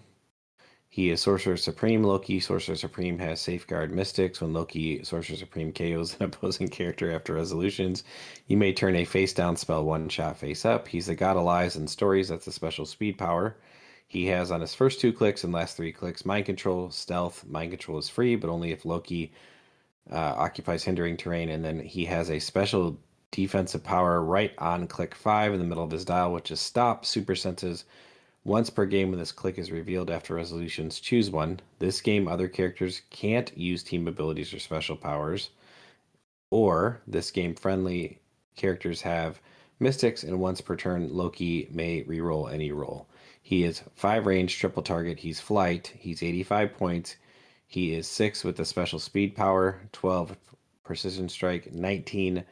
He is Sorcerer Supreme. Loki, Sorcerer Supreme, has Safeguard Mystics. When Loki, Sorcerer Supreme, KOs an opposing character after resolutions, you may turn a face-down spell one-shot face-up. He's the God of Lies and Stories. That's a special speed power. He has on his first 2 clicks and last 3 clicks Mind Control, Stealth. Mind Control is free, but only if Loki occupies hindering terrain. And then he has a special defensive power right on click 5 in the middle of his dial, which is Stop. Super senses once per game when this click is revealed after resolutions. Choose one. This game, other characters can't use team abilities or special powers. Or this game, friendly characters have mystics, and once per turn, Loki may reroll any roll. He is 5 range, triple target. He's flight. He's 85 points. He is 6 with the special speed power, 12 precision strike, 19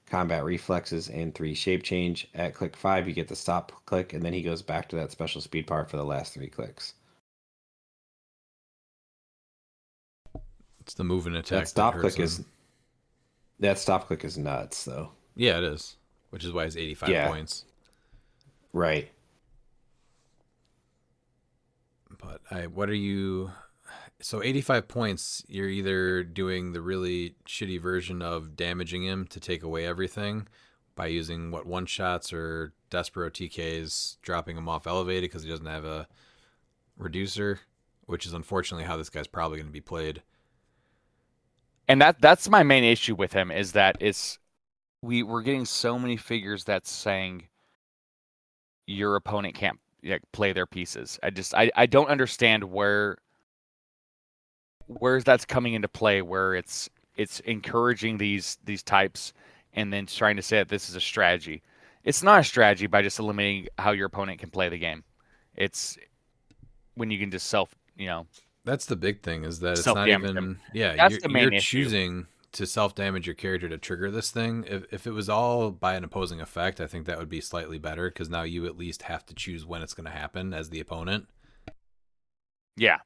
combat reflexes, and 3 shape change. At click 5, you get the stop click, and then he goes back to that special speed power for the last 3 clicks. It's the move and attack. That stop click is nuts, though. Yeah, it is. Which is why it's 85 points. Right. But what are you? So 85 points, you're either doing the really shitty version of damaging him to take away everything by using one-shots or Despero TKs, dropping him off elevated because he doesn't have a reducer, which is unfortunately how this guy's probably going to be played. And that's my main issue with him, is that we're getting so many figures that's saying your opponent can't play their pieces. I don't understand where that's coming into play, where it's encouraging these types and then trying to say that this is a strategy. It's not a strategy by just eliminating how your opponent can play the game. It's when you can just That's the big thing, is that it's not even him. That's the main you're issue. choosing to self-damage your character to trigger this thing. If it was all by an opposing effect, I think that would be slightly better, because now you at least have to choose when it's going to happen as the opponent. Yeah.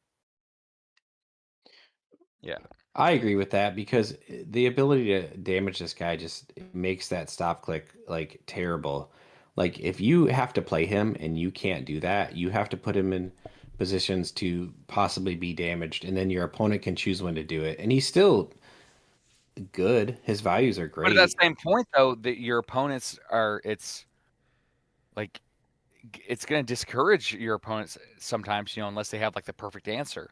I agree with that, because the ability to damage this guy just makes that stop click like terrible. Like if you have to play him and you can't do that, you have to put him in positions to possibly be damaged, and then your opponent can choose when to do it. And he's still good. His values are great. But at that same point, though, that your opponents are, it's like it's going to discourage your opponents sometimes, unless they have like the perfect answer.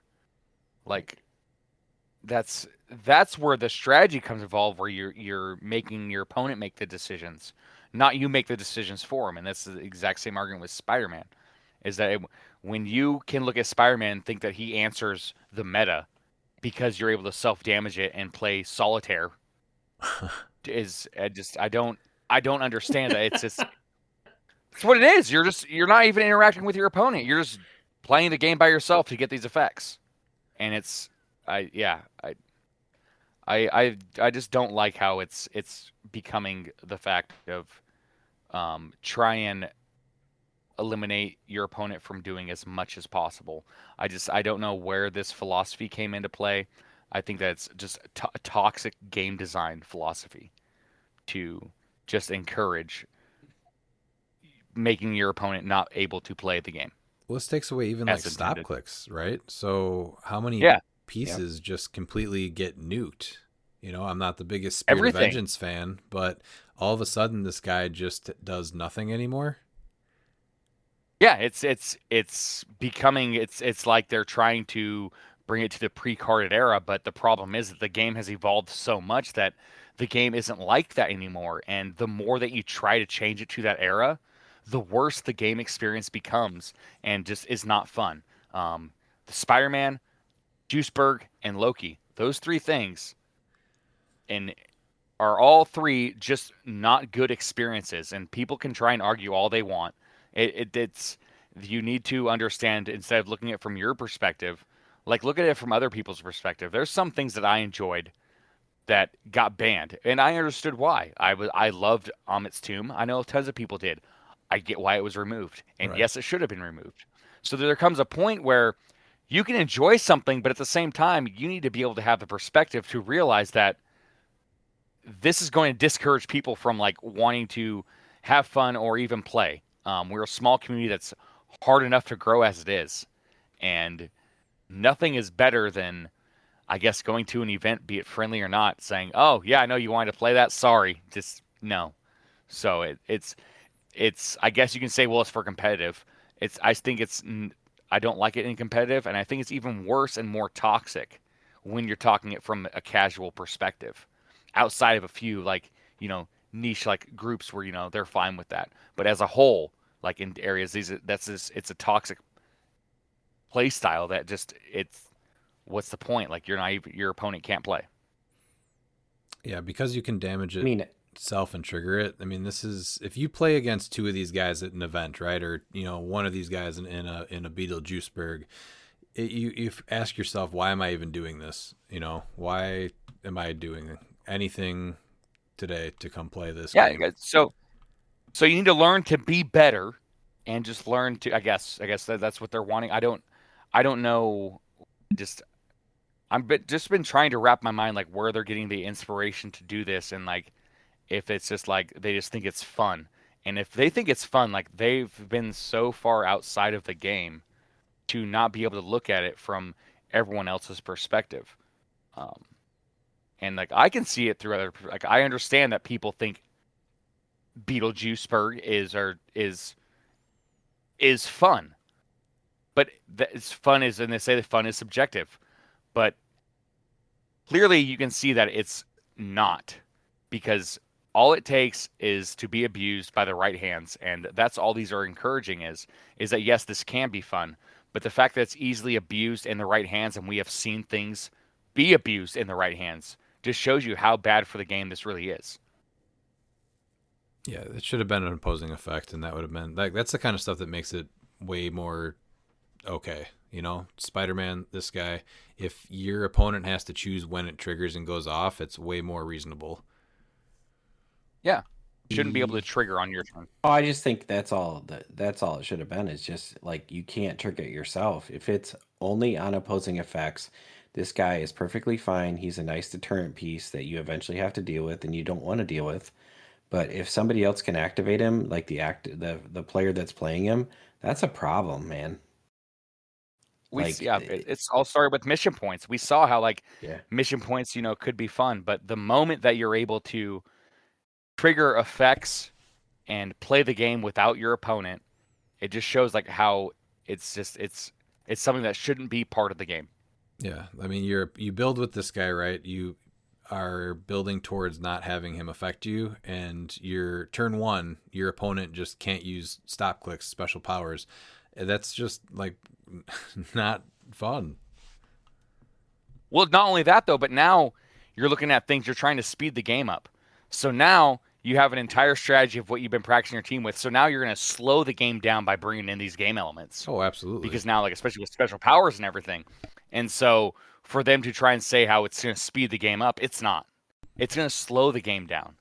Like that's where the strategy comes involved, where you're making your opponent make the decisions, not you make the decisions for him. And that's the exact same argument with Spider-Man, is that when you can look at Spider-Man and think that he answers the meta because you're able to self-damage it and play solitaire, I don't understand that. It's what it is. You're not even interacting with your opponent. You're just playing the game by yourself to get these effects. And I just don't like how it's becoming the fact of try and eliminate your opponent from doing as much as possible. I don't know where this philosophy came into play. I think that's just a toxic game design philosophy to just encourage making your opponent not able to play the game. Well, this takes away even like stop clicks, right? So how many pieces just completely get nuked? I'm not the biggest Spirit of Vengeance fan, but all of a sudden this guy just does nothing anymore. Yeah, it's becoming it's like they're trying to bring it to the pre-carded era, but the problem is that the game has evolved so much that the game isn't like that anymore. And the more that you try to change it to that era, the worse the game experience becomes and just is not fun. The Spider-Man, Juiceberg, and Loki, those three things are all three just not good experiences, and people can try and argue all they want. It's you need to understand, instead of looking at it from your perspective, like look at it from other people's perspective. There's some things that I enjoyed that got banned, and I understood why. I loved Amit's Tomb. I know tons of people did. I get why it was removed, and yes, it should have been removed. So there comes a point where you can enjoy something, but at the same time, you need to be able to have the perspective to realize that this is going to discourage people from like wanting to have fun or even play. We're a small community that's hard enough to grow as it is, and nothing is better than, I guess, going to an event, be it friendly or not, saying, "Oh yeah, I know you wanted to play that. Sorry, just no." So it's I guess you can say, well, it's for competitive. I don't like it in competitive, and I think it's even worse and more toxic when you're talking it from a casual perspective, outside of a few niche like groups where they're fine with that. But as a whole, like in areas, it's a toxic play style that what's the point? Like your opponent can't play. Yeah, because you can damage it self and trigger it. I mean, this is if you play against two of these guys at an event, right, or one of these guys in a Beetlejuiceburg, you ask yourself, why am I even doing this? Why am I doing anything today to come play this game? So you need to learn to be better and just learn to, I guess that's what they're wanting. I don't know. Just been trying to wrap my mind like where they're getting the inspiration to do this, and like if it's just like they just think it's fun. And if they think it's fun, like they've been so far outside of the game to not be able to look at it from everyone else's perspective. And like I can see it through like I understand that people think Beetlejuiceburg is fun, but and they say that fun is subjective, but clearly you can see that it's not, because all it takes is to be abused by the right hands, and that's all these are encouraging is that yes, this can be fun, but the fact that it's easily abused in the right hands, and we have seen things be abused in the right hands, just shows you how bad for the game this really is. Yeah, it should have been an opposing effect, and that would have been that's the kind of stuff that makes it way more okay. Spider-Man, this guy, if your opponent has to choose when it triggers and goes off, it's way more reasonable. Yeah, shouldn't be able to trigger on your turn. Oh, I just think that's all it should have been. Is just like you can't trigger it yourself. If it's only on opposing effects, this guy is perfectly fine. He's a nice deterrent piece that you eventually have to deal with and you don't want to deal with. But if somebody else can activate him, like the player that's playing him, that's a problem, man. It's all started with mission points. We saw how mission points, could be fun, but the moment that you're able to trigger effects and play the game without your opponent, It just shows like how it's something that shouldn't be part of the game. Yeah, I mean, you build with this guy, right? You are building towards not having him affect you, and your turn 1, your opponent just can't use stop clicks, special powers. That's just like not fun. Well, not only that though, but now you're looking at things, you're trying to speed the game up. So now you have an entire strategy of what you've been practicing your team with. So now you're going to slow the game down by bringing in these game elements. Oh, absolutely. Because now, like, especially with special powers and everything. And so for them to try and say how it's going to speed the game up, it's not. It's going to slow the game down.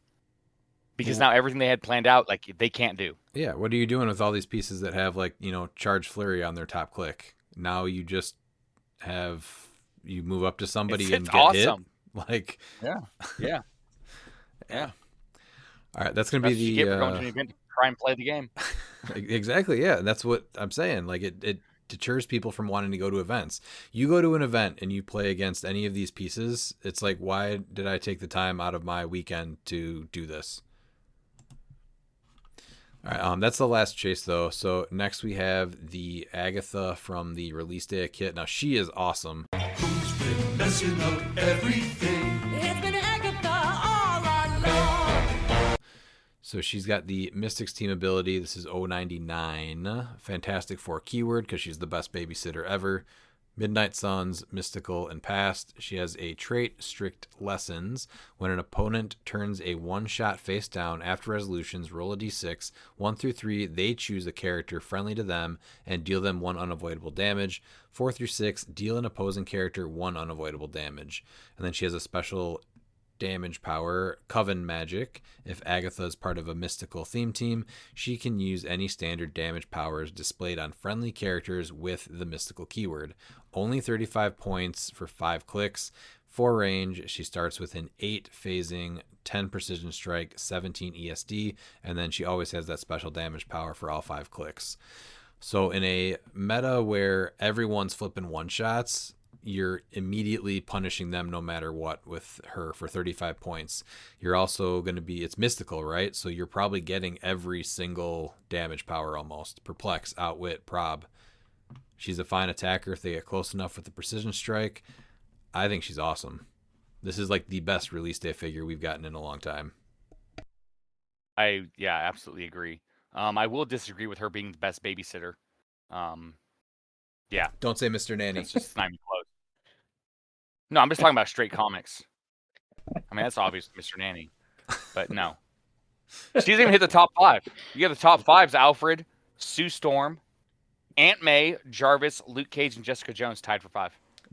Because now everything they had planned out, like, they can't do. Yeah, what are you doing with all these pieces that have, like, charge flurry on their top click? Now you just you move up to somebody and get awesome. hit. Like, yeah. All right, that's going to be the... What you get for going to an event to try and play the game. Exactly, yeah. That's what I'm saying. Like, it deters people from wanting to go to events. You go to an event and you play against any of these pieces, it's like, why did I take the time out of my weekend to do this? All right, that's the last chase, though. So next we have the Agatha from the release day kit. Now, she is awesome. Who's been messing up everything? It's been Agatha all along. So she's got the Mystics team ability. This is 099. Fantastic for keyword because she's the best babysitter ever. Midnight Suns, Mystical, and Past. She has a trait, Strict Lessons. When an opponent turns a one-shot face down after resolutions, roll a d6. 1 through 3, they choose a character friendly to them and deal them 1 unavoidable damage. 4 through 6, deal an opposing character 1 unavoidable damage. And then she has a special damage power, Coven Magic. If Agatha is part of a mystical theme team, she can use any standard damage powers displayed on friendly characters with the mystical keyword. Only 35 points for 5 clicks. For range, she starts with an 8 phasing, 10 precision strike, 17 ESD, and then she always has that special damage power for all 5 clicks. So in a meta where everyone's flipping one-shots, you're immediately punishing them no matter what with her for 35 points. You're also going to be, it's mystical, right? So you're probably getting every single damage power almost. Perplex, Outwit, Prob. She's a fine attacker if they get close enough with the precision strike. I think she's awesome. This is like the best release day figure we've gotten in a long time. I absolutely agree. I will disagree with her being the best babysitter. Yeah. Don't say Mr. Nanny. It's just not even close. No, I'm just talking about straight comics. I mean, that's obvious, Mr. Nanny. But no. She doesn't even hit the top 5. You get the top 5's Alfred, Sue Storm, Aunt May, Jarvis, Luke Cage, and Jessica Jones tied for 5.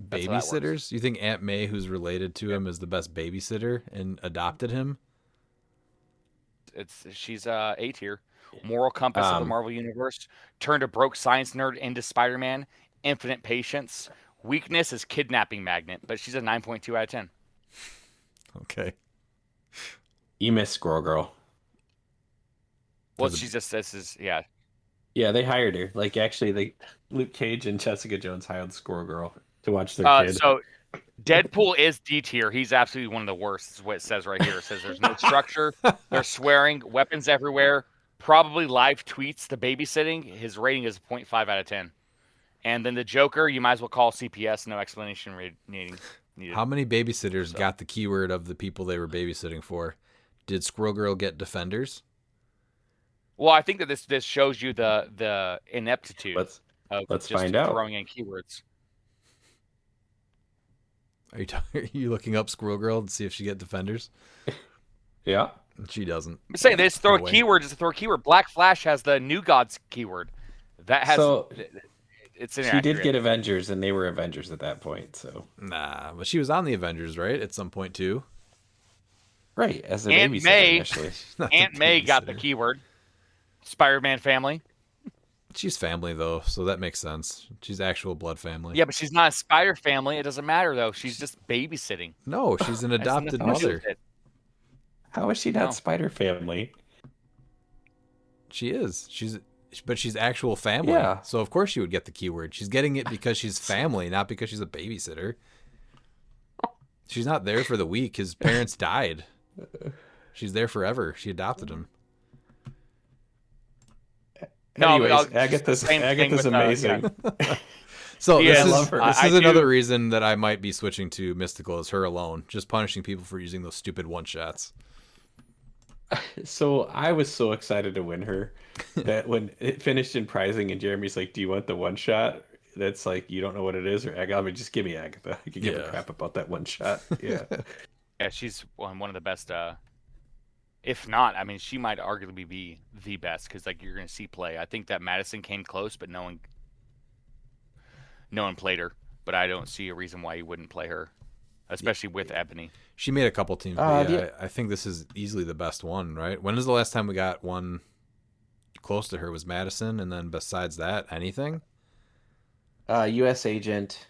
That's Babysitters? You think Aunt May, who's related to him, is the best babysitter and adopted him? She's A tier. Moral compass of the Marvel Universe. Turned a broke science nerd into Spider-Man. Infinite patience. Weakness is kidnapping magnet, but she's a 9.2 out of 10. Okay. You miss Squirrel Girl. Well, she's just yeah. Yeah, they hired her. Like, actually, Luke Cage and Jessica Jones hired Squirrel Girl to watch their kid. So Deadpool is D tier. He's absolutely one of the worst. This is what it says right here. It says there's no structure. They're swearing, weapons everywhere. Probably live tweets the babysitting. His rating is 0.5 out of 10. And then the Joker, you might as well call CPS. No explanation needed. How many babysitters got the keyword of the people they were babysitting for? Did Squirrel Girl get defenders? Well, I think that this shows you the ineptitude Let's just find out. Throwing in keywords. Are you looking up Squirrel Girl to see if she get defenders? Yeah. She doesn't. I'm saying they just throw No a way. keyword just to throw a keyword. Black Flash has the New Gods keyword. That has it's inaccurate. She did get Avengers, and they were Avengers at that point. So Nah, but she was on the Avengers, right? At some point too. right as a Aunt babysitter May, initially. Aunt May got the keyword. Spider-Man family. She's family though, so that makes sense. She's actual blood family. Yeah, but she's not a Spider family. It doesn't matter though. She's just babysitting. No, she's an adopted mother. How is she not Spider Family? She is. But she's actual family. Yeah. So of course she would get the keyword. She's getting it because she's family, not because she's a babysitter. She's not there for the week. His parents died. She's there forever. She adopted him. No, Anyways, Agatha's amazing. So Yeah, this is another reason that I might be switching to Mystical is her alone, just punishing people for using those stupid one-shots. So I was so excited to win her that when it finished in prizing and Jeremy's like, "Do you want the one shot?" That's like, you don't know what it is, or Agatha. I mean, just give me Agatha. I can give a crap about that one shot. Yeah. Yeah, she's one of the best. If not, I mean, she might arguably be the best because like you're going to see play. I think that Madison came close, but no one played her. But I don't see a reason why you wouldn't play her, especially with Ebony. She made a couple teams, but I think this is easily the best one, right? When is the last time we got one close to her? Was Madison, and then besides that, anything? U.S. Agent,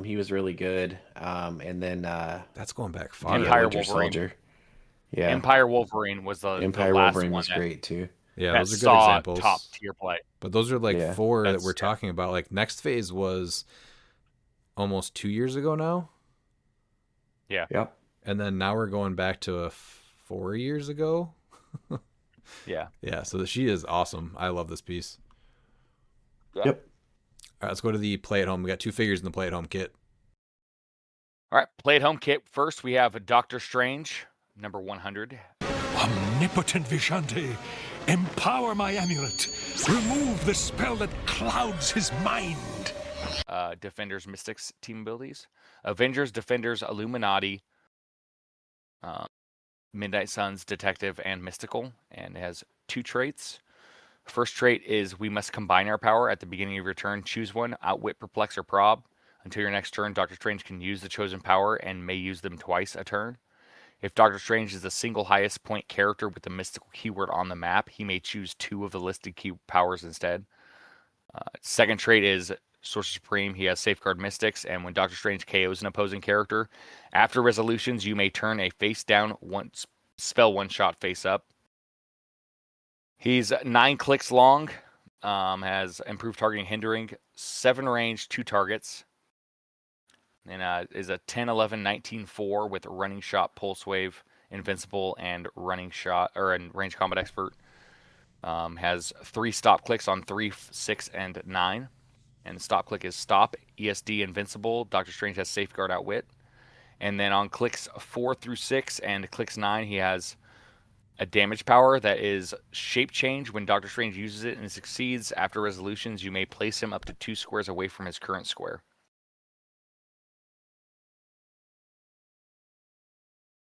he was really good, and then that's going back far. Empire Winter Wolverine. Soldier. Yeah, Empire Wolverine was the last Wolverine one was great too. Yeah, that those are good saw examples. Top tier play. But those are like four that we're yeah. talking about. Like next phase was almost 2 years ago now. Yeah. Yep. And then now we're going back to 4 years ago. Yeah. Yeah. So she is awesome. I love this piece. Yeah. Yep. All right, let's go to the play at home. We got 2 figures in the play at home kit. All right, play at home kit. First, we have Doctor Strange, number 100. Omnipotent Vishanti, empower my amulet. Remove the spell that clouds his mind. Defenders, Mystics team abilities. Avengers, Defenders, Illuminati, Midnight Suns, Detective, and Mystical. And it has 2 traits. First trait is we must combine our power. At the beginning of your turn, choose one, Outwit, Perplex, or Prob. Until your next turn, Doctor Strange can use the chosen power and may use them twice a turn. If Doctor Strange is the single highest point character with the mystical keyword on the map, he may choose 2 of the listed key powers instead. Second trait is Sorcerer Supreme. He has Safeguard Mystics, and when Doctor Strange KOs an opposing character, after resolutions, you may turn a face down spell one-shot face up. He's 9 clicks long, has improved targeting, hindering, 7 range, 2 targets, and is a 10, 11, 19, 4 with running shot, pulse wave, invincible, and running shot or and range combat expert. Has 3 stop clicks on 3, 6, and 9. And the stop click is stop, ESD, invincible. Doctor Strange has safeguard, outwit. And then on clicks 4 through 6 and clicks 9, he has a damage power that is shape change. When Doctor Strange uses it and succeeds, after resolutions, you may place him up to 2 squares away from his current square.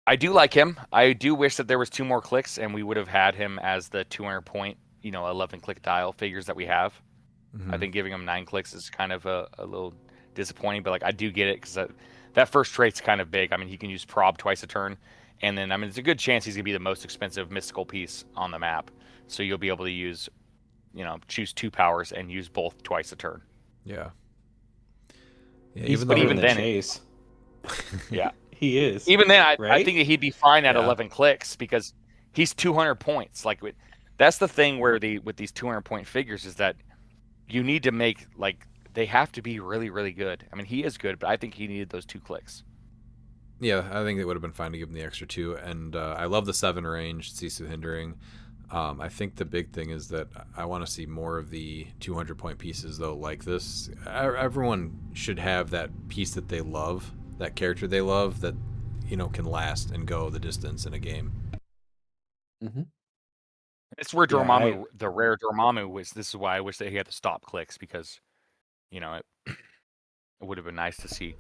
I do like him. I do wish that there was 2 more clicks and we would have had him as the 200 point, 11 click dial figures that we have. Mm-hmm. I think giving him 9 clicks is kind of a little disappointing, but like I do get it because that first trait's kind of big. I mean, he can use prob twice a turn, and then it's a good chance he's gonna be the most expensive mystical piece on the map. So you'll be able to use, choose 2 powers and use both twice a turn. Yeah. Even then, Chase. Yeah. He is. Even then, I think that he'd be fine at 11 clicks because he's 200 points. Like that's the thing where with these 200 point figures is that you need to make they have to be really, really good. I mean, he is good, but I think he needed those 2 clicks. Yeah, I think it would have been fine to give him the extra 2. And I love the 7 range, Sisu hindering. I think the big thing is that I want to see more of the 200 point pieces though like this. Everyone should have that piece that they love. That character they love that, can last and go the distance in a game. Mm-hmm. It's where Dormammu, the rare Dormammu, was. This is why I wish that he had the stop clicks because, it would have been nice to see.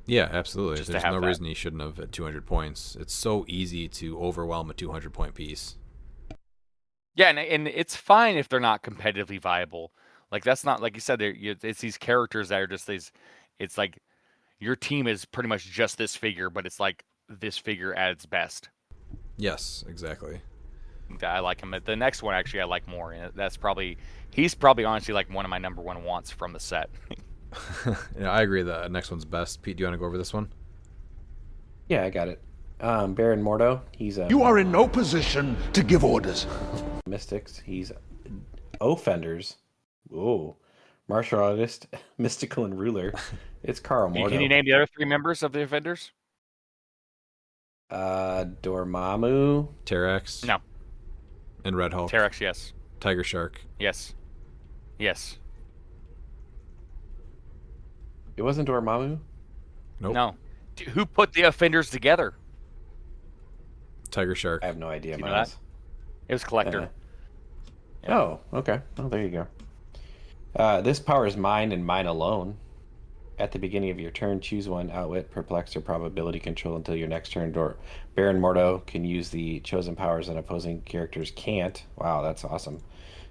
Yeah, absolutely. Just There's no reason he shouldn't have at 200 points. It's so easy to overwhelm a 200 point piece. Yeah, and it's fine if they're not competitively viable. Like that's not like you said. It's these characters that are just these. It's like. Your team is pretty much just this figure, but it's like this figure at its best. Yes, exactly. I like him. The next one, actually, I like more. And he's probably honestly like one of my number 1 wants from the set. Yeah, I agree. The next one's best. Pete, do you want to go over this one? Yeah, I got it. Baron Mordo. He's a. You are in no position to give orders. Mystics. He's Offenders. Ooh. Martial artist, mystical, and ruler. It's Carl Mordo. Can you name the other 3 members of the Defenders? Dormammu. Terex. No. And Red Hulk. Terex, yes. Tiger Shark. Yes. Yes. It wasn't Dormammu? Nope. No. Who put the offenders together? Tiger Shark. I have no idea, Do you know Miles. that? It was Collector. Yeah. Oh, okay. Oh, there you go. This power is mine and mine alone. At the beginning of your turn, choose one outwit, perplex, or probability control until your next turn. Baron Mordo can use the chosen powers and opposing characters can't. Wow, that's awesome.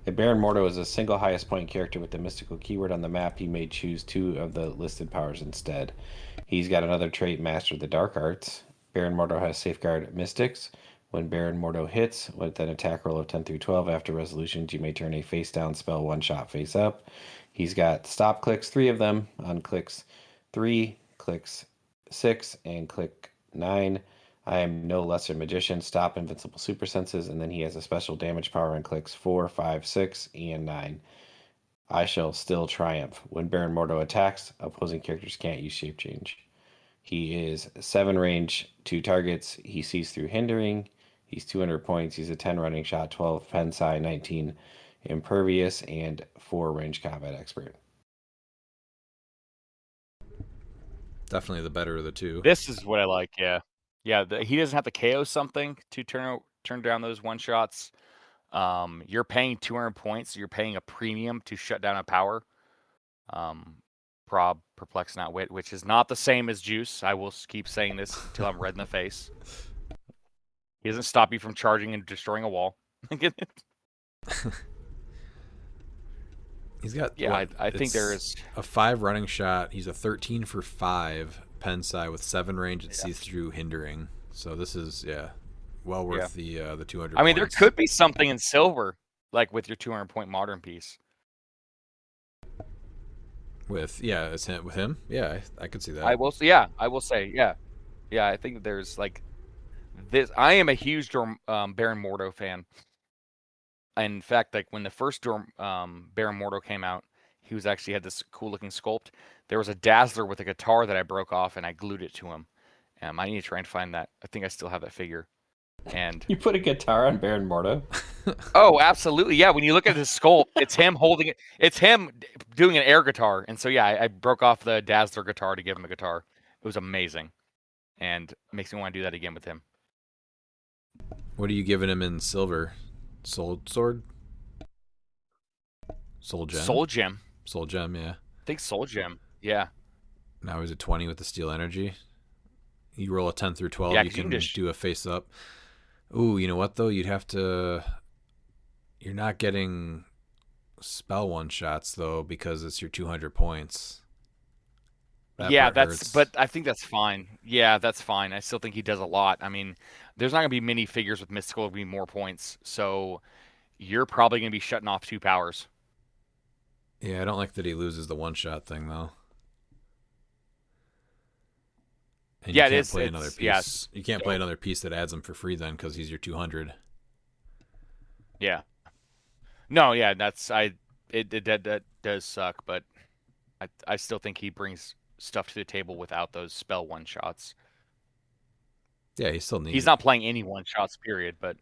If Baron Mordo is a single highest point character with the mystical keyword on the map, he may choose 2 of the listed powers instead. He's got another trait, Master of the Dark Arts. Baron Mordo has Safeguard Mystics. When Baron Mordo hits with an attack roll of 10 through 12 after resolutions, you may turn a face down spell one shot face up. He's got stop clicks, 3 of them on clicks 3, clicks 6, and click 9. I am no lesser magician, stop invincible super senses, and then he has a special damage power on clicks 4, 5, 6, and 9. I shall still triumph. When Baron Mordo attacks, opposing characters can't use shape change. He is 7 range, 2 targets. He sees through hindering. He's 200 points. He's a 10 running shot, 12 Pensai, 19 impervious, and 4 range combat expert. Definitely the better of the two. This is what I like. Yeah, yeah. He doesn't have to KO something to turn down those one shots. You're paying 200 points. So you're paying a premium to shut down a power. Prob, perplex, not wit, which is not the same as juice. I will keep saying this until I'm red in the face. He doesn't stop you from charging and destroying a wall. He's got I think there is a 5 running shot. He's a 13 for 5 Pensai with 7 range and sees through hindering. So this is well worth the 200. I mean, there could be something in silver, like with your 200 point modern piece. With with him. Yeah, I could see that. I will say, I think there's like this. I am a huge Baron Mordo fan. In fact, like when the first Baron Mordo came out, he actually had this cool looking sculpt. There was a Dazzler with a guitar that I broke off and I glued it to him. I need to try and find that. I think I still have that figure. And you put a guitar on Baron Mordo? Oh, absolutely. Yeah, when you look at his sculpt, it's him holding it. It's him doing an air guitar. And so I broke off the Dazzler guitar to give him a guitar. It was amazing. And it makes me want to do that again with him. What are you giving him in silver? Soul Sword? Soul Gem? Soul Gem. Soul Gem, yeah. I think Soul Gem. Yeah. Now he's a 20 with the Steel Energy. You roll a 10 through 12, you can do a face up. Ooh, you know what though? You're not getting spell one shots though because it's your 200 points. But I think that's fine. Yeah, that's fine. I still think he does a lot. I mean, there's not going to be many figures with mystical to be more points, so you're probably going to be shutting off 2 powers. Yeah, I don't like that he loses the one shot thing though. And you can't play another piece. Yes. You can't play another piece that adds him for free then because he's your 200. Yeah. No, yeah, that does suck, but I still think he brings stuff to the table without those spell one shots. Yeah, he still needs. He's not playing any one shots, period. But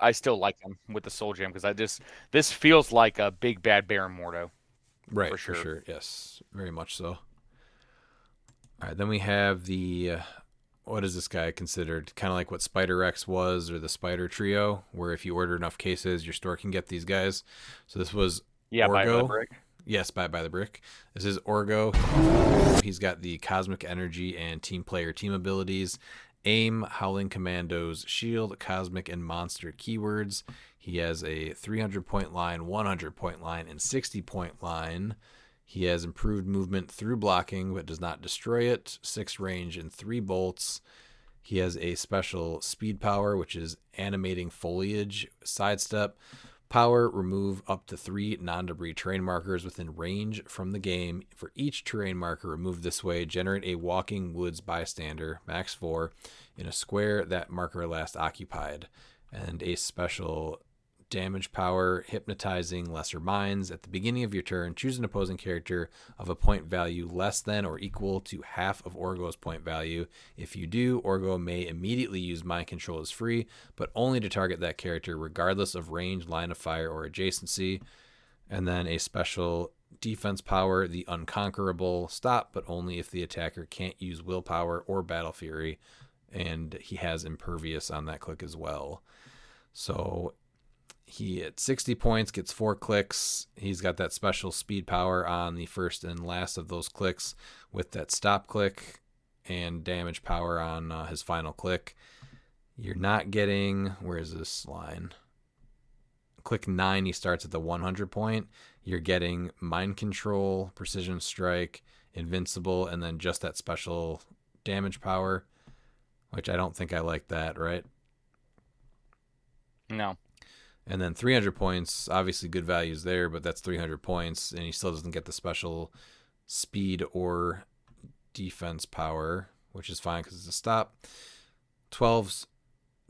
I still like him with the Soul Gem because this feels like a big bad Baron Mordo. Right, for sure. Yes, very much so. All right, then we have the what is this guy considered? Kind of like what Spider X was, or the Spider Trio, where if you order enough cases, your store can get these guys. So this was Orgo. Buy the brick. Yes, buy the brick. This is Orgo. He's got the Cosmic Energy and Team Player team abilities. Aim, Howling Commandos, Shield, Cosmic, and Monster keywords. He has a 300-point line, 100-point line, and 60-point line. He has improved movement through blocking, but does not destroy it. 6 range and 3 bolts. He has a special speed power, which is animating foliage, sidestep. Power, remove up to 3 non-debris terrain markers within range from the game. For each terrain marker removed this way, generate a walking woods bystander, max 4, in a square that marker last occupied. And a special damage power, hypnotizing lesser minds. At the beginning of your turn, choose an opposing character of a point value less than or equal to half of Orgo's point value. If you do, Orgo may immediately use mind control as free, but only to target that character regardless of range, line of fire, or adjacency. And then a special defense power, the Unconquerable. Stop, but only if the attacker can't use willpower or battle fury. And he has impervious on that click as well. So he at 60 points gets 4 clicks. He's got that special speed power on the first and last of those clicks with that stop click and damage power on his final click. You're not getting, where is this line? Click 9, he starts at the 100 point. You're getting mind control, precision strike, invincible, and then just that special damage power, which I don't think I like that, right? No. And then 300 points, obviously good values there, but that's 300 points, and he still doesn't get the special speed or defense power, which is fine because it's a stop. 12's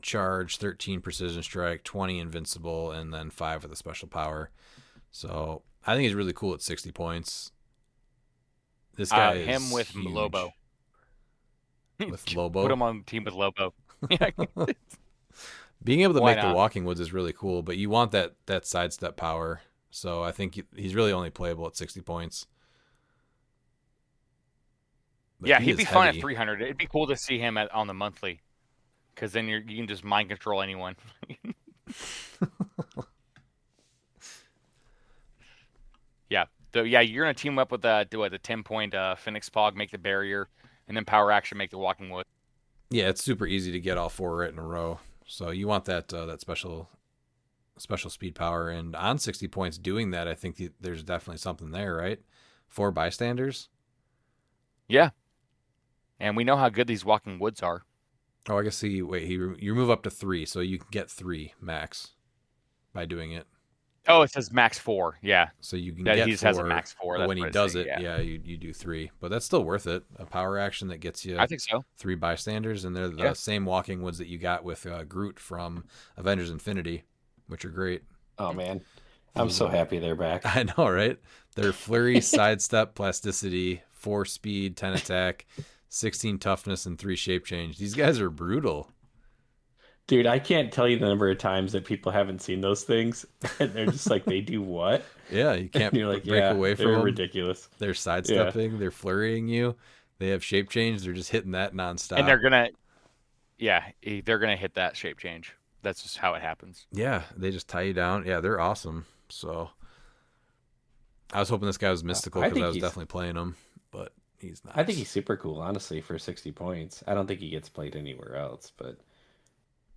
charge, 13 precision strike, 20 invincible, and then 5 with a special power. So I think he's really cool at 60 points. This guy is him with huge. Lobo. With Lobo? Put him on the team with Lobo. Yeah. Being able to Why make the not? Walking Woods is really cool, but you want that sidestep power. So I think he's really only playable at 60 points. But Yeah, he he'd is be fun at heavy. 300. It'd be cool to see him on the monthly, because then you can just mind control anyone. Yeah, you're gonna team up with the 10-point Phoenix Pog, make the barrier, and then power action, make the Walking Wood. Yeah, it's super easy to get all 4 right in a row. So you want that special speed power, and on 60 points doing that, I think there's definitely something there, right? 4 bystanders. Yeah, and we know how good these Walking Woods are. Oh, I guess you move up to 3, so you can get 3 max by doing it. Oh, it says max 4. Yeah, So you can that get he just 4, has a max 4. but That's when he what it's does saying, it, you do 3. But that's still worth it. A power action that gets you I think so. 3 bystanders, and they're the same Walking Woods that you got with Groot from Avengers Infinity, which are great. Oh man, I'm so happy they're back. I know, right? They're flurry, sidestep, plasticity, 4 speed, 10 attack, 16 toughness, and 3 shape change. These guys are brutal. Dude, I can't tell you the number of times that people haven't seen those things, and they're just like, they do what? Yeah, you can't And you're like, break away from they're them. ridiculous. They're sidestepping, they're flurrying you. They have shape change. They're just hitting that nonstop. And they're gonna hit that shape change. That's just how it happens. Yeah, they just tie you down. Yeah, they're awesome. So I was hoping this guy was mystical because I was definitely playing him, but he's not. I think he's super cool, honestly, for 60 points. I don't think he gets played anywhere else, but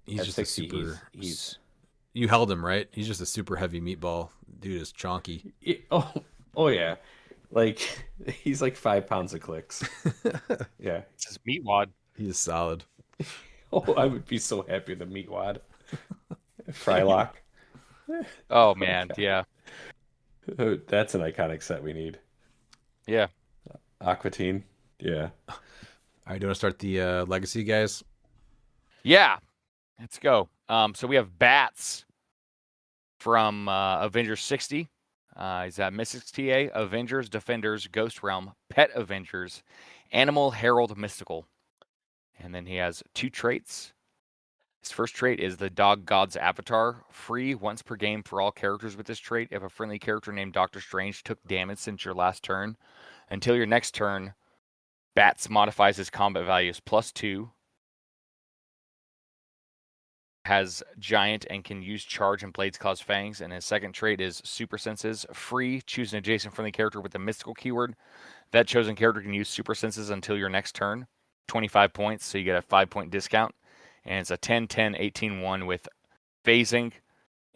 he's at just 60, a super. he's You held him, right? He's just a super heavy meatball. Dude is chonky. oh yeah, like he's like 5 pounds of clicks. Yeah, It's his meat wad. He is solid. Oh, I would be so happy with the meat wad. Frylock. Oh man, yeah, That's an iconic set we need. yeah. Aquatine. Yeah. All right, do you want to start the legacy, guys? Yeah, let's go. So we have Bats from Avengers 60. He's at Mystics TA, Avengers, Defenders, Ghost Realm, Pet Avengers, Animal Herald Mystical. And then he has 2 traits. His first trait is the Dog God's Avatar. Free once per game for all characters with this trait. If a friendly character named Doctor Strange took damage since your last turn, until your next turn, Bats modifies his combat values +2. Has giant and can use charge and blades cause fangs. And his second trait is super senses. Free, choose an adjacent friendly character with a mystical keyword. That chosen character can use super senses until your next turn. 25 points, so you get a 5-point discount. And it's a 10-10-18-1 with phasing,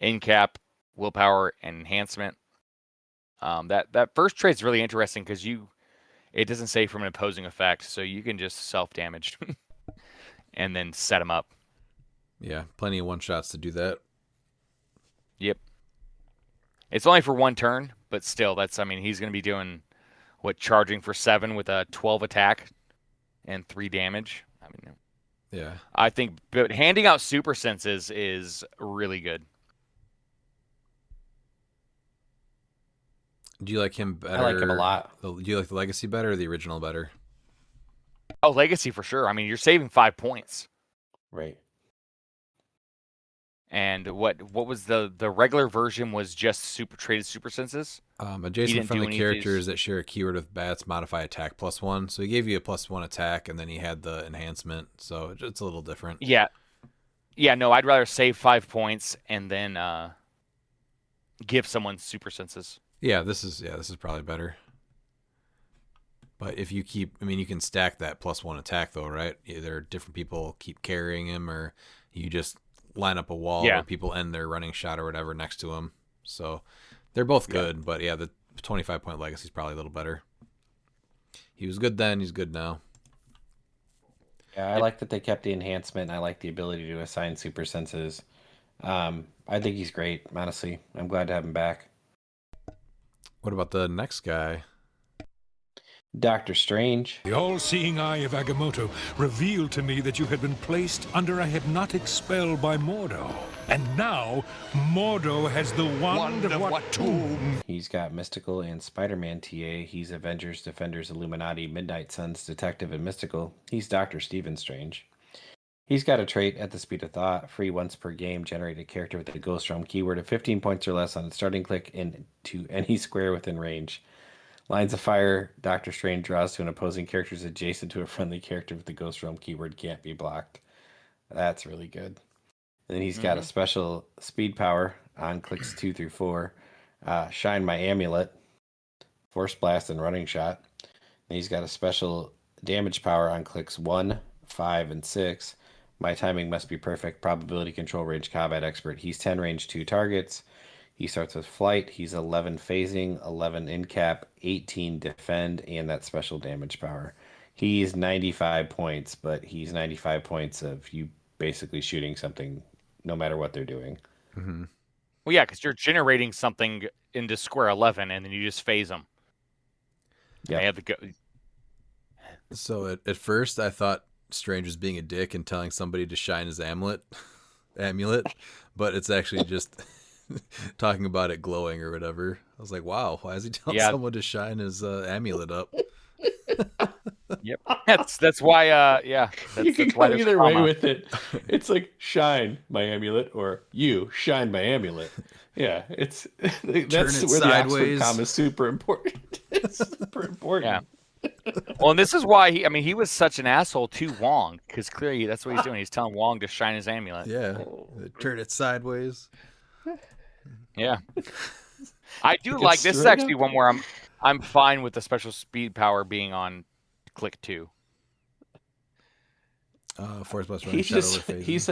incap, willpower, and enhancement. That first trait's really interesting because it doesn't say from an opposing effect, so you can just self-damage and then set them up. Yeah, plenty of one-shots to do that. Yep. It's only for 1 turn, but still, he's going to be doing, charging for 7 with a 12 attack and 3 damage. Yeah. I think, but handing out super senses is really good. Do you like him better? I like him a lot. Do you like the Legacy better or the original better? Oh, Legacy for sure. I mean, you're saving 5 points. Right. And what was the regular version was just traded super senses? Adjacent friendly characters that share a keyword with bats modify attack +1. So he gave you a +1 attack, and then he had the enhancement. So it's a little different. Yeah. Yeah, no, I'd rather save 5 points and then give someone super senses. Yeah, this is probably better. But if you keep, I mean, you can stack that +1 attack though, right? Either different people keep carrying him, or you just line up a wall where people end their running shot or whatever next to him. So they're both good, but yeah, the 25-point Legacy is probably a little better. He was good then, he's good now. Yeah, I like that they kept the enhancement. I like the ability to assign super senses. I think he's great, honestly. I'm glad to have him back. What about the next guy? Doctor Strange. The all-seeing eye of Agamotto revealed to me that you had been placed under a hypnotic spell by Mordo. And now, Mordo has the wand of Watum. He's got Mystical and Spider-Man TA. He's Avengers, Defenders, Illuminati, Midnight Suns, Detective, and Mystical. He's Dr. Stephen Strange. He's got a trait at the speed of thought. Free once per game. Generate a character with a Ghost Realm keyword of 15 points or less on its starting click into any square within range. Lines of Fire, Doctor Strange draws to an opposing character adjacent to a friendly character with the Ghost Realm keyword can't be blocked. That's really good. And then he's got a special speed power on clicks 2 through 4. Shine My Amulet, Force Blast, and Running Shot. And he's got a special damage power on clicks 1, 5, and 6. My Timing Must Be Perfect, Probability Control, Range Combat Expert. He's 10 range, 2 targets. He starts with Flight. He's 11 phasing, 11 in cap, 18 defend, and that special damage power. He's 95 points, but he's 95 points of you basically shooting something no matter what they're doing. Mm-hmm. Well, yeah, because you're generating something into square 11, and then you just phase them. Yeah. They have to go. So at first, I thought Strange was being a dick and telling somebody to shine his amulet, but it's actually just talking about it glowing or whatever. I was like, wow, why is he telling someone to shine his amulet up? Yep, that's why. You can go either way with it. It's like shine my amulet or you shine my amulet. Yeah, it's that's where the Oxford comma is super important. It's super important. Yeah. Well, and this is why he was such an asshole to Wong, because clearly that's what he's doing. He's telling Wong to shine his amulet. Yeah, turn it sideways. Yeah, I do like this. Is actually one where I'm fine with the special speed power being on click 2. Force Blast. He's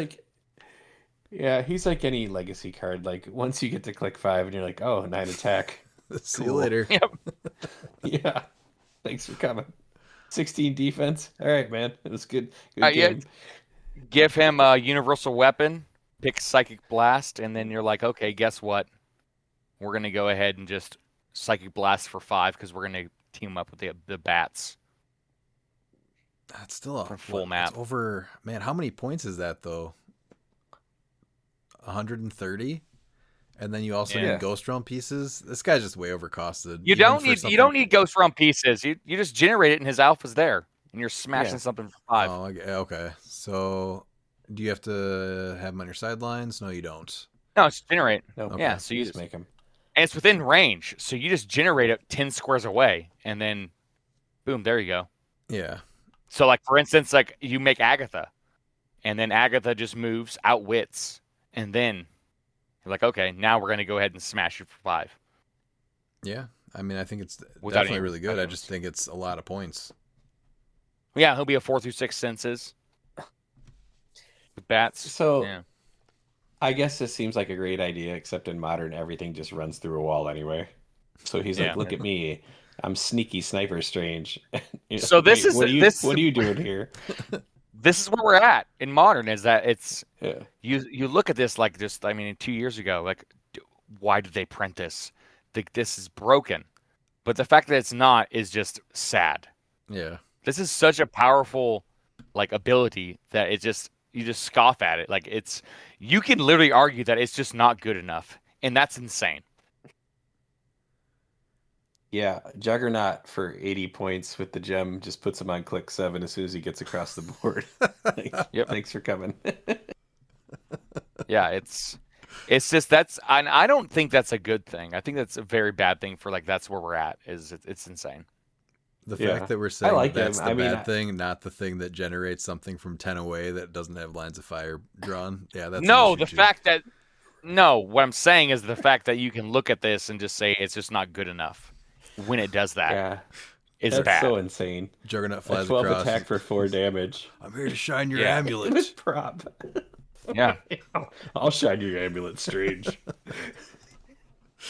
like any legacy card. Like once you get to click 5 and you're like, oh, 9 attack. See you later. Yep. Yeah. Thanks for coming. 16 defense. All right, man. It was good. Good game. Yeah. Give him a universal weapon, pick Psychic Blast, and then you're like, okay, guess what? We're going to go ahead and just Psychic Blast for 5 because we're going to team up with the bats. That's still a full map. It's over, man, how many points is that, though? 130? And then you also need Ghost Realm pieces. This guy's just way overcosted. You don't need Ghost Realm pieces. You just generate it and his alpha's there, and you're smashing something for 5. Oh, okay. So, do you have to have them on your sidelines? No, you don't. No, it's generate. No, okay. Yeah, so you just make them, and it's within range. So you just generate it 10 squares away, and then, boom, there you go. Yeah. So, like for instance, like you make Agatha, and then Agatha just moves, outwits, and then. You're like, okay, now we're going to go ahead and smash it for 5. Yeah. I mean, I think it's Without definitely really good. I just think it's a lot of points. Yeah, he'll be a 4 through 6 senses. With bats. So, yeah. I guess this seems like a great idea, except in Modern, everything just runs through a wall anyway. So he's like, look at me. I'm sneaky Sniper Strange. So this is... What are you doing here? This is where we're at in Modern, is that it's you look at this like just, I mean, 2 years ago, like, why did they print this? This is broken. But the fact that it's not is just sad. Yeah. This is such a powerful like ability that you just scoff at it. Like you can literally argue that it's just not good enough. And that's insane. Yeah, Juggernaut for 80 points with the gem just puts him on click 7 as soon as he gets across the board. Yep. Thanks for coming. Yeah, it's just I don't think that's a good thing. I think that's a very bad thing for like that's where we're at. It's insane. The Yeah. fact that we're I saying like that's him. the I mean, bad thing, not the thing that generates something from 10 away that doesn't have lines of fire drawn. Yeah, that's an No, issue the too. fact that no, what I'm saying is the fact that you can look at this and just say it's just not good enough when it does that. yeah, Is that's bad. so insane. Juggernaut A flies 12 across. attack for 4 damage. I'm here to shine your Yeah. amulet. With prop. Yeah. I'll shine your amulet, Strange.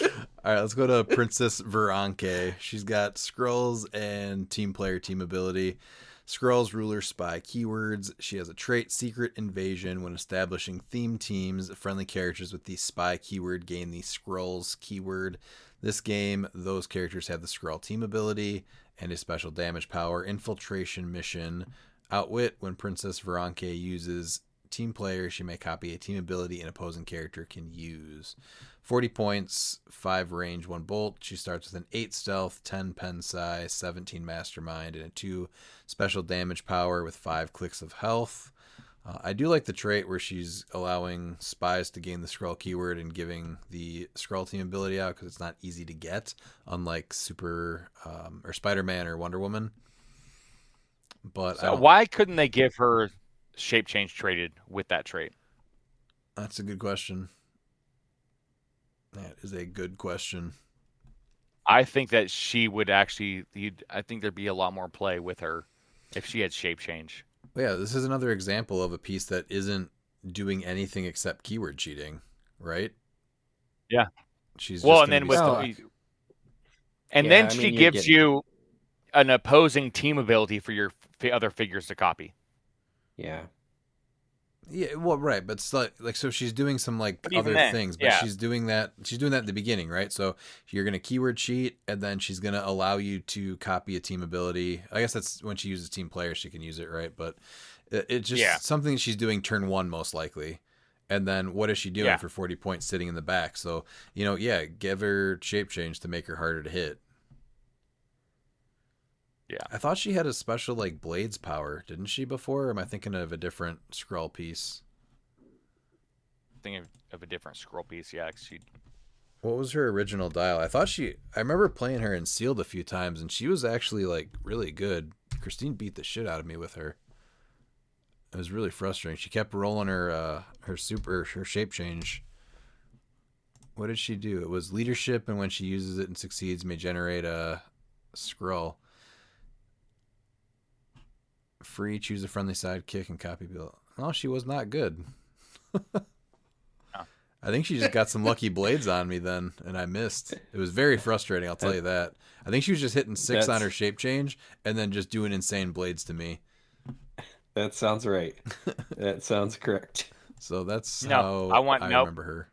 All right, let's go to Princess Veranke. She's got scrolls and team player team ability. Scrolls, ruler, spy, keywords. She has a trait, secret invasion. When establishing theme teams, friendly characters with the spy keyword gain the scrolls keyword. This game, those characters have the scroll team ability and a special damage power. Infiltration mission. Outwit. When Princess Veranke uses team player, she may copy a team ability an opposing character can use. 40 points, 5 range, 1 bolt. She starts with an 8 stealth, 10 pen size, 17 mastermind, and a 2 special damage power with 5 clicks of health. I do like the trait where she's allowing spies to gain the scroll keyword and giving the scroll team ability out because it's not easy to get, unlike Super or Spider-Man or Wonder Woman. But So why couldn't they give her shape change traded with that trait? That's a good question. That is a good question. I think that she would actually. I think there'd be a lot more play with her if she had shape change. Yeah, this is another example of a piece that isn't doing anything except keyword cheating, right? Yeah. She's well, just and then be with and Yeah, then I she mean, you're gives getting- you an opposing team ability for your other figures to copy. Yeah. Yeah, well, right, but it's like so she's doing some like But even other then, things, but yeah. she's doing that at the beginning, right? So you're gonna keyword cheat, and then she's gonna allow you to copy a team ability. I guess that's when she uses team player, she can use it, right? But it's just something she's doing turn 1 most likely. And then what is she doing for 40 points sitting in the back? So give her shape change to make her harder to hit. Yeah. I thought she had a special like blades power, didn't she before? Or am I thinking of a different scroll piece? Thinking of a different scroll piece, yeah. 'Cause she. What was her original dial? I remember playing her in sealed a few times, and she was actually like really good. Christine beat the shit out of me with her. It was really frustrating. She kept rolling her shape change. What did she do? It was leadership, and when she uses it and succeeds, may generate a scroll. Free, choose a friendly sidekick and copy bill. No, she was not good. I think she just got some lucky blades on me then, and I missed. It was very frustrating, I'll tell you that. I think she was just hitting 6 on her shape change and then just doing insane blades to me. That sounds right. That sounds correct. So that's No, how I remember her.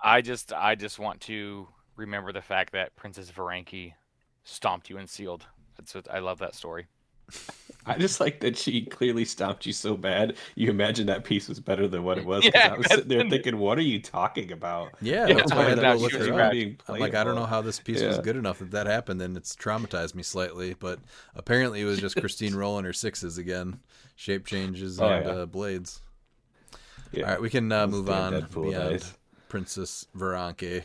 I just want to remember the fact that Princess Veranke stomped you and sealed. I love that story. I just like that she clearly stomped you so bad. You imagine that piece was better than what it was. 'Cause Yeah, I was sitting there thinking, what are you talking about? Yeah, that's why I had to go look she her was up. being I'm like, I don't know how this piece was Yeah. good enough that happened, and it's traumatized me slightly. But apparently, it was just Christine rolling her 6s again, shape changes and blades. Yeah. All right, we can move damn on Deadpool beyond dice. Princess Veranke.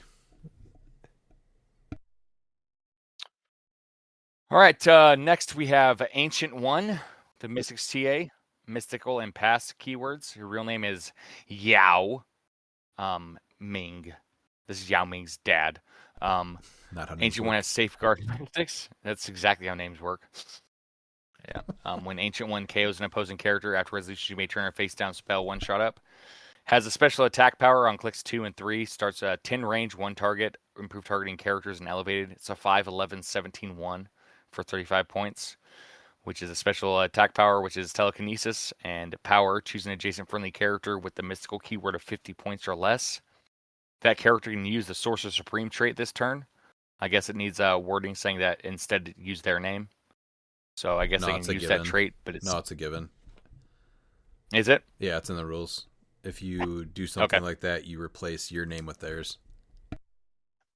All right, next we have Ancient One, the Mystics TA, mystical and past keywords. Her real name is Yao Ming. This is Yao Ming's dad. Not how names Ancient One work. has safeguard mystics. That's exactly how names work. Yeah. When Ancient One KOs an opposing character after resolution, she may turn her face down spell 1-shot up. Has a special attack power on clicks 2 and 3. Starts at 10 range, 1 target. Improved targeting characters and elevated. It's a 5, 11, 17, 1 for 35 points, which is a special attack power, which is telekinesis and power. Choose an adjacent friendly character with the mystical keyword of 50 points or less. That character can use the Sorcerer Supreme trait this turn. I guess it needs wording saying that instead use their name. So I guess No, they it's can a use that given. trait, but it's... No, it's a given. Is it? Yeah, it's in the rules. If you do something like that, you replace your name with theirs.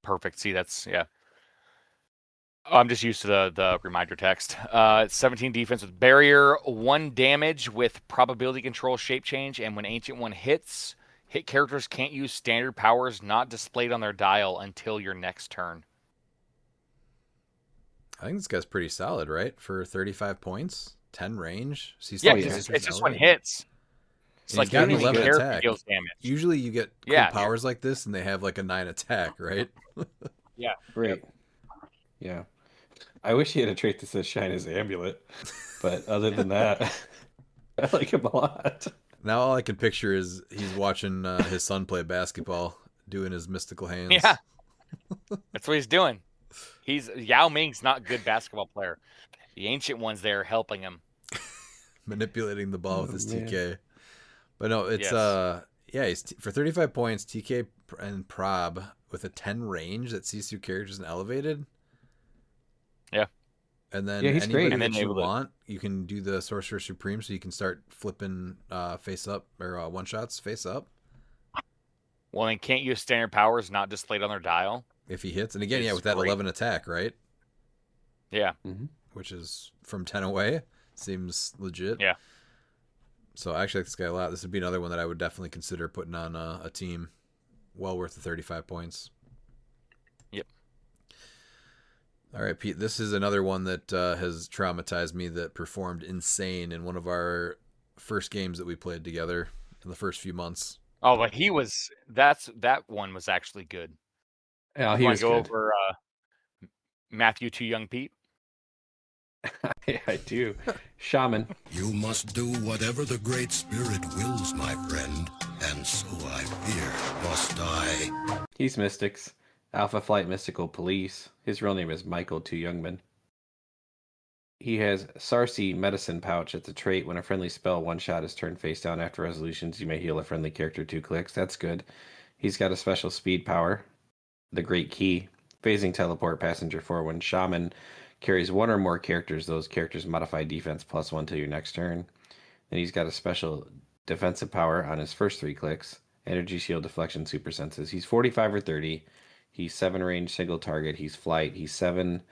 Perfect. See, that's... Yeah. Oh, I'm just used to the reminder text. 17 defense with barrier, 1 damage with probability control shape change, and when Ancient One hits, hit characters can't use standard powers not displayed on their dial until your next turn. I think this guy's pretty solid, right? For 35 points, 10 range. Yeah, because it's just when hits. It's and like he's got an any 11 character attack. deals damage. Usually you get cool Yeah, powers like this, and they have like a 9 attack, right? Yeah. Great. Yeah. I wish he had a trait that says Shine his Amulet. But other than that, I like him a lot. Now all I can picture is he's watching his son play basketball, doing his mystical hands. Yeah. That's what he's doing. Yao Ming's not a good basketball player. The Ancient One's there helping him. Manipulating the ball with his TK. But no, it's Yes. he's for 35 points, TK and prob with a 10 range that sees through characters and elevated. Yeah. And then he's anybody great. that And then you want, you can do the Sorcerer Supreme, so you can start flipping face up or one shots face up. Well, and can't use standard powers not displayed on their dial. If he hits, and again, It's with that great. 11 attack, right? Yeah. Which is from 10 away, seems legit. Yeah. So I actually like this guy a lot. This would be another one that I would definitely consider putting on a team. Well worth the 35 points. Yep. All right, Pete, this is another one that has traumatized me, that performed insane in one of our first games that we played together in the first few months. Oh, but that one was actually good. Yeah, You he want was to go good. over Matthew Too Young Pete? Yeah, I do. Shaman. You must do whatever the Great Spirit wills, my friend, and so I fear must I. He's Mystics. Alpha Flight Mystical Police. His real name is Michael Two Youngman. He has Sarsi Medicine Pouch. It's a trait. When a friendly spell one-shot is turned face down after resolutions, you may heal a friendly character 2 clicks. That's good. He's got a special speed power. The Great Key. Phasing Teleport Passenger 4. When Shaman carries 1 or more characters, those characters modify defense +1 till your next turn. Then he's got a special defensive power on his first 3 clicks. Energy Shield, Deflection, Super Senses. He's 45 or 30. He's 7 range, single target. He's flight. He's 10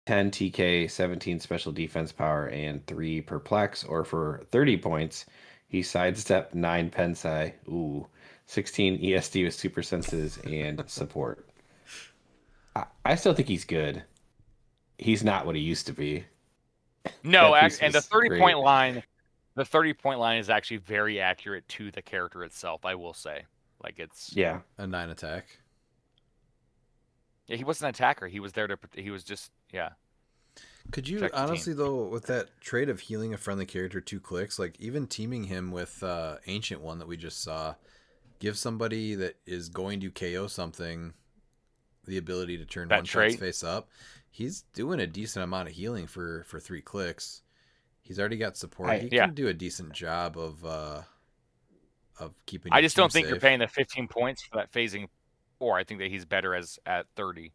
TK, 17 special defense power, and 3 perplex. Or for 30 points, he's sidestep, 9 pensai. Ooh, 16 ESD with super senses and support. I still think he's good. He's not what he used to be. No, That piece and the was 30-point great. line, the 30-point line is actually very accurate to the character itself. I will say, like it's Yeah. A 9 attack. Yeah, he wasn't an attacker. He was there to. He was just Could you protect the team. honestly, though, with that trait of healing a friendly character 2 clicks, like even teaming him with Ancient One that we just saw, give somebody that is going to KO something the ability to turn That one shots trait? face up. He's doing a decent amount of healing for 3 clicks. He's already got support. He can do a decent job of keeping. I your just don't team think you're safe. paying the 15 points for that phasing 4. I think that he's better at 30.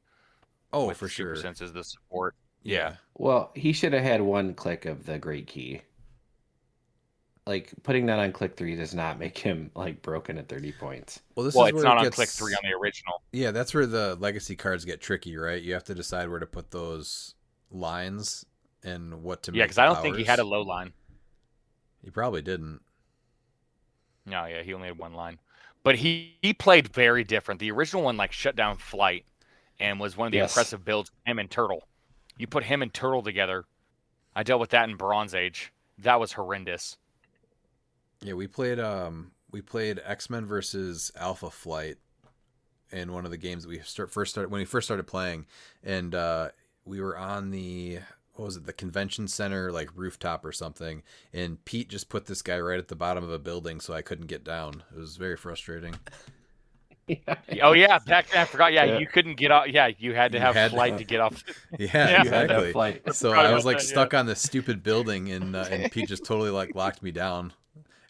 Oh, with for the super sure. senses, the support. Yeah. Well, he should have had 1 click of the Great Key. Like, putting that on click 3 does not make him, like, broken at 30 points. Well, this Well, is it's where not it on gets... click 3 on the original. Yeah, that's where the legacy cards get tricky, right? You have to decide where to put those lines and what to make. Yeah, because I don't think he had a low line. He probably didn't. No, yeah, he only had 1 line. But he played very different. The original one, like, shut down Flight and was one of the Yes. impressive builds, him and Turtle. You put him and Turtle together. I dealt with that in Bronze Age. That was horrendous. Yeah, we played X-Men versus Alpha Flight in one of the games that we first started playing, and we were on the the convention center like rooftop or something, and Pete just put this guy right at the bottom of a building, so I couldn't get down. It was very frustrating. Oh yeah, back then I forgot. Yeah, you couldn't get off. Yeah, you had to have Flight to get off. Yeah, exactly. Flight. So I was like stuck on this stupid building, and Pete just totally like locked me down.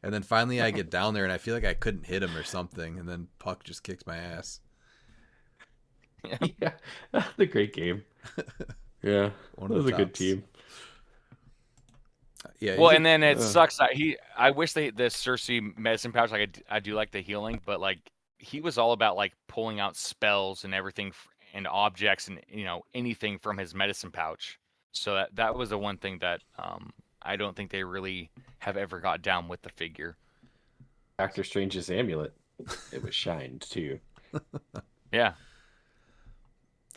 And then finally I get down there, and I feel like I couldn't hit him or something, and then Puck just kicks my ass. Yeah, the great game. Yeah, One that of was the a good tops. team. Yeah. Well, and then it sucks. I wish the Cersei medicine pouch. Like I do like the healing, but like he was all about like pulling out spells and everything, and objects and anything from his medicine pouch. So that was the one thing that I don't think they really have ever got down with the figure. Doctor Strange's amulet, it was shined too. Yeah.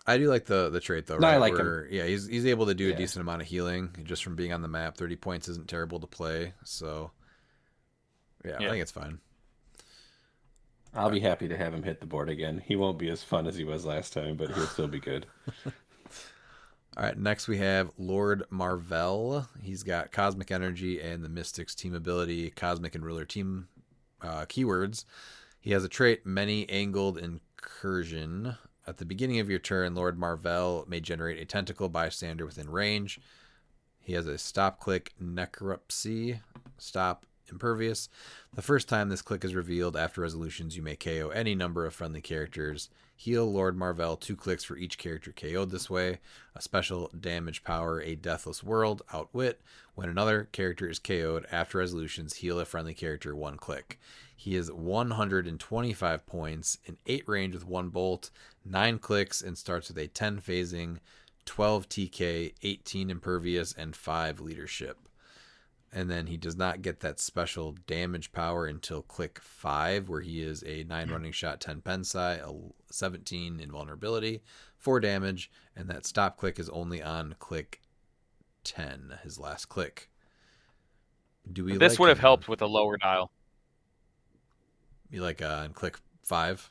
I do like the trait though, No, right? I like him. Yeah, he's able to do a Yeah. decent amount of healing just from being on the map. 30 points isn't terrible to play, so yeah. I think it's fine. I'll be happy to have him hit the board again. He won't be as fun as he was last time, but he'll still be good. All right, next we have Lord Marvell. He's got Cosmic Energy and the Mystics team ability, Cosmic and Ruler team keywords. He has a trait, Many Angled Incursion. At the beginning of your turn, Lord Marvell may generate a tentacle bystander within range. He has a stop click Necropsy, stop impervious. The first time this click is revealed after resolutions, you may KO any number of friendly characters. Heal Lord Marvell 2 clicks for each character KO'd this way. A special damage power, a Deathless World, Outwit. When another character is KO'd after resolutions, heal a friendly character 1 click. He is 125 points, in 8 range with 1 bolt, 9 clicks, and starts with a 10 phasing, 12 TK, 18 impervious, and 5 leadership. And then he does not get that special damage power until click 5, where he is a 9 running shot, 10 pensai, a 17 invulnerability, 4 damage, and that stop click is only on click 10, his last click. This would have helped with a lower dial. You like on click 5?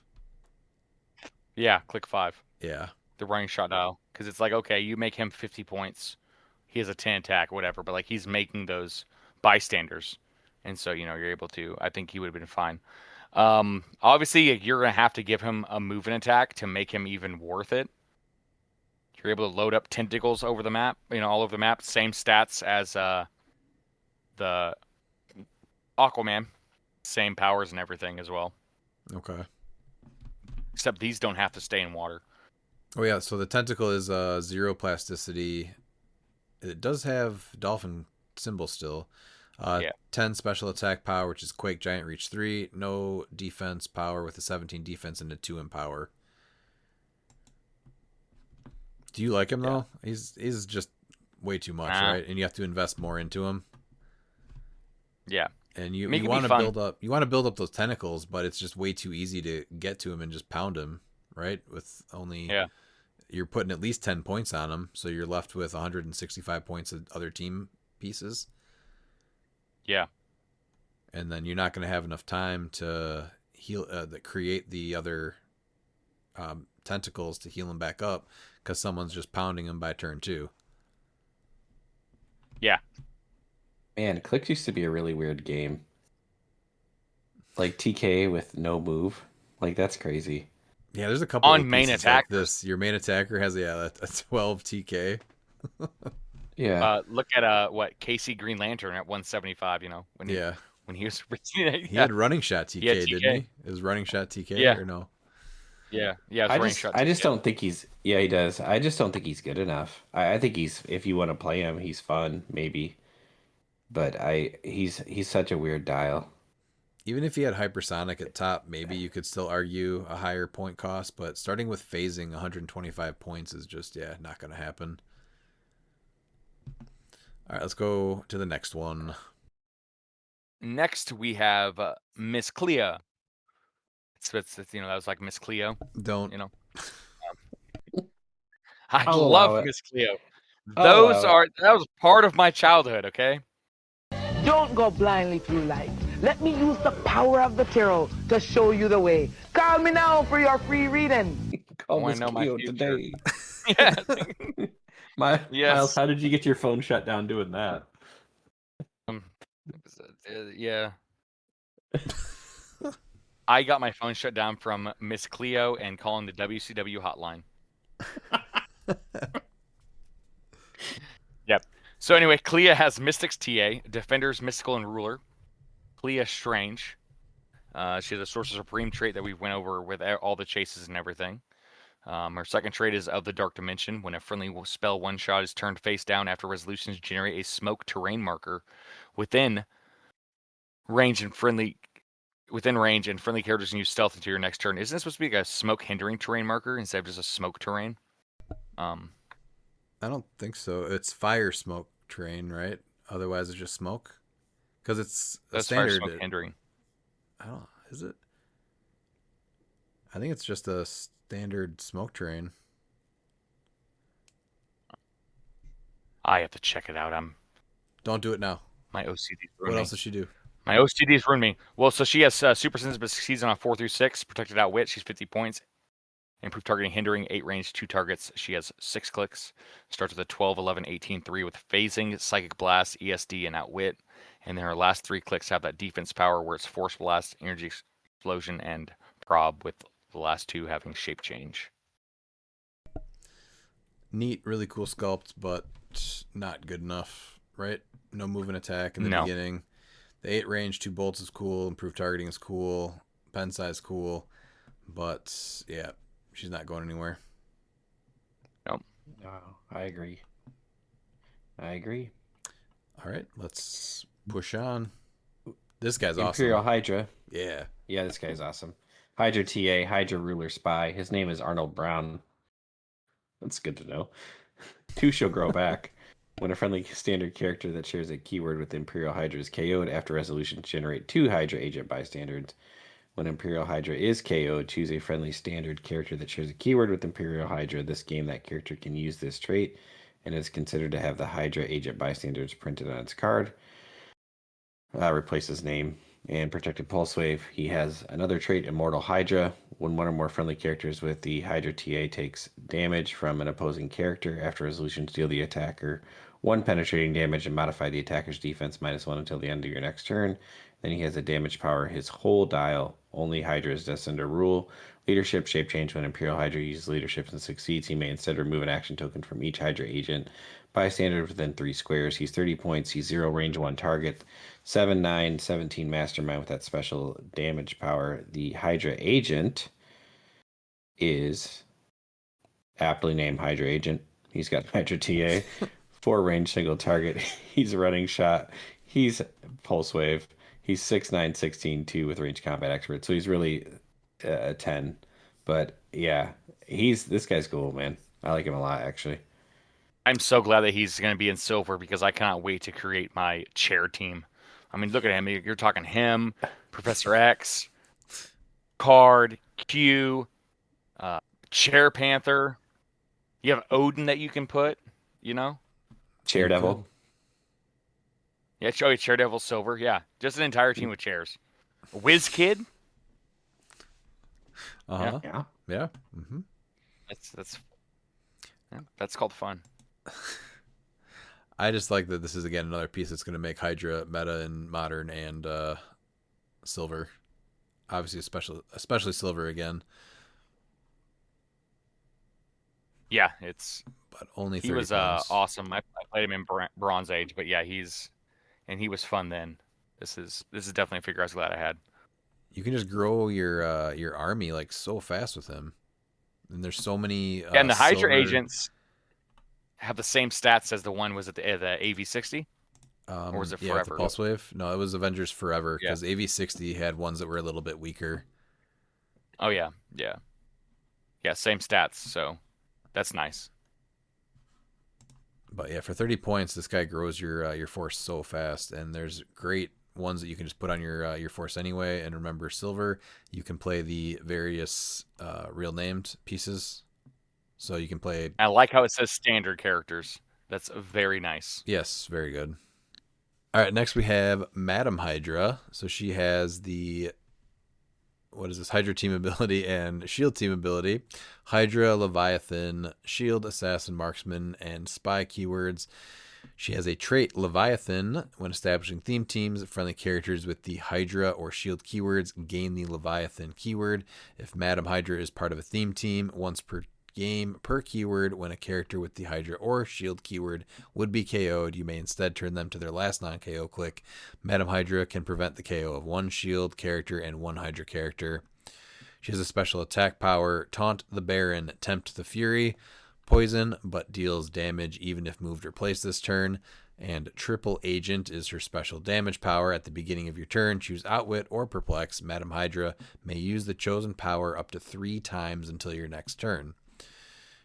Yeah, click 5. Yeah. The running shot dial. Because it's like, okay, you make him 50 points. He has a 10 attack, whatever, but like he's making those bystanders. And so, you're able to, I think he would have been fine. Obviously, you're going to have to give him a movement attack to make him even worth it. You're able to load up tentacles over the map, all over the map. Same stats as the Aquaman. Same powers and everything as well. Okay. Except these don't have to stay in water. Oh, yeah, so the tentacle is 0 plasticity. It does have dolphin symbol still. 10 special attack power, which is Quake Giant Reach 3. No defense power with a 17 defense and a 2 in power. Do you like him, though? He's just way too much, right? And you have to invest more into him. Yeah. And you want to build up those tentacles, but it's just way too easy to get to him and just pound him, right? With only... Yeah. You're putting at least 10 points on them, so you're left with 165 points of other team pieces. Yeah. And then you're not going to have enough time to heal, create the other tentacles to heal them back up, because someone's just pounding them by turn 2. Yeah. Man, cliX used to be a really weird game. Like TK with no move. Like, that's crazy. Yeah, there's a couple on of main attack. Like this, your main attacker has a 12 TK. Yeah. Look at what Casey Green Lantern at 175. When he was he had running shot TK, didn't he? It was running shot TK or no? Yeah. I just don't think he's. Yeah, he does. I just don't think he's good enough. I think he's. If you want to play him, he's fun, maybe. But he's such a weird dial. Even if he had hypersonic at top, maybe you could still argue a higher point cost, but starting with phasing 125 points is just, not going to happen. All right, let's go to the next one. Next, we have Miss Cleo. It's that was like Miss Cleo. Don't. I love Miss Cleo. That was part of my childhood, okay? Don't go blindly through life. Let me use the power of the tarot to show you the way. Call me now for your free reading. Call Miss Cleo today. Miles, how did you get your phone shut down doing that? Yeah. I got my phone shut down from Miss Cleo and calling the WCW hotline. Yep. So anyway, Clea has Mystics TA, Defenders Mystical and Ruler. Clea Strange. She has a Sorcerer Supreme trait that we went over with all the chases and everything. Her second trait is of the Dark Dimension. When a friendly spell one shot is turned face down after resolutions, generate a smoke terrain marker within range and friendly within range, and friendly characters can use stealth until your next turn. Isn't it supposed to be like a smoke hindering terrain marker instead of just a smoke terrain? I don't think so. It's fire smoke terrain, right? Otherwise, it's just smoke. Because it's a That's standard. fire smoke hindering. I don't. Is it? I think it's just a standard smoke terrain. I have to check it out. Don't do it now. My OCD. What else does she do? My OCD's ruined me. Well, so she has super sensitive, but succeeds on a 4 through 6. Protected outwit. She's 50 points. Improved targeting, hindering, 8 range, 2 targets. She has 6 clicks. Starts with a 12, 11, 18, 3 with phasing, psychic blast, ESD, and outwit. And then her last 3 clicks have that defense power where it's force blast, energy explosion, and prob, with the last 2 having shape change. Neat, really cool sculpt, but not good enough, right? No move and attack in the beginning. The 8 range, 2 bolts is cool. Improved targeting is cool. Pen size cool. But, yeah, she's not going anywhere. Nope. No, I agree. All right, let's push on. This guy's Imperial awesome. Hydra. Yeah. Yeah, this guy's awesome. Hydra TA, Hydra Ruler Spy. His name is Arnold Brown. That's good to know. 2, she'll grow back. When a friendly standard character that shares a keyword with Imperial Hydra is KO'd, after resolution, generate 2 Hydra agent bystanders. When Imperial Hydra is KO'd, choose a friendly standard character that shares a keyword with Imperial Hydra. This game, that character can use this trait and is considered to have the Hydra agent bystanders printed on its card. Replace his name. And Protected Pulse Wave. He has another trait, Immortal Hydra. When one or more friendly characters with the Hydra TA takes damage from an opposing character, after resolution, deal the attacker 1 penetrating damage and modify the attacker's defense -1 until the end of your next turn. Then he has a damage power his whole dial. Only Hydra is destined to rule. Leadership, shape change. When Imperial Hydra uses leadership and succeeds, he may instead remove an action token from each Hydra agent bystander within 3 squares. He's 30 points. He's 0 range, 1 target. 7, 9, 17 mastermind with that special damage power. The Hydra agent is aptly named Hydra Agent. He's got Hydra TA, 4 range, single target. He's a running shot. He's Pulse Wave. He's 6'9", 16, 2 with range combat expert. So he's really a 10. But yeah, this guy's cool, man. I like him a lot, actually. I'm so glad that he's going to be in silver because I cannot wait to create my chair team. I mean, look at him. You're talking him, Professor X, Card, Q, Chair Panther. You have Odin that you can put, you know? Chair Devil. Yeah, show you Chair Devil Silver. Yeah, just an entire team with chairs. Whiz Kid. Uh-huh. Yeah. Yeah. Mm-hmm. That's called fun. I just like that this is, again, another piece that's going to make Hydra meta in Modern and Silver. Obviously, especially Silver again. Yeah, but only 30 he was points. awesome. I played him in Bronze Age, but yeah, he was fun then. This is definitely a figure I was glad I had. You can just grow your army like so fast with him, and there's so many. And the Hydra silver... agents have the same stats as the one was at the AV60, or was it Forever? The Pulse Wave. No, it was Avengers Forever because AV60 had ones that were a little bit weaker. Oh yeah. Same stats. So that's nice. But yeah, for 30 points, this guy grows your force so fast, and there's great ones that you can just put on your force anyway. And remember, Silver, you can play the various real named pieces, so you can play. I like how it says standard characters. That's very nice. Yes, very good. All right, next we have Madam Hydra. So she has the Hydra team ability and shield team ability. Hydra, Leviathan, shield, assassin, marksman, and spy keywords. She has a trait, Leviathan. When establishing theme teams, friendly characters with the Hydra or shield keywords gain the Leviathan keyword. If Madam Hydra is part of a theme team, once per game per keyword, when a character with the Hydra or shield keyword would be KO'd, you may instead turn them to their last non-KO click. Madam Hydra can prevent the KO of 1 shield character and 1 Hydra character. She has a special attack power, Taunt the Baron, Tempt the Fury, poison, but deals damage even if moved or placed this turn. And Triple Agent is her special damage power. At the beginning of your turn, choose Outwit or Perplex. Madam Hydra may use the chosen power up to 3 times until your next turn.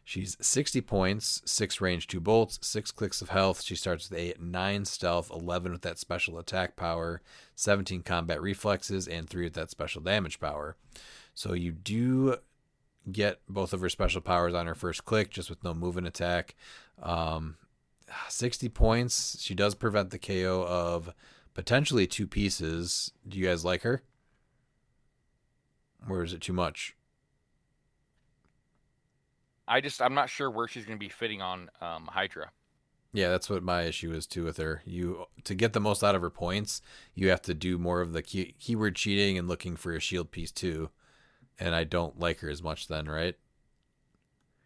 She's 60 points, 6 range, 2 bolts, 6 clicks of health. She starts with a 9 stealth, 11 with that special attack power, 17 combat reflexes, and 3 with that special damage power. So you do get both of her special powers on her first click, just with no move and attack. 60 points. She does prevent the KO of potentially 2 pieces. Do you guys like her? Or is it too much? I'm not sure where she's going to be fitting on Hydra. Yeah, that's what my issue is too with her. To get the most out of her points, you have to do more of the keyword cheating and looking for a shield piece too. And I don't like her as much then, right?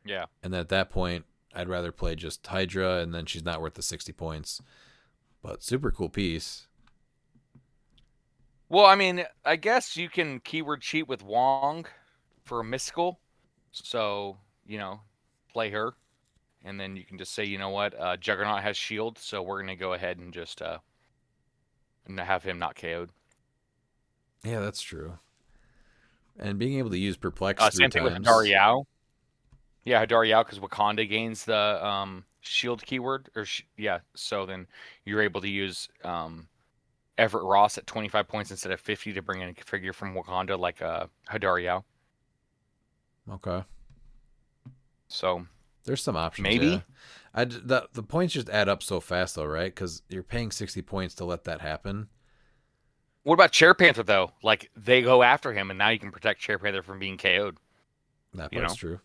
Yeah. And at that point, I'd rather play just Hydra, and then she's not worth the 60 points. But super cool piece. Well, I mean, I guess you can keyword cheat with Wong for a mystical. So, play her. And then you can just say, you know what, Juggernaut has shield, so we're going to go ahead and just and have him not KO'd. Yeah, that's true. And being able to use Perplex 3 same thing times. with Hadar Yao. Yeah, Hadar Yao, because Wakanda gains the shield keyword. So then you're able to use Everett Ross at 25 points instead of 50 to bring in a figure from Wakanda like Hadar Yao. Okay. So there's some options. Maybe. Yeah. The points just add up so fast, though, right? Because you're paying 60 points to let that happen. What about Chair Panther, though? Like, they go after him, and now you can protect Chair Panther from being KO'd. That part's true.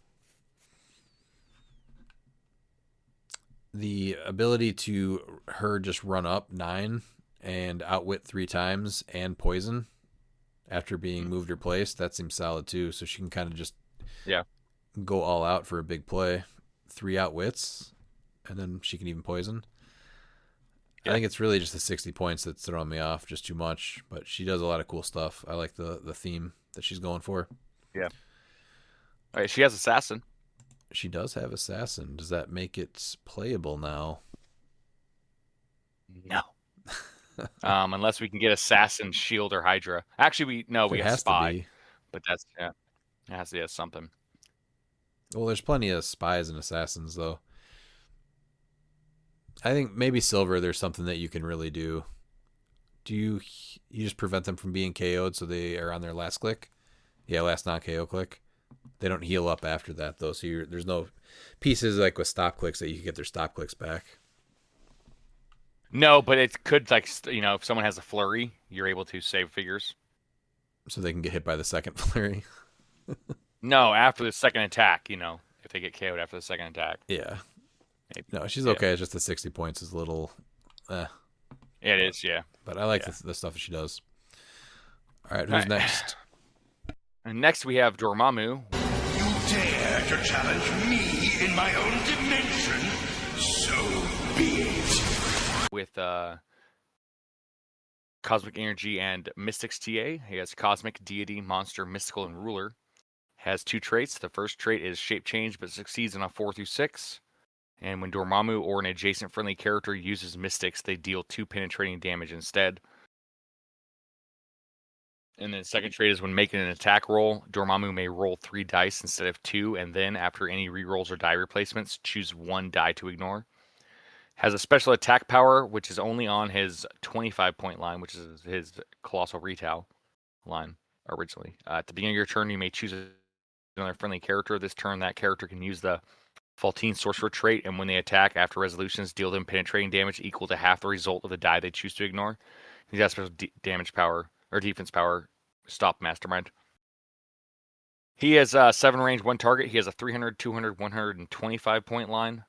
The ability to her just run up 9 and outwit 3 times and poison after being moved or placed, that seems solid, too. So she can kind of just go all out for a big play. 3 outwits, and then she can even poison. I think it's really just the 60 points that's throwing me off just too much, but she does a lot of cool stuff. I like the theme that she's going for. Yeah. All right, she has Assassin. She does have Assassin. Does that make it playable now? No. Unless we can get Assassin, Shield, or Hydra. Actually, we have Spy. But that's, it has to be something. Well, there's plenty of Spies and Assassins, though. I think maybe Silver, there's something that you can really do. Do you just prevent them from being KO'd so they are on their last click? Yeah, last non-KO click. They don't heal up after that, though, so there's no pieces like with stop clicks that you can get their stop clicks back. No, but it could, if someone has a flurry, you're able to save figures. So they can get hit by the second flurry? No, after the second attack, if they get KO'd after the second attack. Yeah. Maybe. No, she's okay. It's just the 60 points is a little... It is, yeah. But I like the stuff that she does. All right, who's next? And next we have Dormammu. You dare to challenge me in my own dimension? So be it. With Cosmic Energy and Mystics TA. He has Cosmic, Deity, Monster, Mystical, and Ruler. Has 2 traits. The first trait is Shape Change, but succeeds on a 4 through 6. And when Dormammu or an adjacent friendly character uses Mystics, they deal 2 penetrating damage instead. And then the second trait is when making an attack roll, Dormammu may roll 3 dice instead of 2, and then after any rerolls or die replacements, choose 1 die to ignore. Has a special attack power, which is only on his 25-point line, which is his Colossal Retail line originally. At the beginning of your turn, you may choose another friendly character. This turn, that character can use the Faultine Sorcerer trait, and when they attack after resolutions, deal them penetrating damage equal to half the result of the die they choose to ignore. He's got special damage power, or defense power, Stop Mastermind. He has 7 range, 1 target. He has a 300, 200, 125-point line.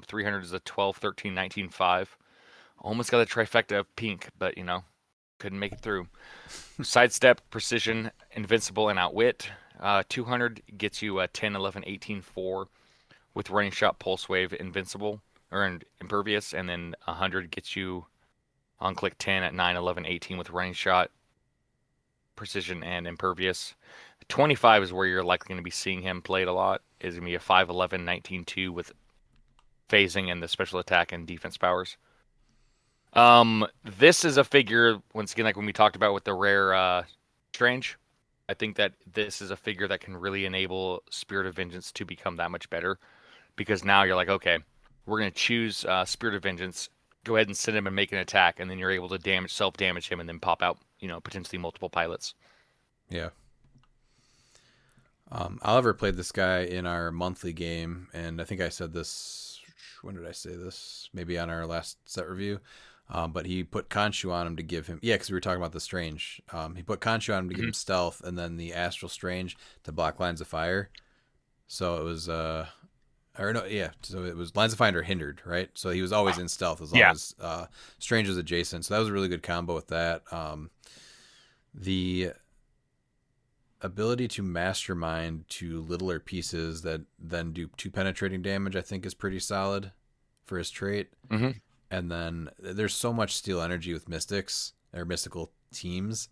300 is a 12, 13, 19, 5. Almost got a trifecta of pink, but, couldn't make it through. Sidestep, Precision, Invincible, and Outwit. 200 gets you a 10, 11, 18, 4. With Running Shot, Pulse Wave, Invincible, or Impervious, and then 100 gets you on click 10 at 9, 11, 18 with Running Shot, Precision, and Impervious. 25 is where you're likely going to be seeing him played a lot. Is going to be a 5, 11, 19, 2 with phasing and the special attack and defense powers. This is a figure, once again, like when we talked about with the rare Strange. I think that this is a figure that can really enable Spirit of Vengeance to become that much better. Because now you're like, okay, we're going to choose Spirit of Vengeance, go ahead and send him and make an attack, and then you're able to self-damage him and then pop out, potentially multiple pilots. Yeah. Oliver played this guy in our monthly game, and I think I said this, when did I say this? Maybe on our last set review. But he put Khonshu on him to give him, because we were talking about the Strange. He put Khonshu on him to give him stealth, and then the Astral Strange to block lines of fire. So it was, so it was lines of fire are hindered, right? So he was always in stealth as long as Strange was adjacent. So that was a really good combo with that. The ability to mastermind to littler pieces that then do 2 penetrating damage, I think, is pretty solid for his trait. Mm-hmm. And then there's so much steel energy with mystics or mystical teams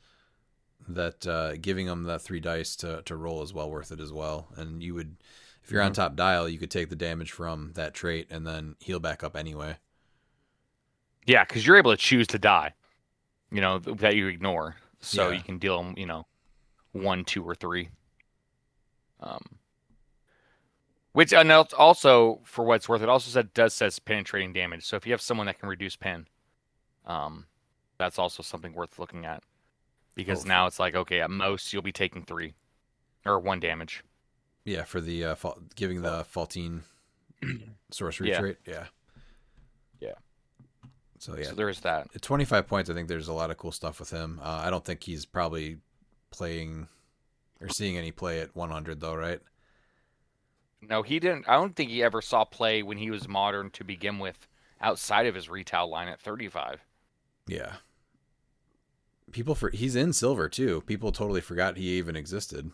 that giving them that 3 dice to roll is well worth it as well. And you would, if you're on top dial, you could take the damage from that trait and then heal back up anyway. Yeah, because you're able to choose to die, that you ignore. So you can deal them, 1, 2, or 3. Which also, for what it's worth, it also says penetrating damage. So if you have someone that can reduce pen, that's also something worth looking at. Because now it's like, okay, at most you'll be taking 3 or 1 damage. Yeah, for the giving the Faultine sorcery trait. Yeah. So there's that. At 25 points, I think there's a lot of cool stuff with him. I don't think he's probably playing or seeing any play at 100 though, right? No, he didn't. I don't think he ever saw play when he was modern to begin with, outside of his retail line at 35. Yeah. He's in silver too. People totally forgot he even existed.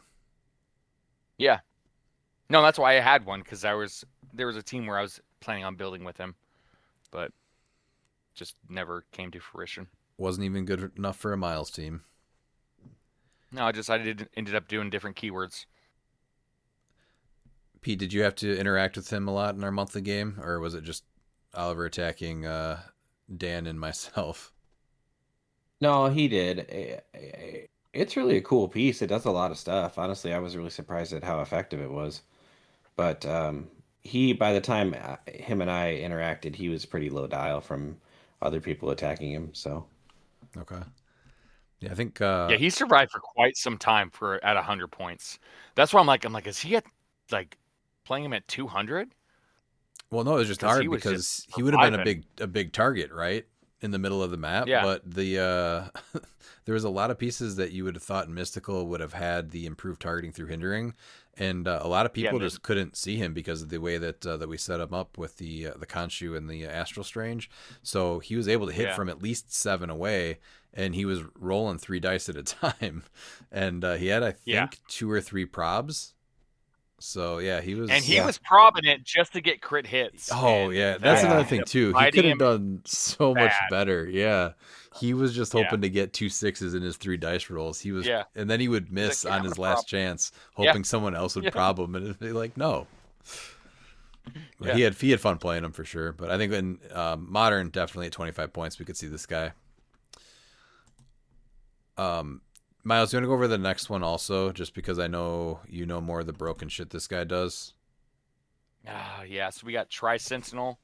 Yeah. No, that's why I had one, because there was a team where I was planning on building with him, but just never came to fruition. Wasn't even good enough for a Miles team. No, ended up doing different keywords. Pete, did you have to interact with him a lot in our monthly game, or was it just Oliver attacking Dan and myself? No, he did. It's really a cool piece. It does a lot of stuff. Honestly, I was really surprised at how effective it was. But by the time him and I interacted, he was pretty low dial from other people attacking him. So, okay, yeah, I think he survived for quite some time at 100 points. That's why I'm like, is he at playing him at 200? Well, no, it was just hard because he would have been a big target, right, in the middle of the map. Yeah. But there was a lot of pieces that you would have thought Mystical would have had the improved targeting through hindering, and a lot of people just couldn't see him because of the way that we set him up with the Khonshu and the Astral Strange. So he was able to hit from at least 7 away, and he was rolling 3 dice at a time, and he had, I think, 2 or 3 probs. So he was, and he was probbing it just to get crit hits. Oh yeah, that's another thing too. He could have done so much better. Yeah, he was just hoping to get 2 6s in his 3 dice rolls. He was, and then he would miss on his last chance, hoping someone else would prob him, and it'd be like, no. But he had fun playing him for sure. But I think in modern, definitely at 25 points, we could see this guy. Miles, you want to go over the next one also, just because I know you know more of the broken shit this guy does? So we got Tri-Sentinel.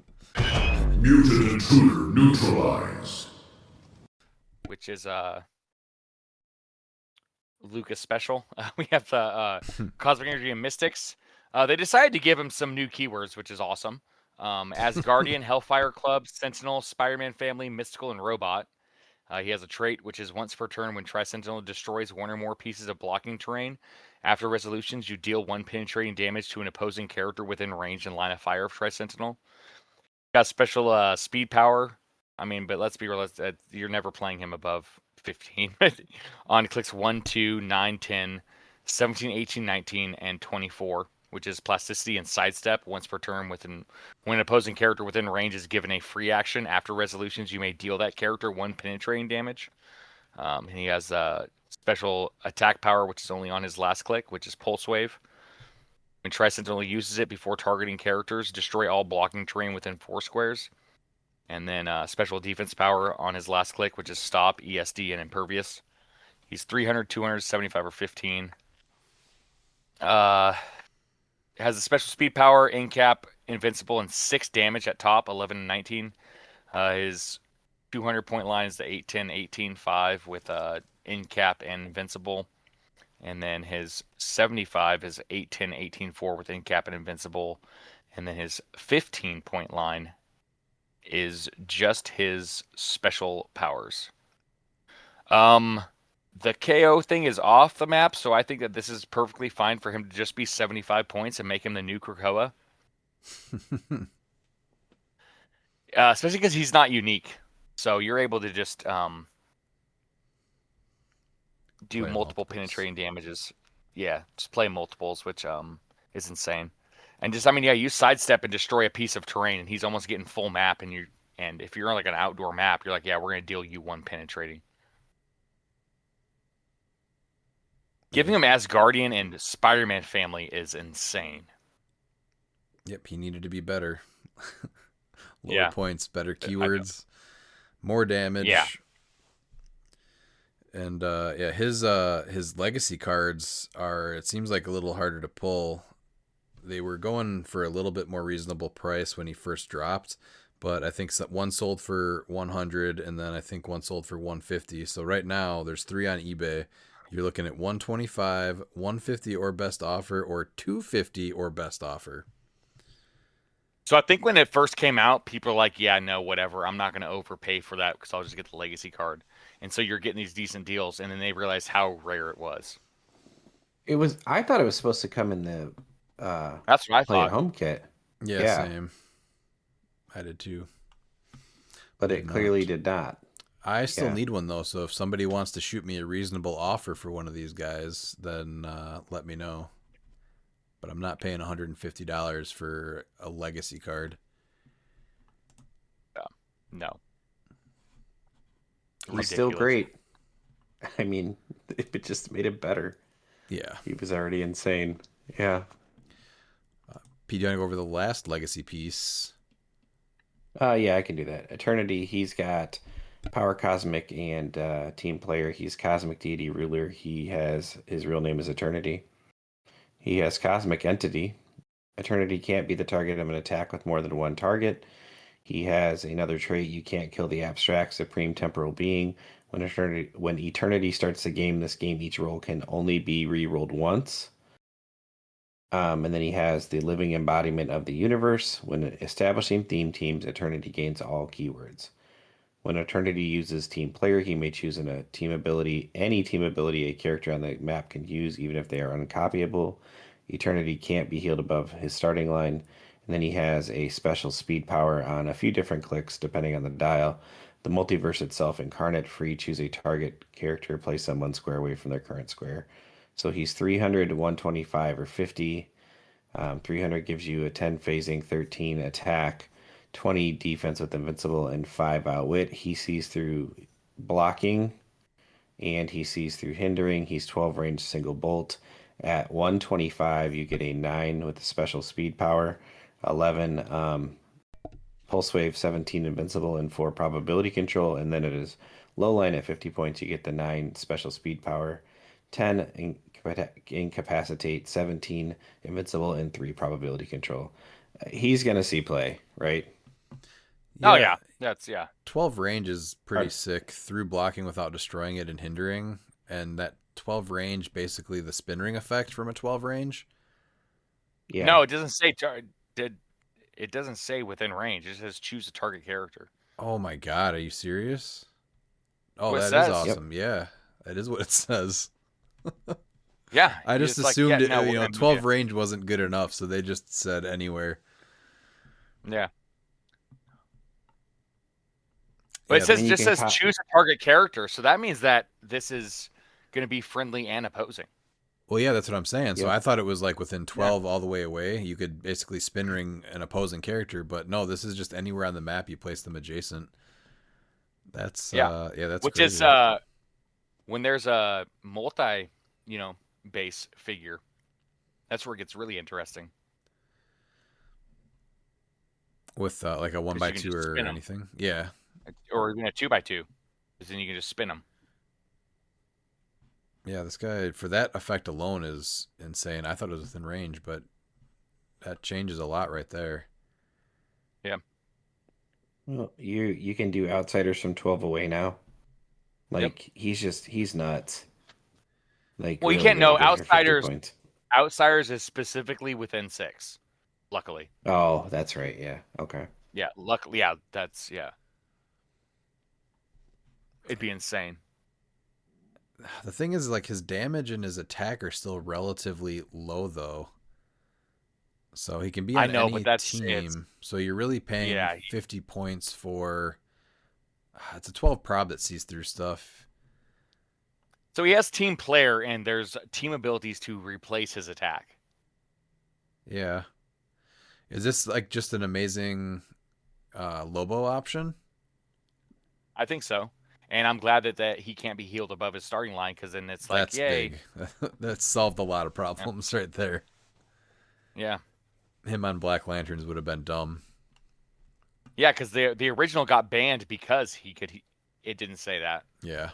Mutant intruder neutralized. Which is Lucas special. We have Cosmic Energy and Mystics. They decided to give him some new keywords, which is awesome. Asgardian, Hellfire Club, Sentinel, Spider-Man Family, Mystical, and Robot. He has a trait, which is once per turn when Tri-Sentinel destroys 1 or more pieces of blocking terrain. After resolutions, you deal 1 penetrating damage to an opposing character within range and line of fire of Tri-Sentinel. Got special speed power. I mean, but let's be real, you're never playing him above 15. On clicks 1, 2, 9, 10, 17, 18, 19, and 24, which is plasticity and sidestep once per turn. When an opposing character within range is given a free action after resolutions, you may deal that character 1 penetrating damage. And he has a special attack power, which is only on his last click, which is Pulse Wave. When Tri-Sentinel uses it before targeting characters, destroy all blocking terrain within 4 squares. and then special defense power on his last click, which is stop, ESD, and impervious. He's 300, 200, 75, or 15. Has a special speed power, incap, invincible, and 6 damage at top, 11 and 19. His 200-point line is the 8-10, 18-5 with incap and invincible. And then his 75 is 8-10, 18-4 with incap and invincible. And then his 15-point line is just his special powers. The KO thing is off the map, so I think that this is perfectly fine for him to just be 75 points and make him the new Krakoa. Especially because he's not unique. So you're able to just do multiple penetrating damages. Yeah, just play multiples, which is insane. And just, you sidestep and destroy a piece of terrain, and he's almost getting full map, and if you're on like an outdoor map, you're like, yeah, we're gonna deal you 1 penetrating. Giving him Asgardian and Spider-Man family is insane. Yep, he needed to be better. Lower points, better keywords, more damage. Yeah. And his legacy cards are, it seems like, a little harder to pull. They were going for a little bit more reasonable price when he first dropped, but I think one sold for 100 and then I think one sold for 150. So right now there's 3 on eBay. You're looking at 125, 150 or best offer, or 250 or best offer. So I think when it first came out, people are like, yeah, no, whatever. I'm not going to overpay for that because I'll just get the legacy card. And so you're getting these decent deals, and then they realized how rare it was. I thought it was supposed to come in the that's what I Play thought. at Home kit. Yeah, same. I did too. But it clearly did not. I still need one though, so if somebody wants to shoot me a reasonable offer for one of these guys, then let me know. But I'm not paying $150 for a legacy card. No. He's still great. I mean, it just made it better. Yeah. He was already insane. Yeah. Pete, do you want to go over the last legacy piece? Yeah, I can do that. Eternity, he's got Power Cosmic and Team Player. He's Cosmic Deity Ruler. His real name is Eternity. He has Cosmic Entity. Eternity can't be the target of an attack with more than one target. He has another trait, you can't kill the abstract supreme temporal being. When Eternity starts the game, this game, each roll can only be re-rolled once. And then he has the living embodiment of the universe. When establishing theme teams, Eternity gains all keywords. When Eternity uses Team Player, he may choose any team ability a character on the map can use, even if they are uncopyable. Eternity can't be healed above his starting line. And then he has a special speed power on a few different clicks, depending on the dial. The multiverse itself, incarnate, free, choose a target character, place them 1 square away from their current square. So he's 300, 125, or 50. 300 gives you a 10 phasing, 13 attack, 20 defense with invincible, and 5 outwit. He sees through blocking, and he sees through hindering. He's 12 range, single bolt. At 125, you get a 9 with a special speed power, 11 pulse wave, 17 invincible, and 4 probability control. And then it is low line at 50 points. You get the 9 special speed power, 10 incapacitate, 17 invincible, and 3 probability control. He's gonna see play, right? Oh yeah, that's 12 range is pretty sick. Through blocking without destroying it and hindering, and that 12 range, basically the spin ring effect from a 12 range. Yeah. No, it doesn't say it doesn't say within range. It says choose a target character. Oh my god, are you serious? Oh, that is awesome. Yep. Yeah, that is what it says. Yeah, I just assumed 12 range wasn't good enough, so they just said anywhere. Yeah. But it says choose a target character, so that means that this is going to be friendly and opposing. Well, yeah, that's what I'm saying. So I thought it was like within 12 all the way away. You could basically spin ring an opposing character, but no, this is just anywhere on the map you place them adjacent. That's that's which crazy. Is when there's a multi, base figure, that's where it gets really interesting. With like a 1x2 or anything. Yeah. Or even a 2x2. Because then you can just spin them. Yeah, this guy, for that effect alone, is insane. I thought it was within range, but that changes a lot right there. Yeah. Well, you can do outsiders from 12 away now. Like, he's nuts. Like, well, you really, can't really know good for 50 outsiders. points. Outsiders is specifically within 6. Luckily. Oh, that's right. Yeah. Okay. Yeah. Luckily, yeah. That's It'd be insane. The thing is, like, his damage and his attack are still relatively low, though. So he can be on any team. So you're really paying 50 points for... It's a 12 prob that sees through stuff. So he has team player, and there's team abilities to replace his attack. Yeah. Is this, like, just an amazing Lobo option? I think so. And I'm glad that he can't be healed above his starting line, because then it's like, yay. Big. That solved a lot of problems right there. Yeah. Him on Black Lanterns would have been dumb. Yeah, because the original got banned because it didn't say that. Yeah.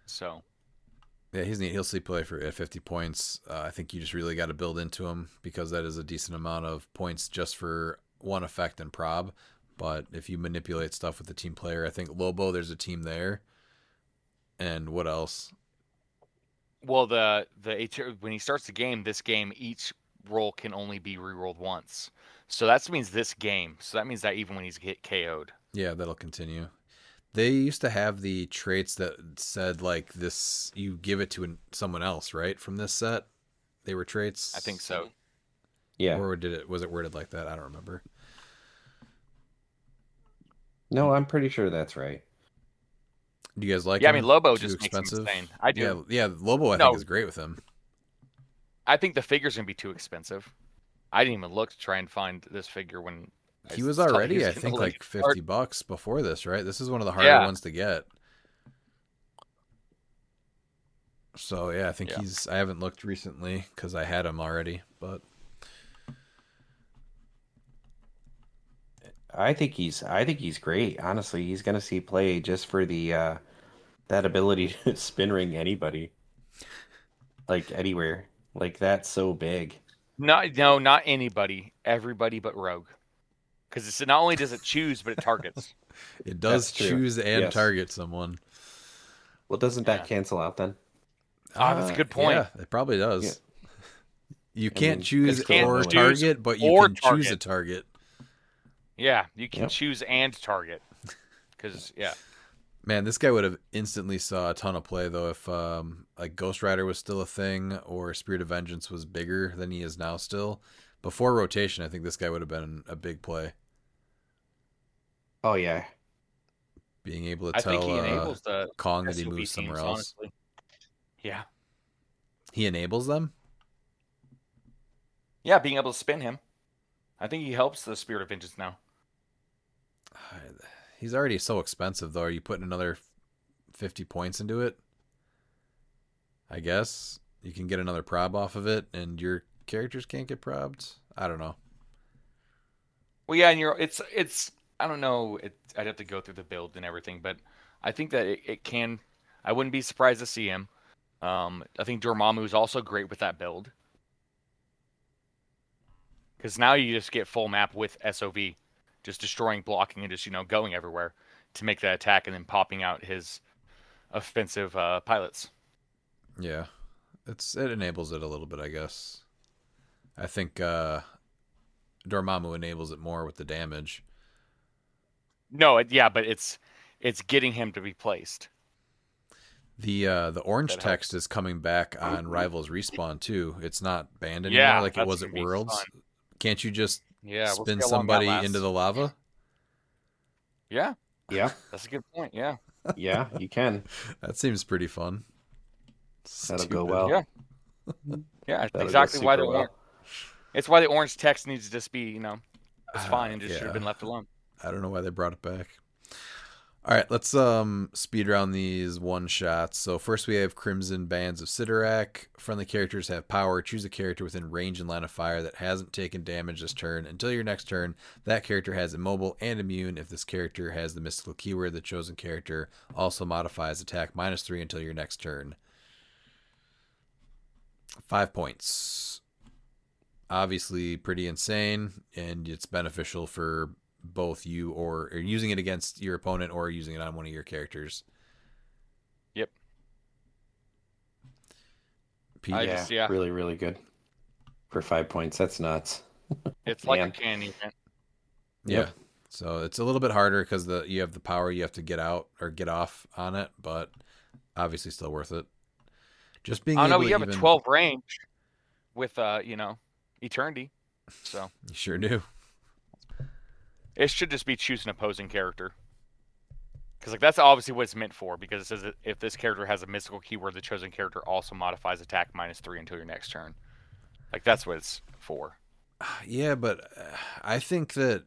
So. Yeah, he's neat. He'll sleep play at 50 points. I think you just really got to build into him because that is a decent amount of points just for one effect and prob. But if you manipulate stuff with the team player, I think Lobo, there's a team there. And what else? Well, when he starts the game, each roll can only be re-rolled once. So that means this game. So that means that even when he's hit KO'd. Yeah, that'll continue. They used to have the traits that said, like, this, you give it to someone else, right? From this set? They were traits? I think so. Yeah. Or was it worded like that? I don't remember. No, I'm pretty sure that's right. Do you guys like him? Yeah, I mean, Lobo Too just expensive? makes him insane. I do. Yeah, Lobo I think is great with him. I think the figure's going to be too expensive. I didn't even look to try and find this figure when... He was already, I think, like $50 before this, right? This is one of the harder ones to get. So, yeah, I think I haven't looked recently because I had him already, but... I think he's great. Honestly, he's gonna see play just for the that ability to spin ring anybody, like anywhere. Like that's so big. No, not anybody. Everybody but Rogue, because it's not only does it choose, but it targets. It does choose and target someone. Well, doesn't that cancel out then? That's a good point. Yeah, it probably does. Yeah. You can't choose or target, but you can choose a target. Yeah, you can choose and target. Because, Man, this guy would have instantly saw a ton of play, though, if like Ghost Rider was still a thing or Spirit of Vengeance was bigger than he is now still. Before rotation, I think this guy would have been a big play. Oh, yeah. Being able to tell Kong that he moves somewhere else. Honestly. Yeah. He enables them? Yeah, being able to spin him. I think he helps the Spirit of Vengeance now. He's already so expensive, though. Are you putting another 50 points into it? I guess. You can get another prob off of it, and your characters can't get probed? I don't know. Well, yeah, and it's I don't know. I'd have to go through the build and everything, but I think that it can. I wouldn't be surprised to see him. I think Dormammu is also great with that build. Because now you just get full map with SOV. Just destroying, blocking, and just, going everywhere to make that attack and then popping out his offensive pilots. Yeah. It enables it a little bit, I guess. I think Dormammu enables it more with the damage. No, but it's getting him to be placed. The orange text is coming back on Rivals Respawn too. It's not banned anymore like it was at Worlds. Fun. Can't you just spin somebody into the lava? Yeah. Yeah. That's a good point. Yeah. Yeah, you can. That seems pretty fun. That'll go well. Yeah. Yeah, that's exactly why it's why the orange text needs to just be, it's fine and just should have been left alone. I don't know why they brought it back. All right, let's speed around these one shots. So first we have Crimson Bands of Sidorak. Friendly characters have power. Choose a character within range and line of fire that hasn't taken damage this turn. Until your next turn, that character has immobile and immune. If this character has the mystical keyword, the chosen character also modifies attack -3 until your next turn. 5 points. Obviously pretty insane, and it's beneficial for both you or using it against your opponent or using it on one of your characters. Yep. Pete? Yeah, really, really good. For 5 points, that's nuts. It's like a cannon event. Yeah. Yep. So it's a little bit harder because you have the power you have to get out or get off on it, but obviously still worth it. Just being able know you to have a 12 range with Eternity. So you sure do. It should just be choose an opposing character. Because like that's obviously what it's meant for, because it says that if this character has a mystical keyword, the chosen character also modifies attack -3 until your next turn. Like that's what it's for. Yeah, but I think that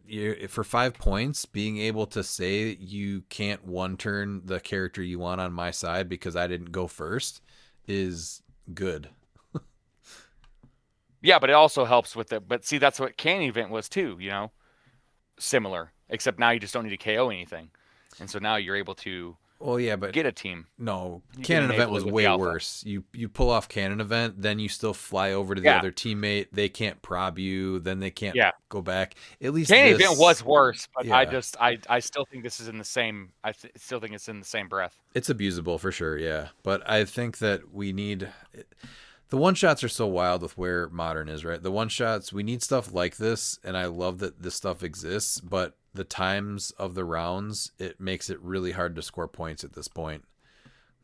for 5 points, being able to say you can't one turn the character you want on my side because I didn't go first is good. Yeah, but it also helps with it. But see, that's what Cannon Event was too, similar, except now you just don't need to KO anything. And so now you're able to get a team. No, Cannon Event was way worse. You pull off Cannon Event, then you still fly over to the other teammate. They can't prob you, then they can't go back. At least Cannon Event was worse, but I still think this is in the same. Still think it's in the same breath. It's abusable for sure, yeah. But I think that we need. The one-shots are so wild with where Modern is, right? The one-shots, we need stuff like this, and I love that this stuff exists, but the times of the rounds, it makes it really hard to score points at this point.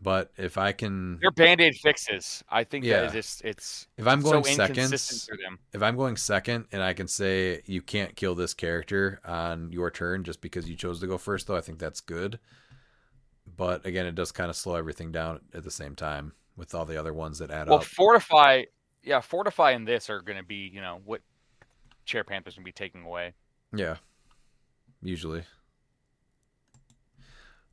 But if I can... They're Band-Aid fixes. I think that it's if I'm going so second, inconsistent for them. If I'm going second and I can say you can't kill this character on your turn just because you chose to go first, though, I think that's good. But again, it does kind of slow everything down at the same time with all the other ones that add up. Fortify and this are going to be, what Chair Panthers going to be taking away. Yeah, usually.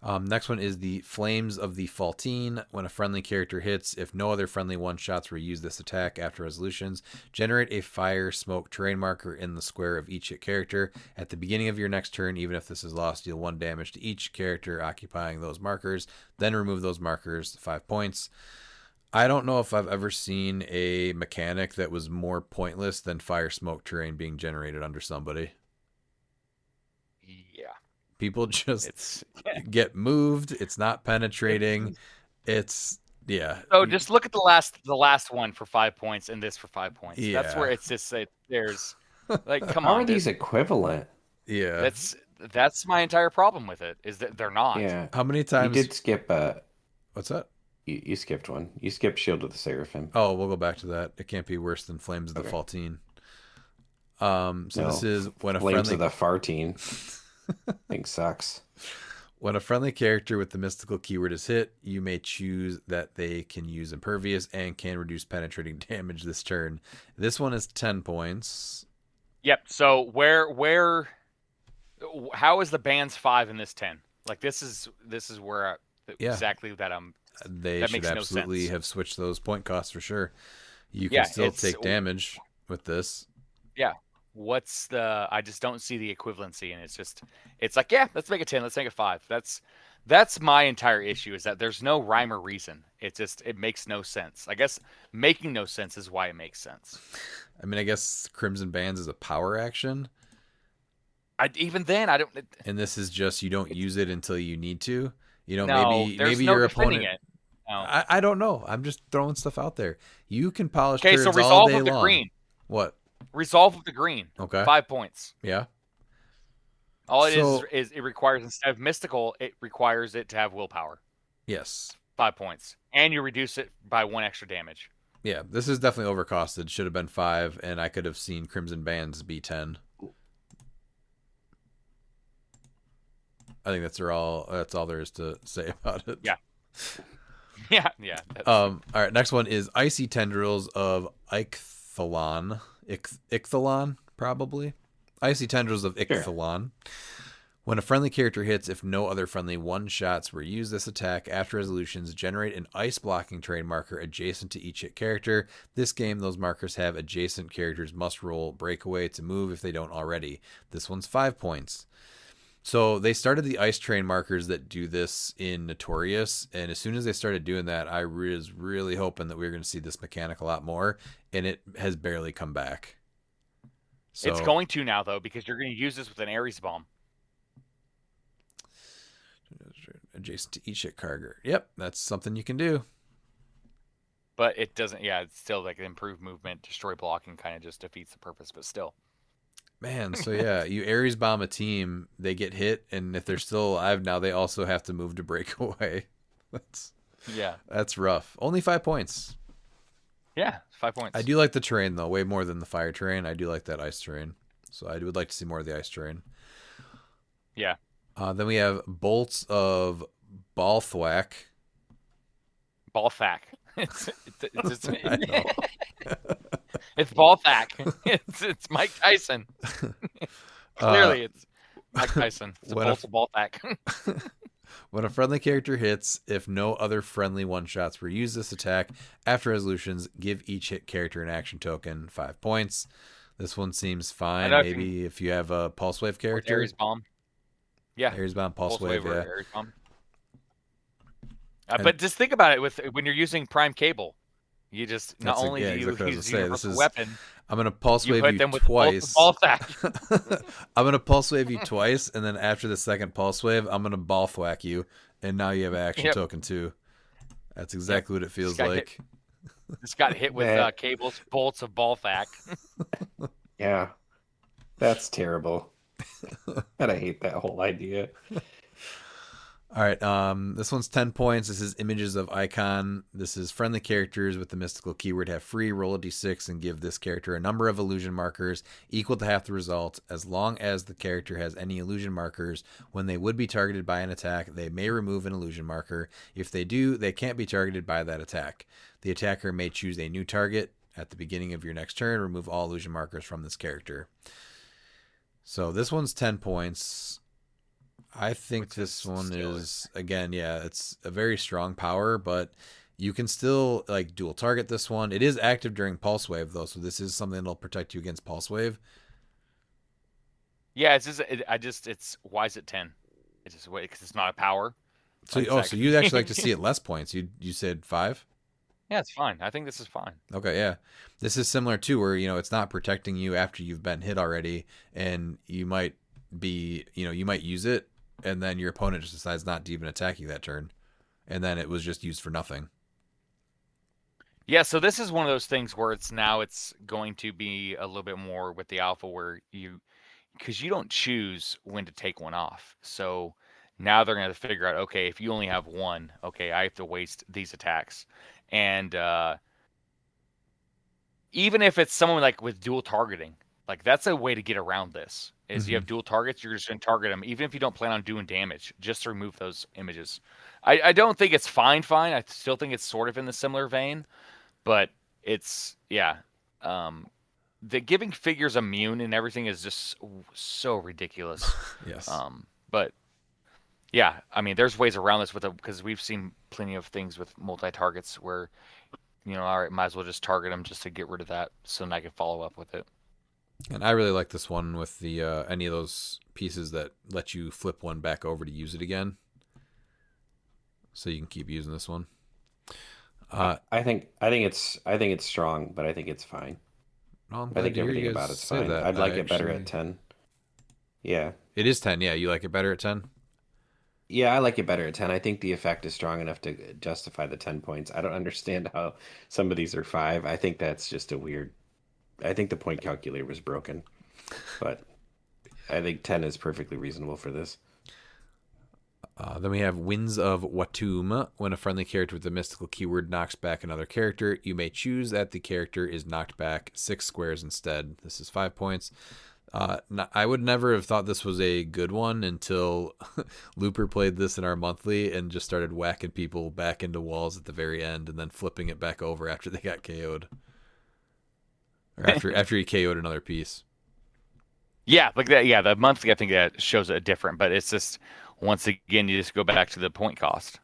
Next one is the Flames of the Faltine. When a friendly character hits, if no other friendly one-shots were used this attack after resolutions, generate a fire smoke terrain marker in the square of each hit character. At the beginning of your next turn, even if this is lost, deal 1 damage to each character occupying those markers. Then remove those markers, 5 points. I don't know if I've ever seen a mechanic that was more pointless than fire smoke terrain being generated under somebody. Yeah. People just get moved. It's not penetrating. So just look at the last one for 5 points and this for 5 points. Yeah. That's where it's just there's like, come How on. are these equivalent? Yeah. That's my entire problem with it, is that they're not. Yeah. How many times you did skip what's that? You skipped one. You skipped Shield of the Seraphim. Oh, we'll go back to that. It can't be worse than Flames of the Faltine. This is when Flames of the Fartine. Thing sucks. When a friendly character with the mystical keyword is hit, you may choose that they can use Impervious and can reduce penetrating damage this turn. This one is 10 points. Yep. So how is the band's 5 in this 10? Like this is where exactly that they should absolutely have switched those point costs for sure. You can still take damage with this. Yeah. I just don't see the equivalency, and it's like, let's make it 10, let's make it 5. That's my entire issue, is that there's no rhyme or reason. It makes no sense. I guess making no sense is why it makes sense. I mean, I guess Crimson Bands is a power action. Even then, I don't. And this is just, you don't use it until you need to. Maybe your opponent. It. No. I don't know. I'm just throwing stuff out there. You can polish turds all day long. Okay, so resolve with the green. What? Resolve with the green. Okay. 5 points. Yeah. All it is it requires, instead of mystical, it requires it to have willpower. Yes. 5 points. And you reduce it by 1 extra damage. Yeah, this is definitely overcosted. Should have been 5, and I could have seen Crimson Bands be 10. I think that's all there is to say about it. Yeah. Yeah. All right, next one is Icy Tendrils of Ichthalon. Ichthalon, probably. Icy Tendrils of Ichthalon. When a friendly character hits, if no other friendly one-shots were used this attack, after resolutions, generate an ice blocking terrain marker adjacent to each hit character. This game, those markers have adjacent characters must roll breakaway to move if they don't already. This one's 5 points. So they started the ice terrain markers that do this in Notorious, and as soon as they started doing that, I was really hoping that we were going to see this mechanic a lot more, and it has barely come back. So, it's going to now, though, because you're going to use this with an Ares Bomb. Adjacent to each hit character. Yep, that's something you can do. But it doesn't, it's still like improved movement, destroy blocking kind of just defeats the purpose, but still. Man, so yeah, you Ares bomb a team, they get hit, and if they're still alive now, they also have to move to breakaway. That's rough. Only 5 points. Yeah, 5 points. I do like the terrain, though, way more than the fire terrain. I do like that ice terrain. So I would like to see more of the ice terrain. Yeah. Then we have Bolts of Balthwack. Balthak. It's Balthak. It's Mike Tyson. Clearly, it's Mike Tyson. It's a Bolt of Balthak. When a friendly character hits, if no other friendly one-shots were used this attack, after resolutions, give each hit character an action token, 5 points. This one seems fine. Maybe if you have a Pulse Wave character. Ares Bomb. Yeah. Ares Bomb, Pulse Wave, yeah. Ares Bomb. But just think about it when you're using Prime Cable. You just not only do you use a universal weapon, I'm gonna pulse wave you twice. I'm gonna pulse wave you twice, and then after the second pulse wave, I'm gonna ball thwack you, and now you have an action token too. That's exactly what it feels like. Just got hit with Cable's bolts of Balthak. Yeah, that's terrible, and I hate that whole idea. All right, this one's 10 points. This is Images of Icon. This is friendly characters with the mystical keyword have free. Roll a d6 and give this character a number of illusion markers equal to half the result. As long as the character has any illusion markers, when they would be targeted by an attack, they may remove an illusion marker. If they do, they can't be targeted by that attack. The attacker may choose a new target at the beginning of your next turn. Remove all illusion markers from this character. So this one's 10 points. I think this one is, again, it's a very strong power, but you can still like dual target this one. It is active during Pulse Wave, though, so this is something that'll protect you against Pulse Wave. Yeah, it's why is it 10? It's just because it's not a power. So so you'd actually like to see it less points. You said 5? Yeah, it's fine. I think this is fine. Okay, yeah. This is similar to where, it's not protecting you after you've been hit already, and you might be, you might use it, and then your opponent just decides not to even attack you that turn. And then it was just used for nothing. Yeah, so this is one of those things where it's going to be a little bit more with the alpha where because you don't choose when to take one off. So now they're going to figure out, okay, if you only have one, okay, I have to waste these attacks. And even if it's someone like with dual targeting, like that's a way to get around this. Is you have dual targets, you're just going to target them, even if you don't plan on doing damage, just to remove those images. I don't think it's fine. I still think it's sort of in the similar vein, but it's, the giving figures immune and everything is just so ridiculous. Yes. But yeah, I mean, there's ways around this because we've seen plenty of things with multi-targets where, all right, might as well just target them just to get rid of that so then I can follow up with it. And I really like this one with the any of those pieces that let you flip one back over to use it again, so you can keep using this one. I think it's strong, but I think it's fine. Well, I think everything about it's fine. I'd like it better at 10. Yeah, it is 10. Yeah, you like it better at 10. Yeah, I like it better at 10. I think the effect is strong enough to justify the 10 points. I don't understand how some of these are 5. I think that's just a weird. I think the point calculator was broken, but I think 10 is perfectly reasonable for this. Then we have Winds of Watum. When a friendly character with the mystical keyword knocks back another character, you may choose that the character is knocked back 6 squares instead. This is 5 points. I would never have thought this was a good one until Looper played this in our monthly and just started whacking people back into walls at the very end and then flipping it back over after they got KO'd. Or after he KO'd another piece. Yeah, like that. Yeah, the monthly, I think that shows it different, but it's just once again, you just go back to the point cost.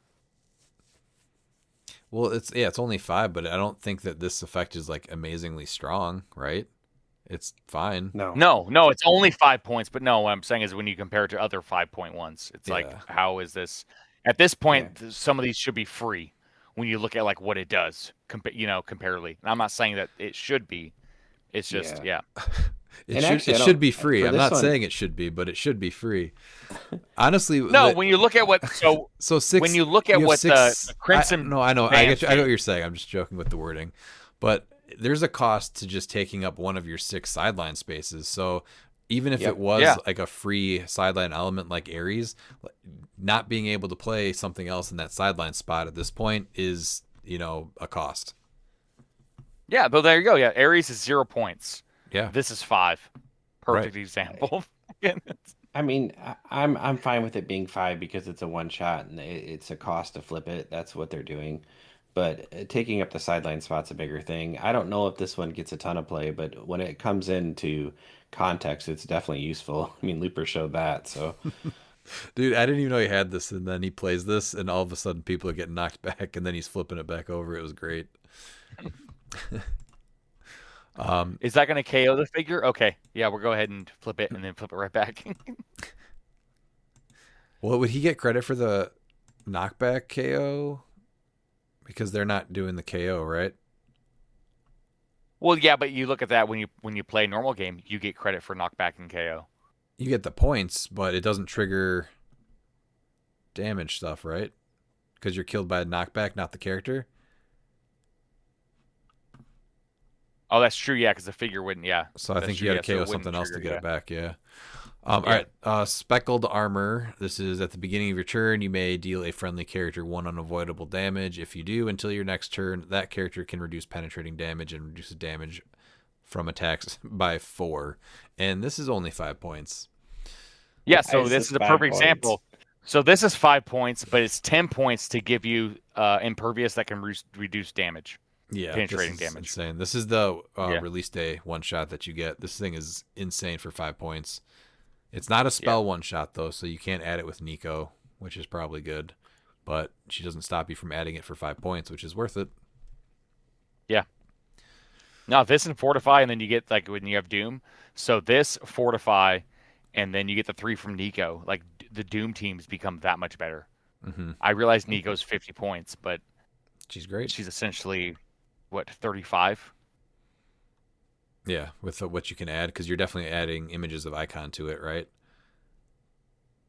Well, it's only 5, but I don't think that this effect is like amazingly strong, right? It's fine. No, it's only 5 points. But no, what I'm saying is when you compare it to other 5-point ones, it's like, how is this? At this point, some of these should be free when you look at like what it does, comparatively. And I'm not saying that it should be. It's just, It should be free. I'm not saying it should be, but it should be free. Honestly, no. When you look at what so 6, when you look at what the Crimson, I know I get you, I know what you're saying. I'm just joking with the wording, but there's a cost to just taking up one of your 6 sideline spaces. So even if it was like a free sideline element like Ares, not being able to play something else in that sideline spot at this point is, a cost. Yeah, but there you go. Yeah, Ares is 0 points. Yeah, this is 5. Perfect example. I mean, I'm fine with it being 5 because it's a one shot and it's a cost to flip it. That's what they're doing. But taking up the sideline spot's a bigger thing. I don't know if this one gets a ton of play, but when it comes into context, it's definitely useful. I mean, Looper showed that, so. Dude, I didn't even know he had this, and then he plays this, and all of a sudden people are getting knocked back, and then he's flipping it back over. It was great. Is that going to KO the figure? Okay, yeah, we'll go ahead and flip it, and then flip it right back. Well, would he get credit for the knockback KO? Because they're not doing the KO, right? Well, yeah, but you look at that when you play a normal game, you get credit for knockback and KO. You get the points, but it doesn't trigger damage stuff, right? Because you're killed by a knockback, not the character. Oh, that's true. Yeah, because the figure wouldn't. Yeah. So I think you got to KO something else to get it back. Yeah. All right. Speckled armor. This is at the beginning of your turn. You may deal a friendly character 1 unavoidable damage. If you do, until your next turn, that character can reduce penetrating damage and reduces damage from attacks by 4. And this is only 5 points. Yeah. So this is a perfect example. So this is 5 points, but it's 10 points to give you impervious that can reduce damage. Yeah, penetrating damage. Insane. This is the release day one shot that you get. This thing is insane for 5 points. It's not a spell one shot though, so you can't add it with Nico, which is probably good. But she doesn't stop you from adding it for 5 points, which is worth it. Yeah. Now this and Fortify, and then you get like when you have Doom. So this Fortify, and then you get the 3 from Nico. Like the Doom teams become that much better. Mm-hmm. I realize Nico's 50 points, but she's great. She's essentially 35. Yeah, with what you can add, because you're definitely adding images of Icon to it, right?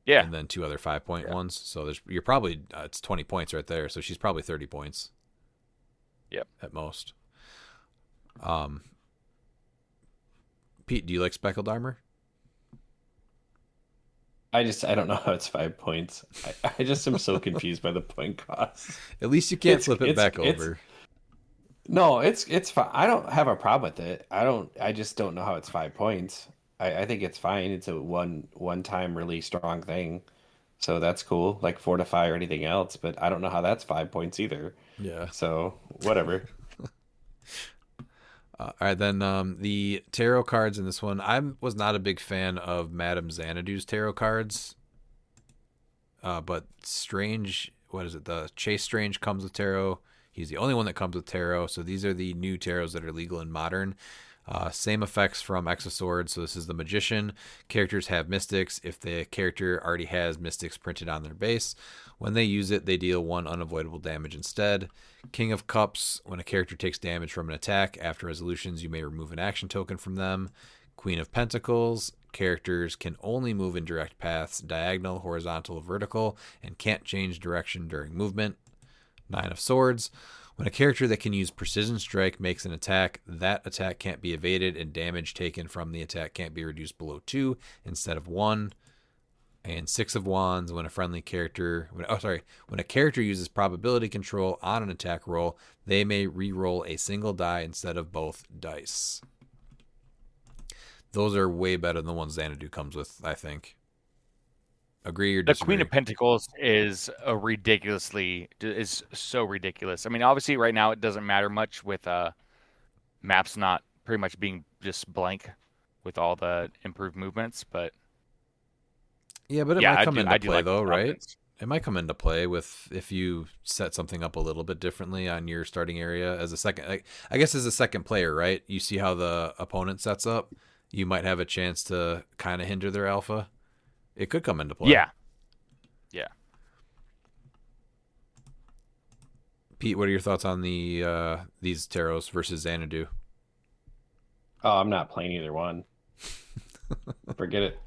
Yeah, and then 2 other 5-point ones. So you're probably it's 20 points right there. So she's probably 30 points. Yep, at most. Pete, do you like speckled armor? I don't know how it's 5 points. I just am so confused by the point cost. At least you can't flip it back over. No, it's fine. I don't have a problem with it. I just don't know how it's 5 points. I think it's fine. It's a one time really strong thing. So that's cool. Like Fortify or anything else, but I don't know how that's 5 points either. Yeah. So whatever. All right, then the tarot cards in this one. I was not a big fan of Madame Xanadu's tarot cards. But Strange, what is it? The Chase Strange comes with tarot. He's the only one that comes with tarot. So these are the new tarots that are legal in modern. Same effects from Exosword. So this is the Magician. Characters have Mystics if the character already has Mystics printed on their base. When they use it, they deal 1 unavoidable damage instead. King of Cups. When a character takes damage from an attack, after resolutions, you may remove an action token from them. Queen of Pentacles. Characters can only move in direct paths, diagonal, horizontal, or vertical, and can't change direction during movement. 9 of Swords. When a character that can use Precision Strike makes an attack, that attack can't be evaded, and damage taken from the attack can't be reduced below 2 instead of 1. And 6 of Wands. When a character uses probability control on an attack roll, they may re-roll a single die instead of both dice. Those are way better than the ones Xanadu comes with, I think. Agree or disagree? The Queen of Pentacles is so ridiculous. I mean, obviously right now it doesn't matter much with maps not pretty much being just blank. with all the improved movements. But Yeah, but it yeah, might come into I do play like though, these right? options. It might come into play with if you set something up a little bit differently on your starting area as a second. I guess as a second player, right? You see how the opponent sets up. You might have a chance to kind of hinder their alpha. It could come into play. Yeah, yeah. Pete, what are your thoughts on these Taros versus Xanadu? Oh, I'm not playing either one. Forget it.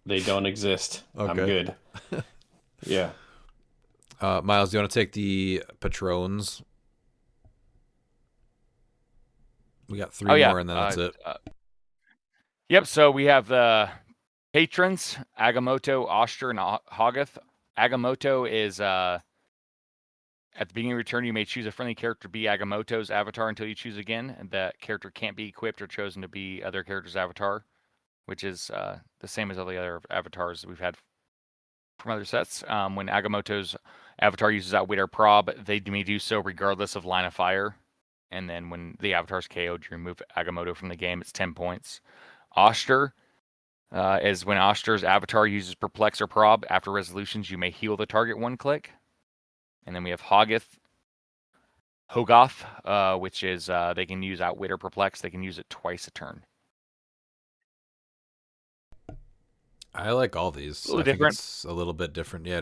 They don't exist. Okay. I'm good. Yeah. Miles, do you want to take the Patrons? We got three more, and then that's it. Yep. So we have the patrons: Agamotto, Oster, and Hoggoth. Agamotto is at the beginning of your turn, you may choose a friendly character to be Agamotto's avatar until you choose again, and that character can't be equipped or chosen to be other character's avatar, which is the same as all the other avatars we've had from other sets. When Agamotto's avatar uses Outwit or Prob, they may do so regardless of line of fire. And then when the avatar's KO'd, you remove Agamotto from the game. It's 10 points. Oster is when Oster's avatar uses Perplex or Prob. After resolutions, you may heal the target 1 click. And then we have Hogoth, which is they can use Outwit or Perplex. They can use it twice a turn. I like all these. A little I think different. it's a little bit different. Yeah,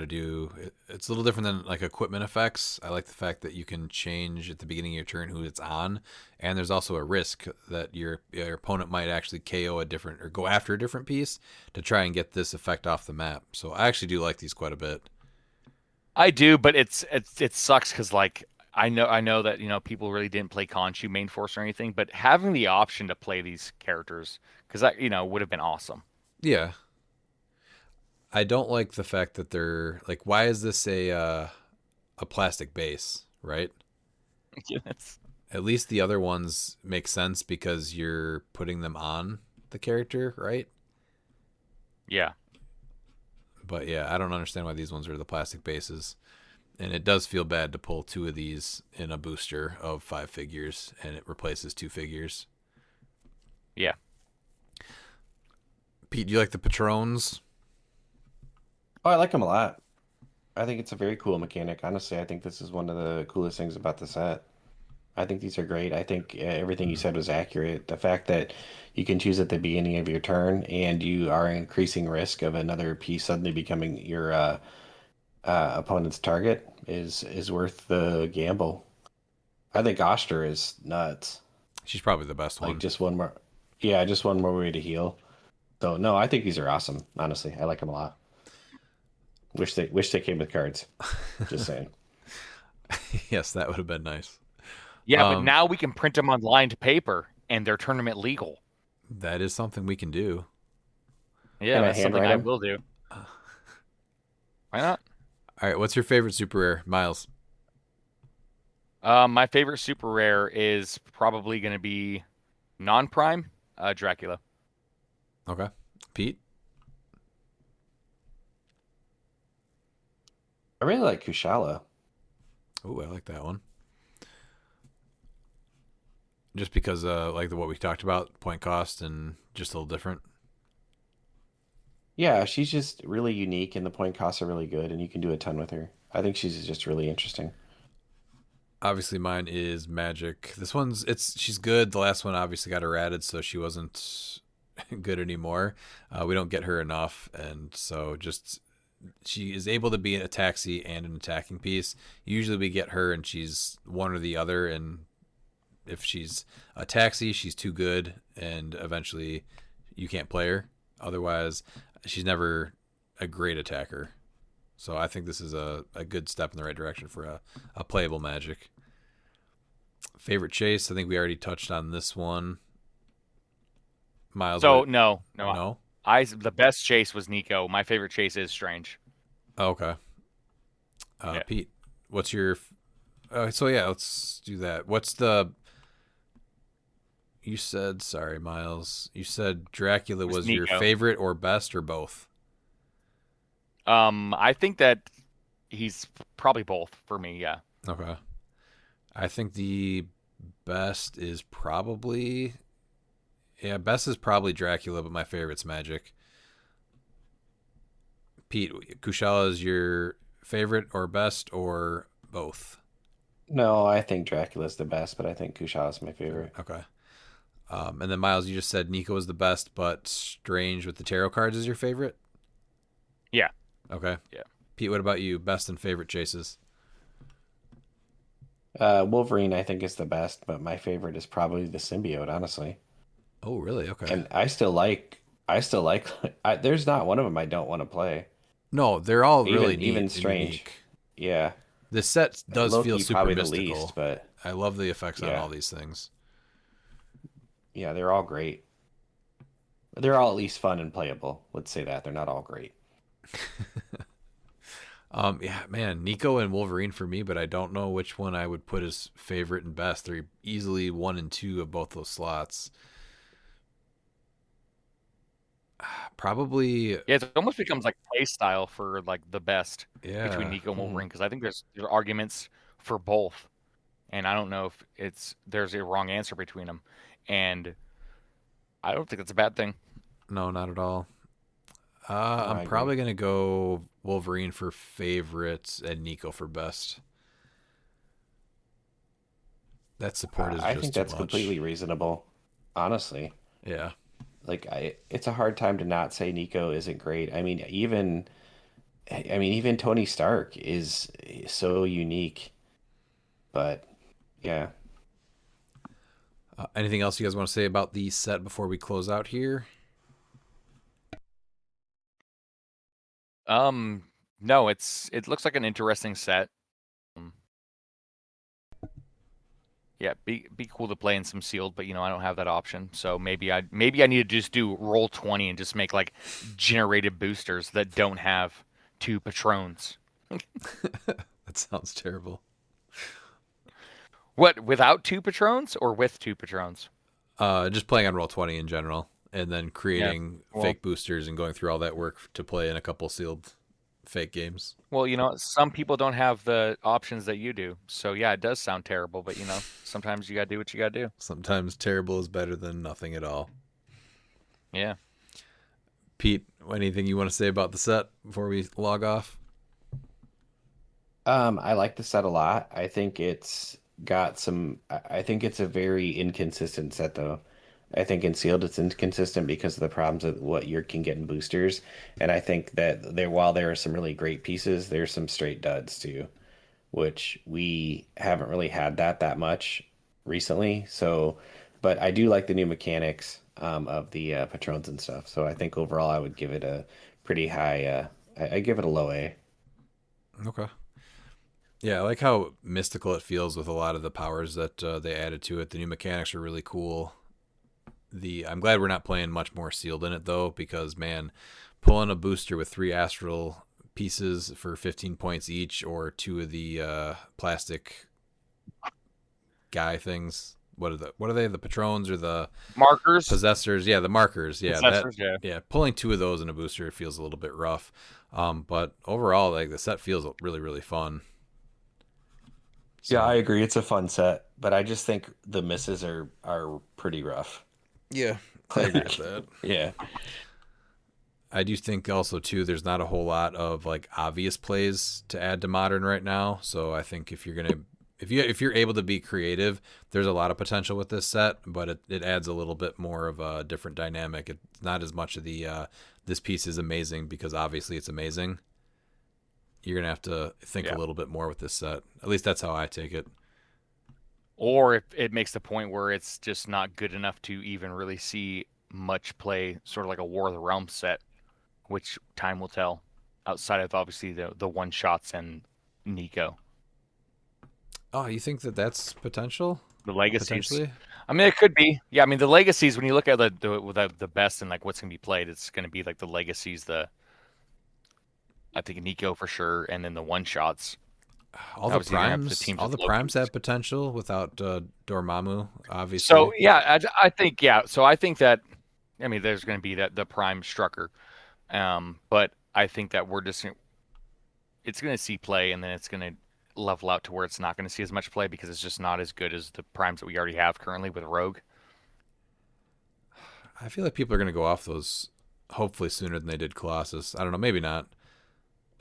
it's a little different than like equipment effects. I like the fact that you can change at the beginning of your turn who it's on, and there's also a risk that your opponent might actually KO a different or go after a different piece to try and get this effect off the map. So I actually do like these quite a bit. I do, but it sucks because like I know that people really didn't play Khonshu main force or anything, but having the option to play these characters because that would have been awesome. Yeah. I don't like the fact that they're like, why is this a plastic base, right? Yes. At least the other ones make sense because you're putting them on the character, right? Yeah. But yeah, I don't understand why these ones are the plastic bases. And it does feel bad to pull 2 of these in a booster of 5 figures and it replaces 2 figures. Yeah. Pete, do you like the Patrons? Oh, I like them a lot. I think it's a very cool mechanic. Honestly, I think this is one of the coolest things about the set. I think these are great. I think everything you said was accurate. The fact that you can choose at the beginning of your turn and you are increasing risk of another piece suddenly becoming your opponent's target is worth the gamble. I think Oster is nuts. She's probably the best one. Like just one more way to heal. So no, I think these are awesome. Honestly, I like them a lot. Wish they came with cards. Just saying. Yes, that would have been nice. Yeah, but now we can print them on lined paper and they're tournament legal. That is something we can do. Yeah, that's something I will do. Why not? All right, what's your favorite super rare, Miles? My favorite super rare is probably going to be non-prime Dracula. Okay. Pete? I really like Kushala. Oh, I like that one. Just because like what we talked about, point cost and just a little different. Yeah, she's just really unique and the point costs are really good and you can do a ton with her. I think she's just really interesting. Obviously mine is Magic. This one's she's good. The last one obviously got her added, so she wasn't good anymore. We don't get her enough, and so just she is able to be a taxi and an attacking piece. Usually we get her and she's one or the other, and if she's a taxi, she's too good and eventually you can't play her. Otherwise, she's never a great attacker. So I think this is a good step in the right direction for a playable Magic. Favorite chase, I think we already touched on this one. Miles. So what? No. The best chase was Nico. My favorite chase is Strange. Oh, okay. Yeah. Pete, what's your? So yeah, let's do that. What's the? You said sorry, Miles. You said Dracula was your favorite or best or both. I think that he's probably both for me. Yeah. Okay. I think the best is probably Yeah, best is probably Dracula, but my favorite's Magic. Pete, Kushala is your favorite or best or both? No, I think Dracula's the best, but I think Kushala's my favorite. Okay. And then Miles, you just said Nico is the best, but Strange with the tarot cards is your favorite? Yeah. Okay. Yeah. Pete, what about you? Best and favorite chases? Wolverine, I think, is the best, but my favorite is probably the symbiote, honestly. Oh, really? Okay. And there's not one of them I don't want to play. No, they're all really Even neat even and Strange. unique. Yeah. The set does Loki feel super probably mystical. the least, but I love the effects on yeah. all these things. Yeah, they're all great. They're all at least fun and playable. Let's say that. They're not all great. Yeah, man, Nico and Wolverine for me, but I don't know which one I would put as favorite and best. They're easily 1 and 2 of both those slots. Probably. Yeah, it almost becomes like play style for like the best between Nico and Mm-hmm. Wolverine, because I think there's arguments for both, and I don't know if there's a wrong answer between them, and I don't think that's a bad thing. No, not at all. I I'm agree. probably gonna go Wolverine for favorite and Nico for best. That support is I just think too that's much. completely reasonable, honestly. Yeah. Like it's a hard time to not say Nico isn't great. Even Tony Stark is so unique. But yeah. Anything else you guys want to say about the set before we close out here? No, it looks like an interesting set. Yeah, be cool to play in some sealed, but I don't have that option. So maybe I need to just do roll 20 and just make like generated boosters that don't have 2 patrons. That sounds terrible. What, without 2 patrons or with 2 patrons? Just playing on Roll20 in general, and then creating fake boosters and going through all that work to play in a couple sealed fake games. Well, some people don't have the options that you do. So yeah, it does sound terrible, but sometimes you gotta do what you gotta do. Sometimes terrible is better than nothing at all. Yeah. Pete, anything you want to say about the set before we log off? I like the set a lot. I think it's a very inconsistent set though. I think in sealed it's inconsistent because of the problems of what you can get in boosters. And I think that while there are some really great pieces, there's some straight duds too, which we haven't really had that much recently. So, but I do like the new mechanics of the patrons and stuff. So I think overall I would give it a pretty high. I give it a low A. Okay. Yeah, I like how mystical it feels with a lot of the powers that they added to it. The new mechanics are really cool. I'm glad we're not playing much more sealed in it though, because man, pulling a booster with 3 astral pieces for 15 points each, or 2 of the plastic guy things. What are they? The patrons or the markers? Possessors. Yeah, the markers. Yeah, Possessors, yeah. Pulling 2 of those in a booster feels a little bit rough. But overall, like the set feels really, really fun. So, yeah, I agree. It's a fun set, but I just think the misses are pretty rough. Yeah, I agree with that. Yeah. I do think also too there's not a whole lot of like obvious plays to add to modern right now. So I think if you're able to be creative, there's a lot of potential with this set, but it adds a little bit more of a different dynamic. It's not as much of the this piece is amazing because obviously it's amazing. You're gonna have to think a little bit more with this set. At least that's how I take it. Or if it makes the point where it's just not good enough to even really see much play, sort of like a War of the Realms set, which time will tell, outside of obviously the one shots and Nico. Oh, you think that's potential? The legacies. Potentially? I mean, it could be. Yeah, I mean, the legacies, when you look at the best and like what's going to be played, it's going to be like the legacies, I think Nico for sure, and then the one shots. All the primes have potential without Dormammu, obviously. So yeah, I think So I think that, I mean, there's going to be the prime Strucker, but I think that it's going to see play, and then it's going to level out to where it's not going to see as much play because it's just not as good as the primes that we already have currently with Rogue. I feel like people are going to go off those hopefully sooner than they did Colossus. I don't know, maybe not.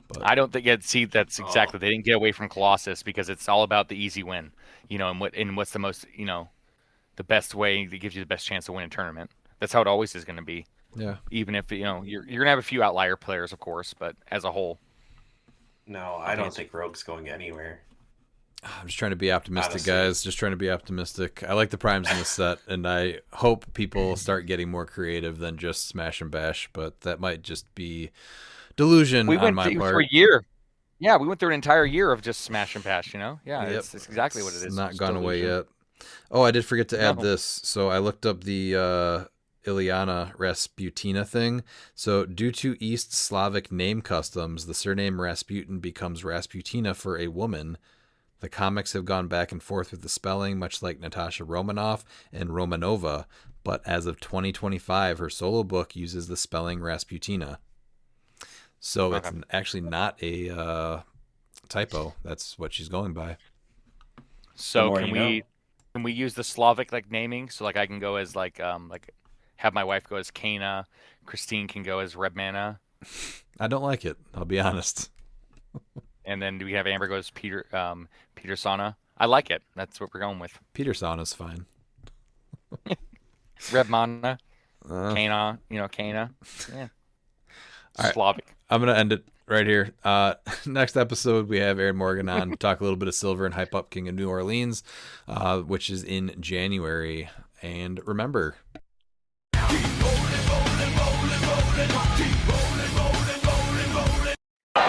But I don't think that's exactly. They didn't get away from Colossus because it's all about the easy win, and what's the most, the best way that gives you the best chance to win a tournament. That's how it always is going to be. Yeah. Even if you're going to have a few outlier players, of course, but as a whole. No, I don't think Rogue's going anywhere. I'm just trying to be optimistic, Honestly. guys. Just trying to be optimistic. I like the primes in the set, and I hope people start getting more creative than just smash and bash. But that might just be delusion on my part. For a year. Yeah, we went through an entire year of just smash and bash. Yeah, Yep. it's exactly what it is. It's not It's gone away delusion. yet. Oh, I did forget to add No. this. So I looked up the Ilyana Rasputina thing. So due to East Slavic name customs, the surname Rasputin becomes Rasputina for a woman. The comics have gone back and forth with the spelling, much like Natasha Romanoff and Romanova, but as of 2025, her solo book uses the spelling Rasputina. So it's actually not a typo. That's what she's going by. So can we use the Slavic naming? So I can go as have my wife go as Kana, Christine can go as Redmana, I don't like it. I'll be honest. and then do we have Amber go as Peter Sana? I like it. That's what we're going with. Peter Sauna's fine. Redmana, Kana, Kana. Yeah. All right. Slavic. I'm going to end it right here. Next episode, we have Aaron Morgan on to talk a little bit of Silver and hype up King of New Orleans, which is in January. And remember...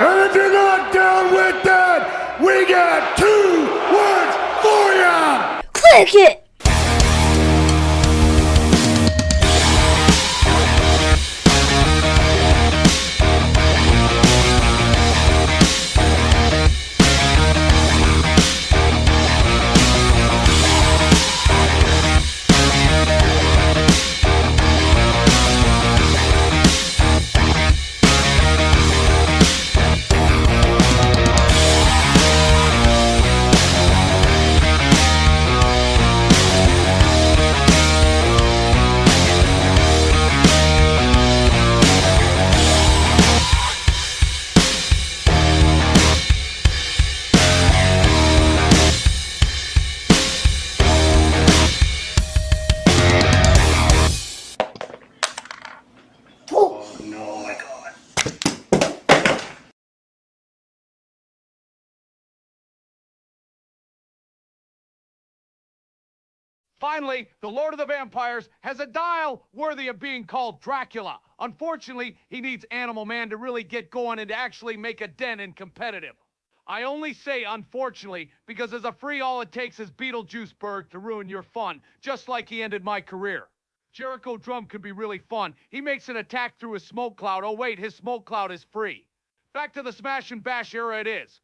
And if you're not down with that, we got 2 words for ya! Click it! Finally, the Lord of the Vampires has a dial worthy of being called Dracula. Unfortunately, he needs Animal Man to really get going and to actually make a dent in competitive. I only say unfortunately because as a free, all it takes is Beetlejuiceberg to ruin your fun, just like he ended my career. Jericho Drum can be really fun. He makes an attack through a smoke cloud. Oh wait, his smoke cloud is free. Back to the smash and bash era it is.